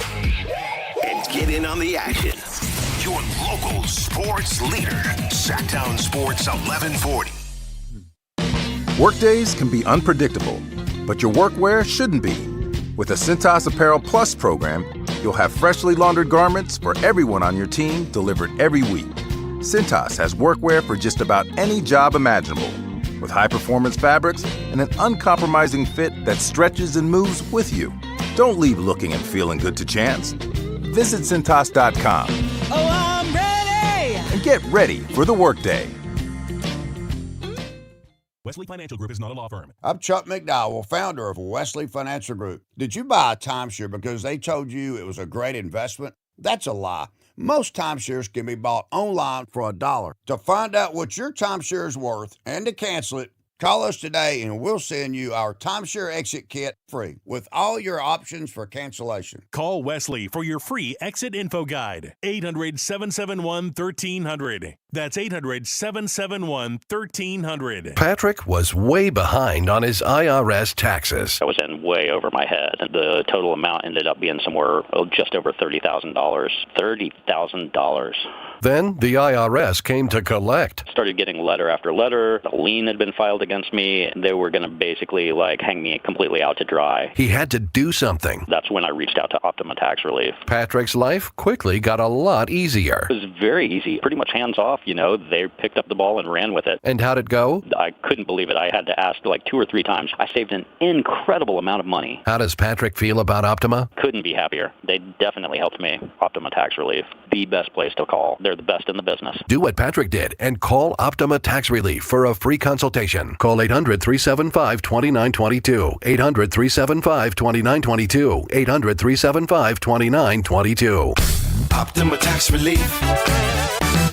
and get in on the action. your local sports leader. Sactown Sports 1140. Workdays can be unpredictable, but your workwear shouldn't be. With the Cintas Apparel Plus program, you'll have freshly laundered garments for everyone on your team delivered every week. Cintas has workwear for just about any job imaginable, with high-performance fabrics and an uncompromising fit that stretches and moves with you. Don't leave looking and feeling good to chance. Visit Cintas.com. Oh, I'm ready! And get ready for the workday. Wesley Financial Group is not a law firm. I'm Chuck McDowell, founder of Wesley Financial Group. Did you buy a timeshare because they told you it was a great investment? That's a lie. Most timeshares can be bought online for $1. To find out what your timeshare is worth and to cancel it, call us today and we'll send you our timeshare exit kit free with all your options for cancellation. Call Wesley for your free exit info guide. 800-771-1300. That's 800-771-1300. Patrick was way behind on his IRS taxes. I was in way over my head. The total amount ended up being somewhere just over $30,000. $30,000. Then the IRS came to collect. Started getting letter after letter. A lien had been filed against me. They were going to basically hang me completely out to dry. He had to do something. That's when I reached out to Optima Tax Relief. Patrick's life quickly got a lot easier. It was very easy, pretty much hands off. They picked up the ball and ran with it. And how'd it go? I couldn't believe it. I had to ask 2 or 3 times. I saved an incredible amount of money. How does Patrick feel about Optima? Couldn't be happier. They definitely helped me. Optima Tax Relief, the best place to call. They're the best in the business. Do what Patrick did and call Optima Tax Relief for a free consultation. Call 800-375-2922. 800-375-2922. 800-375-2922. Optima Tax Relief.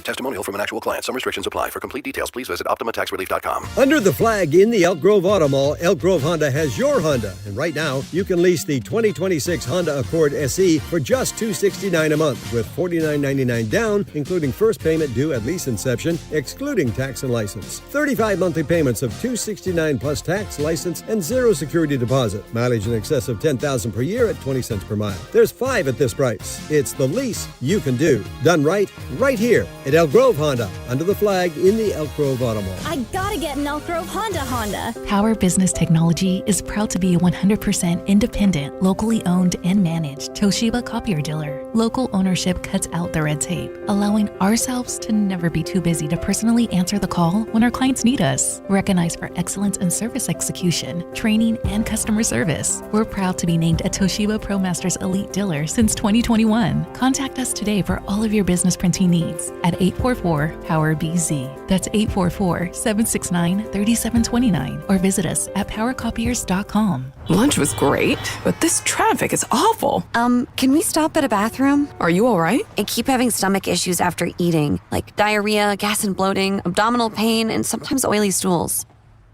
Testimonial from an actual client. Some restrictions apply. For complete details, please visit OptimaTaxRelief.com. Under the flag in the Elk Grove Auto Mall, Elk Grove Honda has your Honda. And right now, you can lease the 2026 Honda Accord SE for just $269 a month with $49.99 down, including first payment due at lease inception, excluding tax and license. 35 monthly payments of $269 plus tax, license, and zero security deposit. Mileage in excess of $10,000 per year at 20 cents per mile. There's 5 at this price. It's the lease you can do. Done right here at Elk Grove Honda, under the flag in the Elk Grove Auto Mall. I gotta get an Elk Grove Honda. Power Business Technology is proud to be a 100% independent, locally owned and managed Toshiba copier dealer. Local ownership cuts out the red tape, allowing ourselves to never be too busy to personally answer the call when our clients need us. Recognized for excellence in service execution, training, and customer service, we're proud to be named a Toshiba ProMasters Elite Dealer since 2021. Contact us today for all of your business printing needs at 844-POWER-BZ. That's 844-769-3729. Or visit us at powercopiers.com. Lunch was great, but this traffic is awful. Can we stop at a bathroom? Are you all right? I keep having stomach issues after eating, like diarrhea, gas and bloating, abdominal pain, and sometimes oily stools.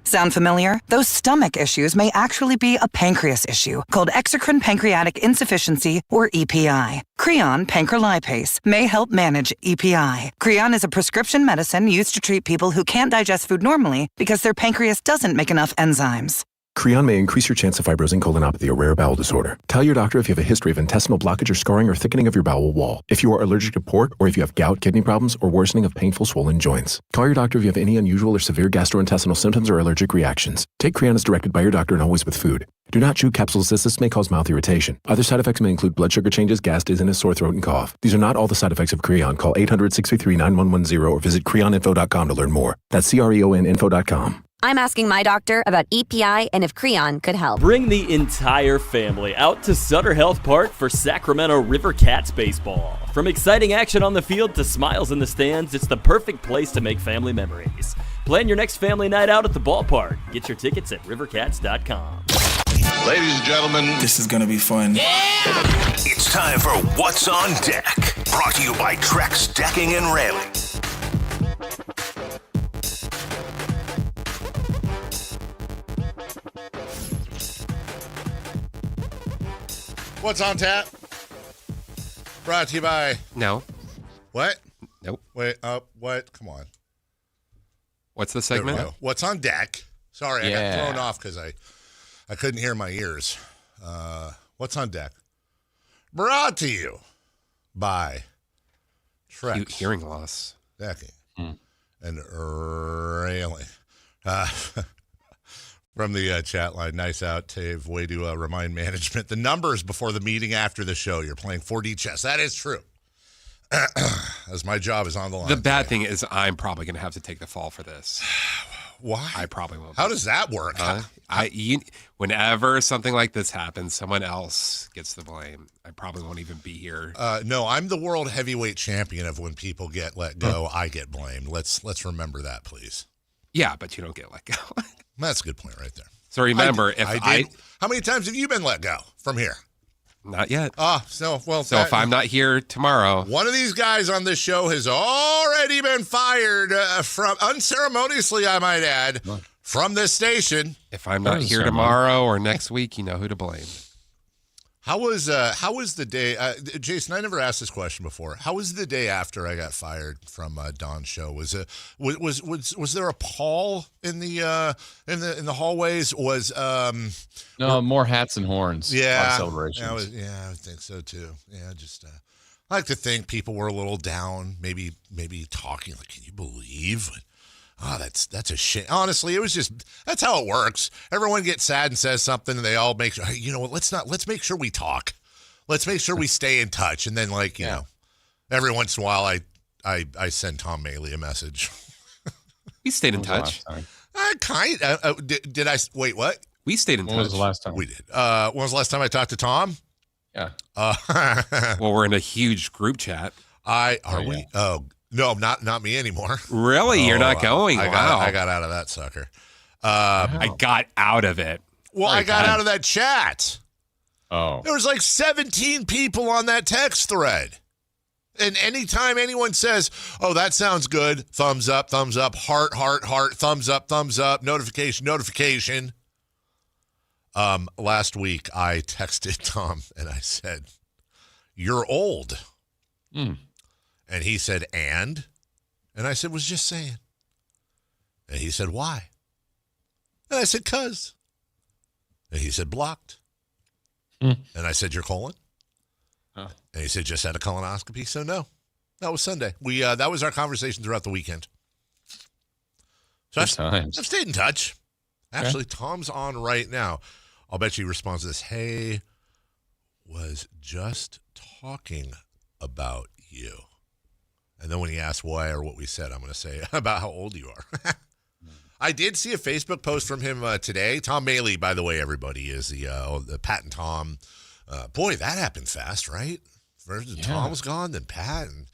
Sound familiar? Those stomach issues may actually be a pancreas issue called exocrine pancreatic insufficiency, or EPI. Creon pancrelipase may help manage EPI. Creon is a prescription medicine used to treat people who can't digest food normally because their pancreas doesn't make enough enzymes. Creon may increase your chance of fibrosing colonopathy, a rare bowel disorder. Tell your doctor if you have a history of intestinal blockage or scarring or thickening of your bowel wall. If you are allergic to pork, or if you have gout, kidney problems, or worsening of painful swollen joints. Call your doctor if you have any unusual or severe gastrointestinal symptoms or allergic reactions. Take Creon as directed by your doctor and always with food. Do not chew capsules as this may cause mouth irritation. Other side effects may include blood sugar changes, gas, dizziness, sore throat, and cough. These are not all the side effects of Creon. Call 800-633-9110 or visit creoninfo.com to learn more. That's CREONinfo.com. I'm asking my doctor about EPI and if Creon could help. Bring the entire family out to Sutter Health Park for Sacramento River Cats baseball. From exciting action on the field to smiles in the stands, it's the perfect place to make family memories. Plan your next family night out at the ballpark. Get your tickets at rivercats.com. Ladies and gentlemen, this is gonna be fun. Yeah! It's time for What's on Deck, brought to you by Trex Decking and Railing. What's on tap? Brought to you by... No. What? Nope. Wait, what? Come on. What's the segment? What's on deck? Sorry, Yeah. I got thrown off because I couldn't hear my ears. What's on deck? Brought to you by Hearing loss. Decking. And railing. From the chat line, nice out, Tave. Way to remind management the numbers before the meeting after the show. You're playing 4D chess. That is true. As my job is on the line. The bad thing is I'm probably going to have to take the fall for this. Why? I probably won't. How does that work? Whenever something like this happens, someone else gets the blame. I probably won't even be here. No, I'm the world heavyweight champion of when people get let go, I get blamed. Let's remember that, please. Yeah, but you don't get let go. That's a good point right there. So remember, how many times have you been let go from here? Not yet. So if I'm not here tomorrow, one of these guys on this show has already been fired from unceremoniously, I might add, from this station. If I'm not here tomorrow or next week, you know who to blame. How was the day, Jason? I never asked this question before. How was the day after I got fired from Don's show? Was there a pall in the hallways? No, more hats and horns. Yeah, celebrations. I would think so too. Yeah, I like to think people were a little down, maybe talking like, can you believe? Oh, that's a shame. Honestly, it was that's how it works. Everyone gets sad and says something, and they all make sure, hey, you know what, let's make sure we talk. Let's make sure we stay in touch. And then, you know, every once in a while, I send Tom Maley a message. We stayed in touch. Did I? Wait, what? We stayed in touch. When was the last time? We did. When was the last time I talked to Tom? Yeah. Well, we're in a huge group chat. Are we? Oh, no, not me anymore. Really? You're not going? Wow. I got out of that sucker. I got out of it. Well, I got out of that chat. Oh. There was 17 people on that text thread. And anytime anyone says, oh, that sounds good, thumbs up, heart, thumbs up, notification. Last week, I texted Tom and I said, you're old. And he said, and I said, was just saying. And he said, why? And I said, 'cause. And he said, blocked. And I said, you're colon? And he said, just had a colonoscopy. So no, that was Sunday. That was our conversation throughout the weekend. So I've stayed in touch. Actually, Tom's on right now. I'll bet you he responds to this. Hey, was just talking about you. And then when he asks why or what we said, I'm going to say about how old you are. I did see a Facebook post from him today. Tom Maley, by the way, everybody, is the Pat and Tom. Boy, that happened fast, right? First Tom was gone, then Pat. And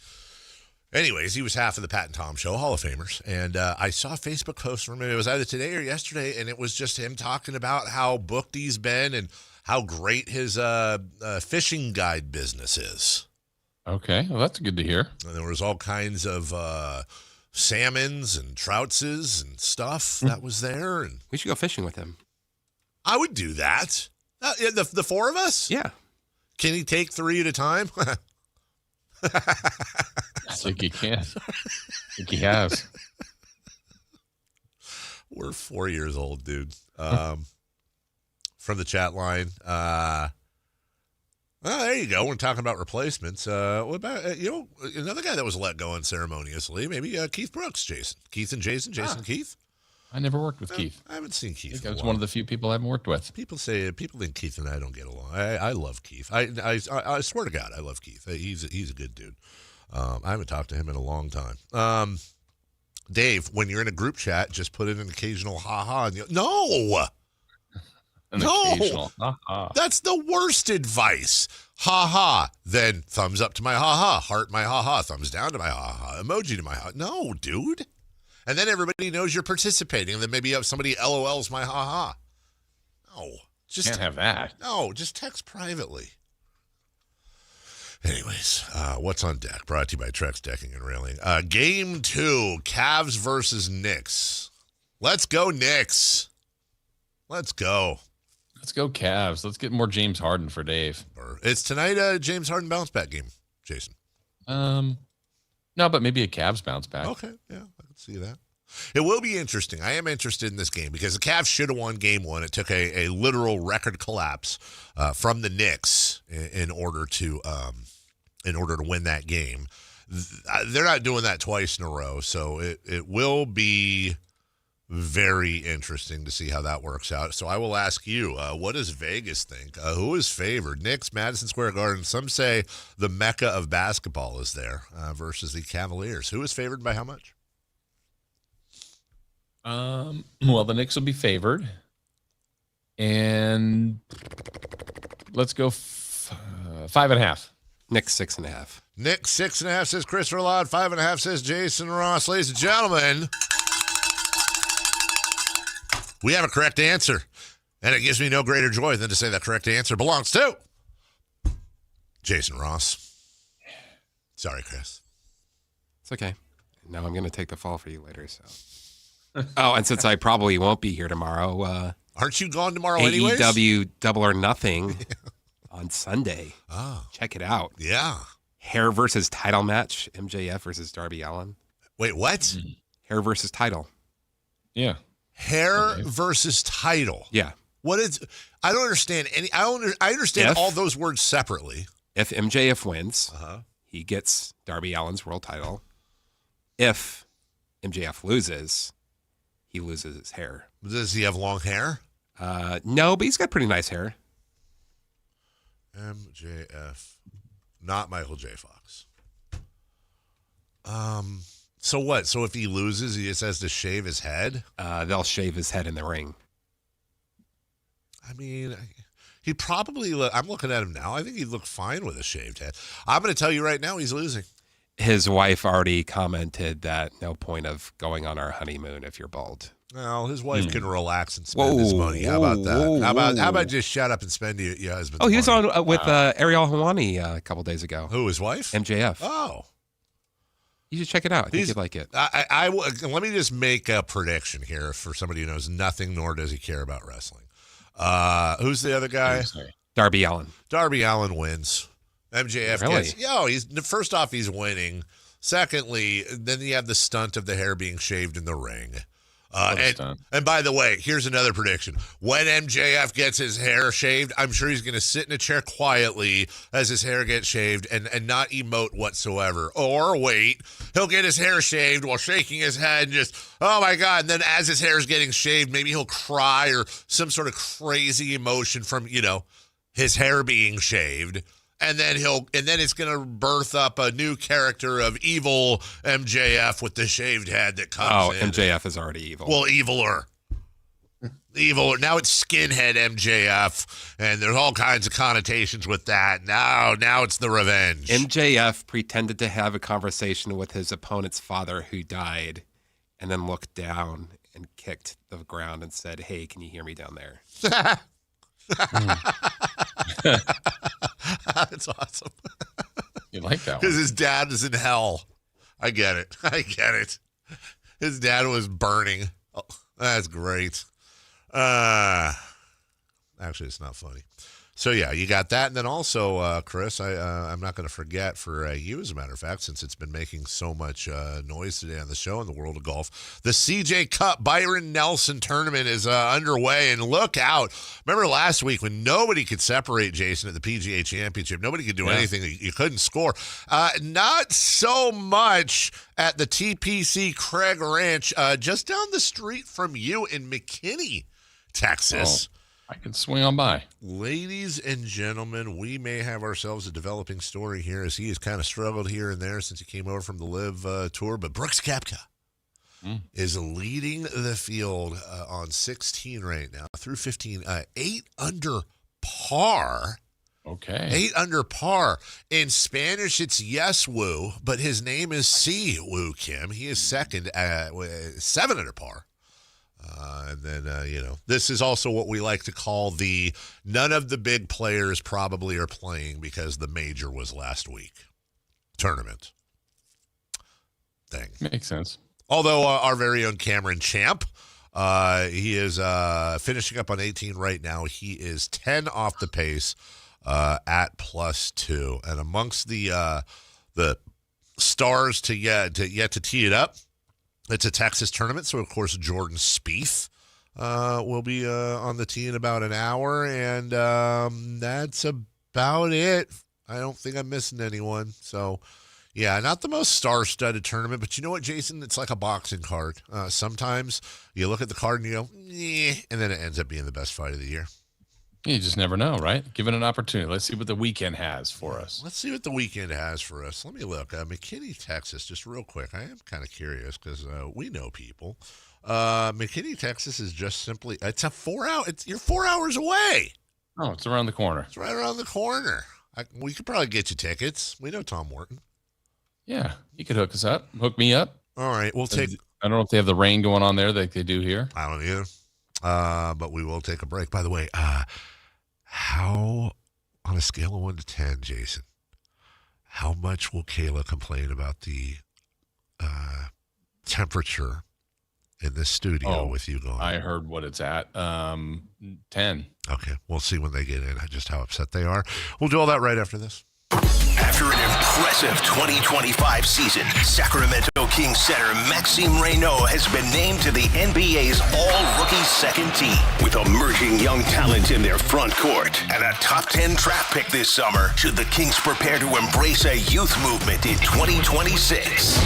anyways, he was half of the Pat and Tom show, Hall of Famers. And I saw a Facebook post from him. It was either today or yesterday, and it was just him talking about how booked he's been and how great his fishing guide business is. Okay, well, that's good to hear. And there was all kinds of salmons and troutses and stuff that was there. And we should go fishing with him. I would do that. The four of us? Yeah. Can he take 3 at a time? I think he can. I think he has. We're 4 years old, dude. From the chat line. There you go. We're talking about replacements. What about another guy that was let go unceremoniously? Maybe Keith Brooks, Jason. Keith and Jason. Keith. I never worked with Keith. I haven't seen Keith. I think I was one of the few people I haven't worked with. People think Keith and I don't get along. I love Keith. I swear to God, I love Keith. He's a good dude. I haven't talked to him in a long time. Dave, when you're in a group chat, just put in an occasional ha-ha. No. That's the worst advice. Ha-ha. Then thumbs up to my ha-ha. Heart my ha-ha. Thumbs down to my ha-ha. Emoji to my ha-ha. No, dude. And then everybody knows you're participating. And then maybe you have somebody LOLs my ha-ha. No. Can't have that. No, just text privately. Anyways, what's on deck? Brought to you by Trex Decking and Railing. Game 2, Cavs versus Knicks. Let's go, Knicks. Let's go. Let's go, Cavs. Let's get more James Harden for Dave. It's tonight James Harden bounce back game, Jason. No, but maybe a Cavs bounce back. Okay, yeah, I can see that. It will be interesting. I am interested in this game because the Cavs should have won game 1. It took a literal record collapse from the Knicks in order to win that game. they're not doing that twice in a row, so it will be very interesting to see how that works out. So I will ask you, what does Vegas think? Who is favored? Knicks, Madison Square Garden. Some say the mecca of basketball is there versus the Cavaliers. Who is favored by how much? Well, the Knicks will be favored. And let's go 5.5. Knicks 6.5. Knicks 6.5 says Christopher Laud. 5.5 says Jason Ross. Ladies and gentlemen, we have a correct answer. And it gives me no greater joy than to say that correct answer belongs to Jason Ross. Sorry, Chris. It's okay. No, I'm going to take the fall for you later. So. Oh, and since I probably won't be here tomorrow. Aren't you gone tomorrow anyways? AEW Double or Nothing on Sunday. Oh. Check it out. Yeah. Hair versus title match. MJF versus Darby Allin. Wait, what? Hair versus title. Yeah. Hair versus title. Yeah. What is? I don't understand any. I understand all those words separately. If MJF wins, he gets Darby Allin's world title. If MJF loses, he loses his hair. Does he have long hair? No, but he's got pretty nice hair. MJF, not Michael J. Fox. So what? So if he loses, he just has to shave his head? They'll shave his head in the ring. I mean, he probably I'm looking at him now. I think he'd look fine with a shaved head. I'm going to tell you right now, he's losing. His wife already commented that no point of going on our honeymoon if you're bald. Well, his wife can relax and spend his money. How about that? How about just shut up and spend your husband's money? Oh, he was on with Ariel Helwani a couple days ago. Who, his wife? MJF. Oh. You should check it out. I think you'd like it. Let me just make a prediction here for somebody who knows nothing, nor does he care about wrestling. Who's the other guy? Darby Allin. Darby Allin wins. MJF gets. First off, he's winning. Secondly, then you have the stunt of the hair being shaved in the ring. And by the way, here's another prediction. When MJF gets his hair shaved, I'm sure he's going to sit in a chair quietly as his hair gets shaved and not emote whatsoever. Or wait, he'll get his hair shaved while shaking his head and just, oh my God. And then as his hair is getting shaved, maybe he'll cry or some sort of crazy emotion from, his hair being shaved. And then it's going to birth up a new character of evil MJF with the shaved head that comes in. MJF is already evil. Well, eviler. Now it's skinhead MJF, and there's all kinds of connotations with that. Now it's the revenge. MJF pretended to have a conversation with his opponent's father who died, and then looked down and kicked the ground and said, "Hey, can you hear me down there?" That's awesome. You like that one? Because his dad is in hell. I get it. His dad was burning. Oh, that's great. Actually, it's not funny. So, yeah, you got that. And then also, Chris, I'm not going to forget for you, as a matter of fact, since it's been making so much noise today on the show in the world of golf, the CJ Cup Byron Nelson tournament is underway. And look out. Remember last week when nobody could separate Jason at the PGA Championship? Nobody could do anything. You couldn't score. Not so much at the TPC Craig Ranch, just down the street from you in McKinney, Texas. Oh. I can swing on by. Ladies and gentlemen, we may have ourselves a developing story here as he has kind of struggled here and there since he came over from the Live Tour. But Brooks Koepka is leading the field on 16 right now through 15. 8 under par. Okay. 8 under par. In Spanish, it's Yes Woo, but his name is Si Woo Kim. He is second at 7 under par. And then, this is also what we like to call the none of the big players probably are playing because the major was last week tournament thing. Makes sense. Although our very own Cameron Champ, he is finishing up on 18 right now. He is 10 off the pace at +2. And amongst the stars to yet to tee it up, it's a Texas tournament, so of course Jordan Spieth will be on the tee in about an hour, and that's about it. I don't think I'm missing anyone. So Yeah, not the most star-studded tournament, but you know what, Jason? It's like a boxing card. Sometimes you look at the card and you go, and then it ends up being the best fight of the year. You just never know, right? Give it an opportunity. Let's see what the weekend has for us. Let's see what the weekend has for us. Let me look. McKinney, Texas, just real quick. I am kind of curious because we know people. McKinney, Texas is just simply, it's a 4 hour, you're 4 hours away. Oh, it's around the corner. It's right around the corner. We could probably get you tickets. We know Tom Morton. Yeah, you could hook us up. Hook me up. All right, we'll take. I don't know if they have the rain going on there like they do here. I don't either. But we will take a break. By the way, how, on a scale of 1 to 10, Jason, how much will Kayla complain about the temperature in this studio with you going? I heard what it's at. 10. Okay, we'll see when they get in just how upset they are. We'll do all that right after this. After an impressive 2025 season, Sacramento Kings center Maxime Reynaud has been named to the NBA's All-Rookie Second Team. With emerging young talent in their front court and a top 10 draft pick this summer, should the Kings prepare to embrace a youth movement in 2026?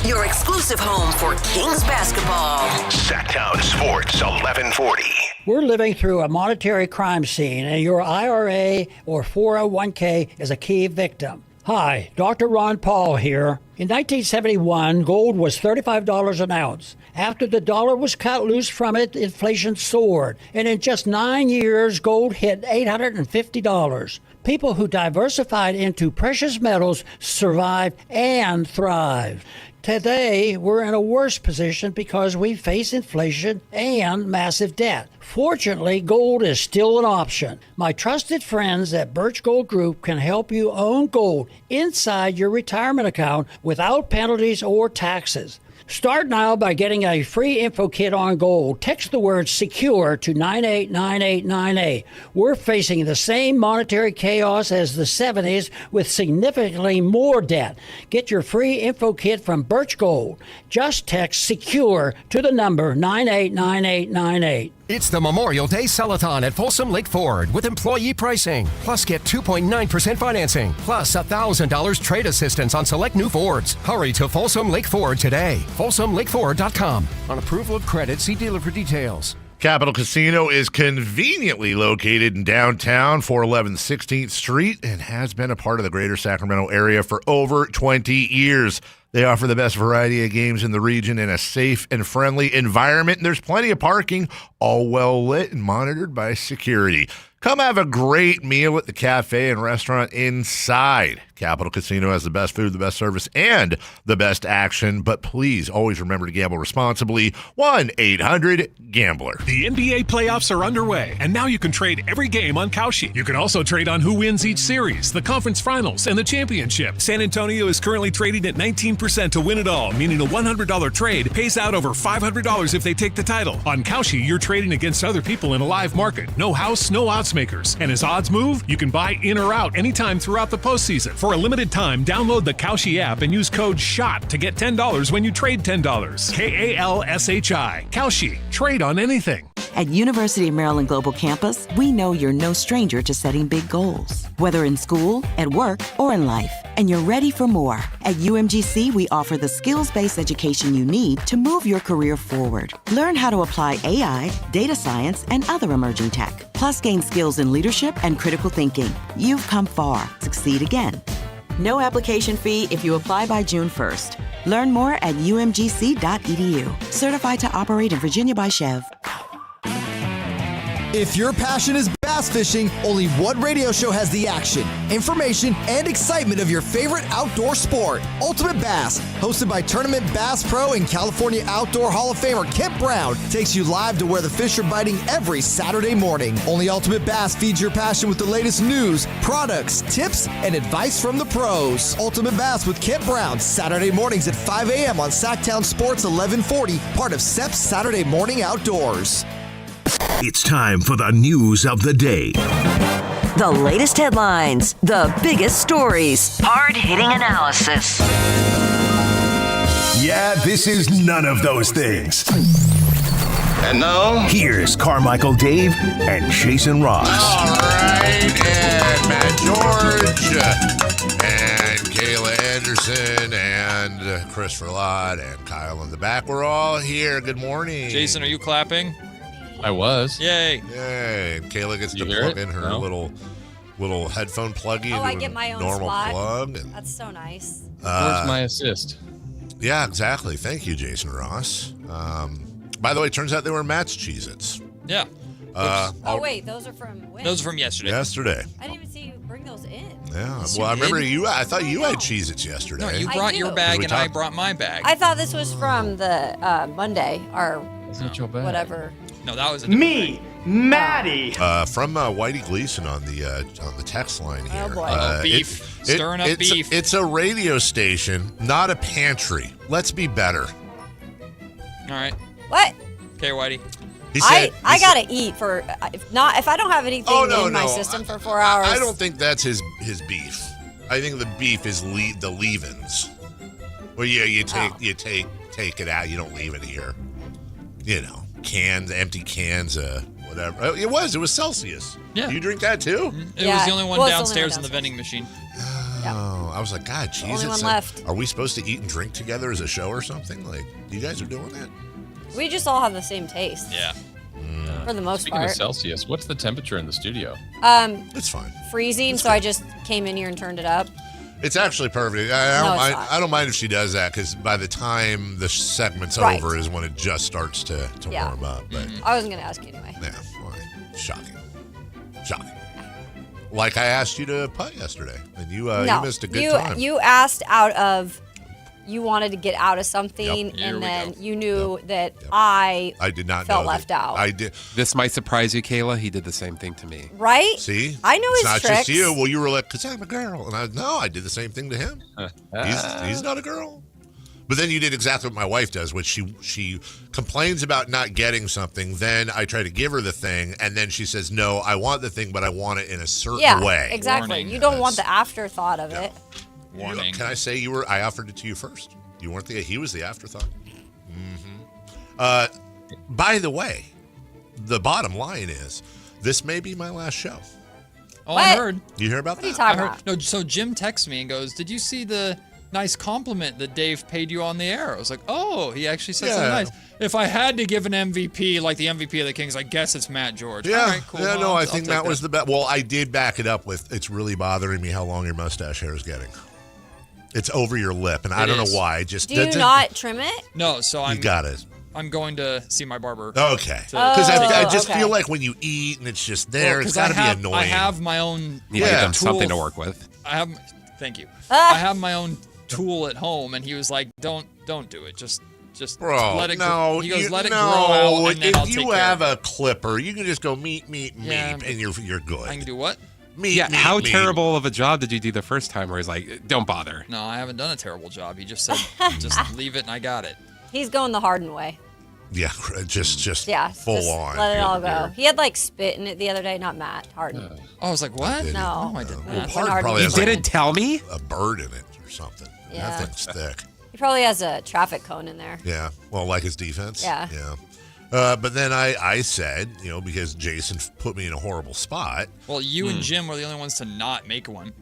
Your exclusive home for Kings basketball. Sactown Sports 1140. We're living through a monetary crime scene, and your IRA or 401k is a key victim. Hi, Dr. Ron Paul here. In 1971, gold was $35 an ounce. After the dollar was cut loose from it, inflation soared, and in just 9 years, gold hit $850. People who diversified into precious metals survived and thrived. Today, we're in a worse position because we face inflation and massive debt. Fortunately, gold is still an option. My trusted friends at Birch Gold Group can help you own gold inside your retirement account without penalties or taxes. Start now by getting a free info kit on gold. Text the word SECURE to 989898. We're facing the same monetary chaos as the 70s with significantly more debt. Get your free info kit from Birch Gold. Just text SECURE to the number 989898. It's the Memorial Day Sell-a-thon at Folsom Lake Ford with employee pricing. Plus, get 2.9% financing. Plus, $1,000 trade assistance on select new Fords. Hurry to Folsom Lake Ford today. FolsomLakeFord.com. On approval of credit, see dealer for details. Capital Casino is conveniently located in downtown 411 16th Street and has been a part of the greater Sacramento area for over 20 years. They offer the best variety of games in the region in a safe and friendly environment. And there's plenty of parking, all well lit and monitored by security. Come have a great meal at the cafe and restaurant inside. Capital Casino has the best food, the best service, and the best action. But please always remember to gamble responsibly. 1-800-GAMBLER. The NBA playoffs are underway, and now you can trade every game on Kalshi. You can also trade on who wins each series, the conference finals, and the championship. San Antonio is currently trading at 19% to win it all, meaning a $100 trade pays out over $500 if they take the title. On Kalshi, you're trading against other people in a live market. No house, no odds makers. And as odds move, you can buy in or out anytime throughout the postseason. For a limited time, download the Kalshi app and use code SHOT to get $10 when you trade $10. KALSHI. Kalshi. Trade on anything. At University of Maryland Global Campus, we know you're no stranger to setting big goals, whether in school, at work, or in life, and you're ready for more. At UMGC, we offer the skills-based education you need to move your career forward. Learn how to apply AI, data science, and other emerging tech, plus gain skills in leadership and critical thinking. You've come far. Succeed again. No application fee if you apply by June 1st. Learn more at umgc.edu. Certified to operate in Virginia by Chev. If your passion is bass fishing, only one radio show has the action, information, and excitement of your favorite outdoor sport. Ultimate Bass, hosted by Tournament Bass Pro and California Outdoor Hall of Famer Kent Brown, takes you live to where the fish are biting every Saturday morning. Only Ultimate Bass feeds your passion with the latest news, products, tips, and advice from the pros. Ultimate Bass with Kent Brown, Saturday mornings at 5 a.m. on Sactown Sports 1140, part of SEP's Saturday Morning Outdoors. It's time for the news of the day. The latest headlines, the biggest stories, hard-hitting analysis. Yeah, this is none of those things. And now, here's Carmichael Dave and Jason Ross. All right, and Matt George and Kayla and Henderson and Christopher Lott and Kyle in the back. We're all here. Good morning. Jason, are you clapping? I was. Yay. Yay. Kayla gets to plug in her little headphone pluggy. I get my own normal slot. plug. That's so nice. Where's my assist? Yeah, exactly. Thank you, Jason Ross. By the way, turns out they were Matt's Cheez-Its. Yeah. Wait, those are from when? Those are from yesterday. Yesterday. I didn't even see you bring those in. Yeah. Yes, Well, I you remember did. I thought you had Cheez-Its yesterday. No, you brought your bag and I brought my bag. I thought this was from the Monday or whatever. No, that was me, Maddie. From Whitey Gleason on the text line here. Oh boy. Beef. Stirring up beef. It's a radio station, not a pantry. Let's be better. All right. What? Okay, Whitey. I gotta eat for if I don't have anything in my system for 4 hours. I don't think that's his beef. I think the beef is the leave-ins. Well, yeah, you take it out. You don't leave it here. You know, empty cans, whatever. It was Celsius. Yeah. You drink that too? It was the only one downstairs in the vending machine. Oh, I was like, God, jeez. Only one left. Are we supposed to eat and drink together as a show or something? Like, you guys are doing that? We just all have the same taste. Yeah. For the most Speaking part. of Celsius, what's the temperature in the studio? It's fine. Freezing, so I just came in here and turned it up. It's actually perfect. I don't mind if she does that because by the time the segment's over is when it just starts to warm up. But I wasn't going to ask you anyway. yeah, fine. Shocking. Like I asked you to putt yesterday, and you missed a good time. You asked out of you wanted to get out of something, and then you knew that I did not felt know left out. I did. This might surprise you, Kayla. He did the same thing to me. Right? See, I know it's his not tricks. just you. Well, you were like, "Cause I'm a girl," and I did the same thing to him. He's not a girl. But then you did exactly what my wife does, which she complains about not getting something. Then I try to give her the thing, and then she says, "No, I want the thing, but I want it in a certain way." Exactly. Warning. You don't want the afterthought of it. Warning. Can I say I offered it to you first. You weren't he was the afterthought. By the way, the bottom line is this may be my last show. Oh, I heard. You hear about What are you that? talking I heard. about? No, so Jim texts me and goes, "Did you see the nice compliment that Dave paid you on the air?" I was like, "Oh, he actually said something nice." If I had to give an MVP, like the MVP of the Kings, I guess it's Matt George. Yeah, All right, cool. yeah, no, I'll I think take Matt was the best. Well, I did back it up with, it's really bothering me how long your mustache hair is getting. It's over your lip, and I don't know why. Just Do you not trim it? No, so You got it. I'm going to see my barber. Okay. to Because I take just okay. feel like when you eat and it's just there, it's 'cause got to be I annoying. have my own. You need to give him something to work with. Thank you. I have my own tool at home, and he was like, "Don't do it. Just Bro, let it no, grow." He goes, "Let it grow no. out, and then I'll If take you care have of it." a clipper, you can just go meet, Yeah, and you're good. I can do what? Meet, Yeah, meet, how meet. terrible of a job did you do the first time where he's like, don't bother? No, I haven't done a terrible job. He just said, "Just leave it, and I got it." He's going the Harden way. Yeah, just full just on. Let it all go. He had like spit in it the other day, not Matt, Harden. I was like, "What?" No, I didn't. When Hard Harden probably was has didn't tell me? a bird in it or something. Yeah. That thing's thick. He probably has a traffic cone in there. Yeah. Well, like his defense. Yeah. But then I said, because Jason put me in a horrible spot. Well, you and Jim were the only ones to not make one.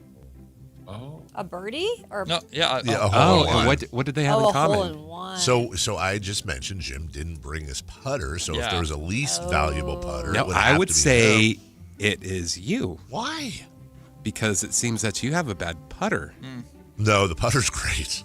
Oh. A birdie or No, yeah. Yeah, a hole in one. What did they have a in common? hole in one. So I just mentioned Jim didn't bring his putter. So if Yeah. there was a least valuable putter, No, it would I have would to be say him. it is you. Why? Because it seems that you have a bad putter. No, the putter's great.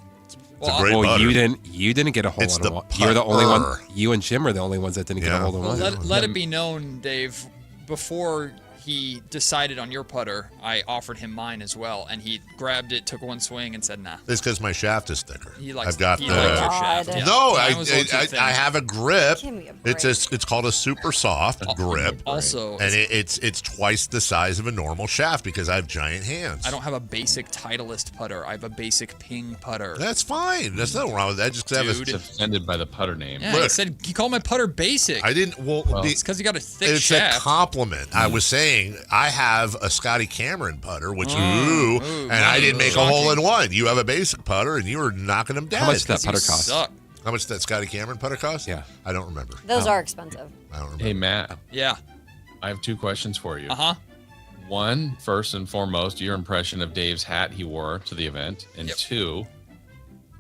It's a great Well, putter. you didn't get a hole It's in the one. You're the only one. putter. You and Jim are the only ones that didn't get a hole in Well, one. let it be known, Dave, before he decided on your putter, I offered him mine as well, and he grabbed it, took one swing, and said, "Nah." It's because my shaft is thicker. He likes. I've got he the. likes your shaft. Yeah. No, Mine was a little too thin. I have a grip. Give me a It's called a super soft grip. Also, and it's twice the size of a normal shaft because I have giant hands. I don't have a basic Titleist putter. I have a basic Ping putter. That's fine. There's nothing wrong with that. Just 'cause I have Dude. a, Offended by the putter name. Yeah, he said he called my putter basic. I didn't. Well, it's because he got a thick it's shaft. a compliment. I was saying I have a Scotty Cameron putter, which and I didn't make a hole in one. You have a basic putter, and you were knocking them dead. How much did that putter cost? How much did that Scotty Cameron putter cost? Yeah, I don't remember. Those are expensive. I don't remember. Hey, Matt. Yeah. I have two questions for you. Uh-huh. One, first and foremost, your impression of Dave's hat he wore to the event. And two,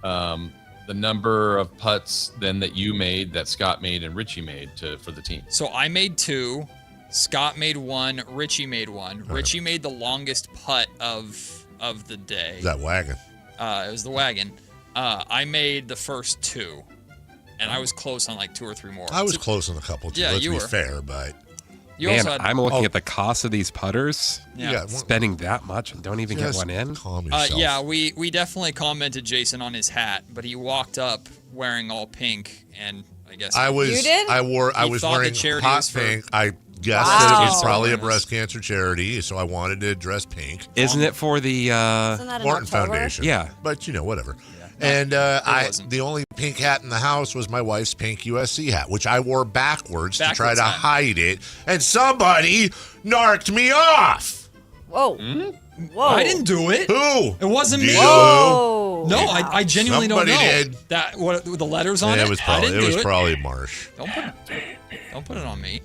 the number of putts then that you made, that Scott made, and Richie made for the team. So I made 2. Scott made 1. Richie made 1. Richie made the longest putt of the day. That wagon. It was the wagon. I made the first 2. And I was close on like 2 or 3 more. I was close on a couple too. Yeah, Let's you be were. fair, but I'm looking at the cost of these putters. Yeah. Spending that much and don't even get one in. Calm yourself. Yeah, we definitely commented Jason on his hat, but he walked up wearing all pink, and I guess I was. You did? I was thought wearing the charity hot was for- pink. I guessed that it was probably a breast cancer charity, so I wanted to dress pink. Isn't it for the Isn't that in Morton October? Foundation? Yeah. But whatever. And the only pink hat in the house was my wife's pink USC hat, which I wore backwards to try to hide it. And somebody narked me off. Whoa. Whoa. I didn't do it. Who? It wasn't me. Whoa. No, I genuinely Somebody don't know. did. That what the letters on Yeah, it? it was I probably didn't do it. probably Marsh. Don't put it on me.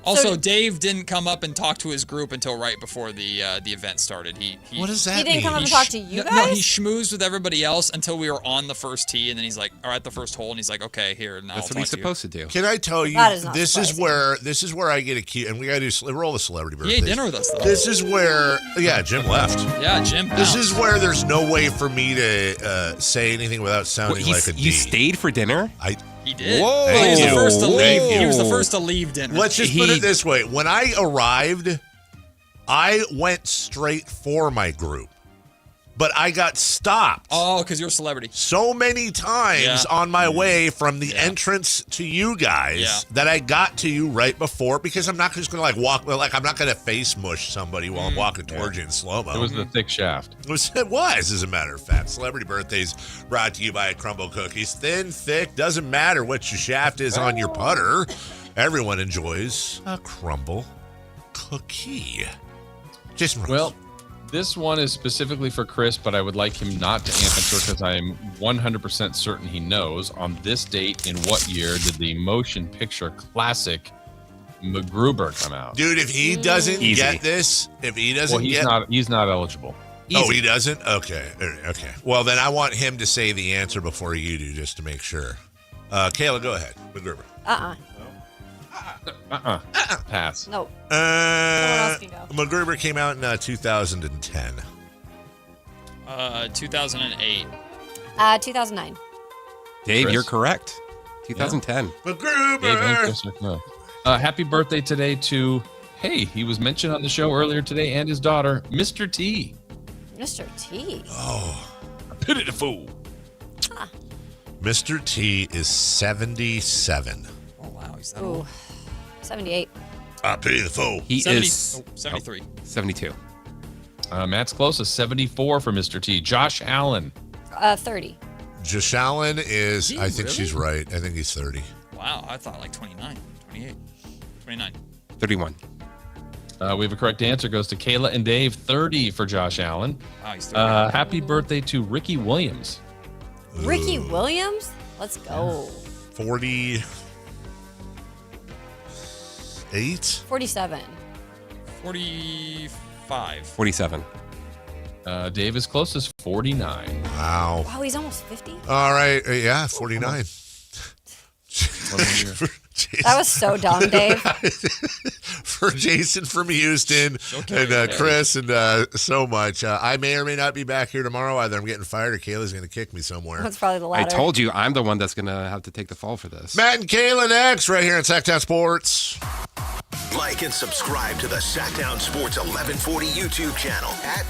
Also, Dave didn't come up and talk to his group until right before the event started. He What does that He didn't mean? come up and talk to you guys? No, he schmoozed with everybody else until we were on the first tee, and then he's like, or at the first hole, and he's like, okay, here, now That's I'll what he's talk to you. supposed to do. Can I tell you? That is not this surprising. is where I get accused, and we got to roll the celebrity birthdays. He ate dinner with us, though. This is where, Jim left. Yeah, Jim This bounced. is where there's no way for me to say anything without sounding like a D. You stayed for dinner? He did. Whoa. He was the first to leave. Thank you. He was the first to leave dinner. Let's just put it this way. When I arrived, I went straight for my group, but I got stopped. Oh, because you're a celebrity. So many times on my way from the entrance to you guys that I got to you right before, because I'm not just going to walk, I'm not going to face mush somebody while I'm walking towards you in slow-mo. It was the thick shaft. It was, as a matter of fact. Celebrity Birthdays brought to you by Crumble Cookies. Thin, thick, doesn't matter what your shaft is on your putter. Everyone enjoys a Crumble Cookie. Jason Ross. Well, this one is specifically for Chris, but I would like him not to answer because I'm 100% certain he knows. On this date, in what year did the motion picture classic MacGruber come out? Dude, if he doesn't get this, he's not eligible. Oh, he doesn't? Okay. Well, then I want him to say the answer before you do, just to make sure. Kayla, go ahead. MacGruber. Pass. No. Someone else can go. MacGruber came out in 2010. 2008. 2009. Dave, Chris? you're correct. 2010. MacGruber. Dave and Chris are correct. Happy birthday today to, he was mentioned on the show earlier today, and his daughter, Mr. T. Mr. T. Oh. I pity the fool. Mr. T is 77. Oh, wow. He's that Ooh. old. 78. I pity the fool. He 70, is 73. 72. Matt's closest, 74 for Mr. T. Josh Allen. 30. Josh Allen is, Is he I think really? she's right. I think he's 30. Wow, I thought like 29, 28, 29. 31. We have a correct answer. Goes to Kayla and Dave. 30 for Josh Allen. Wow, he's 30. Happy birthday to Ricky Williams. Ricky Williams? Let's go. 48? 47. 45. 47. Dave is closest, 49. Wow. Wow, he's almost 50. All right. Yeah, 49. That was so dumb, Dave. For Jason from Houston and Chris and so much. I may or may not be back here tomorrow. Either I'm getting fired or Kayla's going to kick me somewhere. That's probably the I latter. told you I'm the one that's going to have to take the fall for this. Matt and Kayla next, right here on Sactown Sports. Like and subscribe to the Sactown Sports 1140 YouTube channel at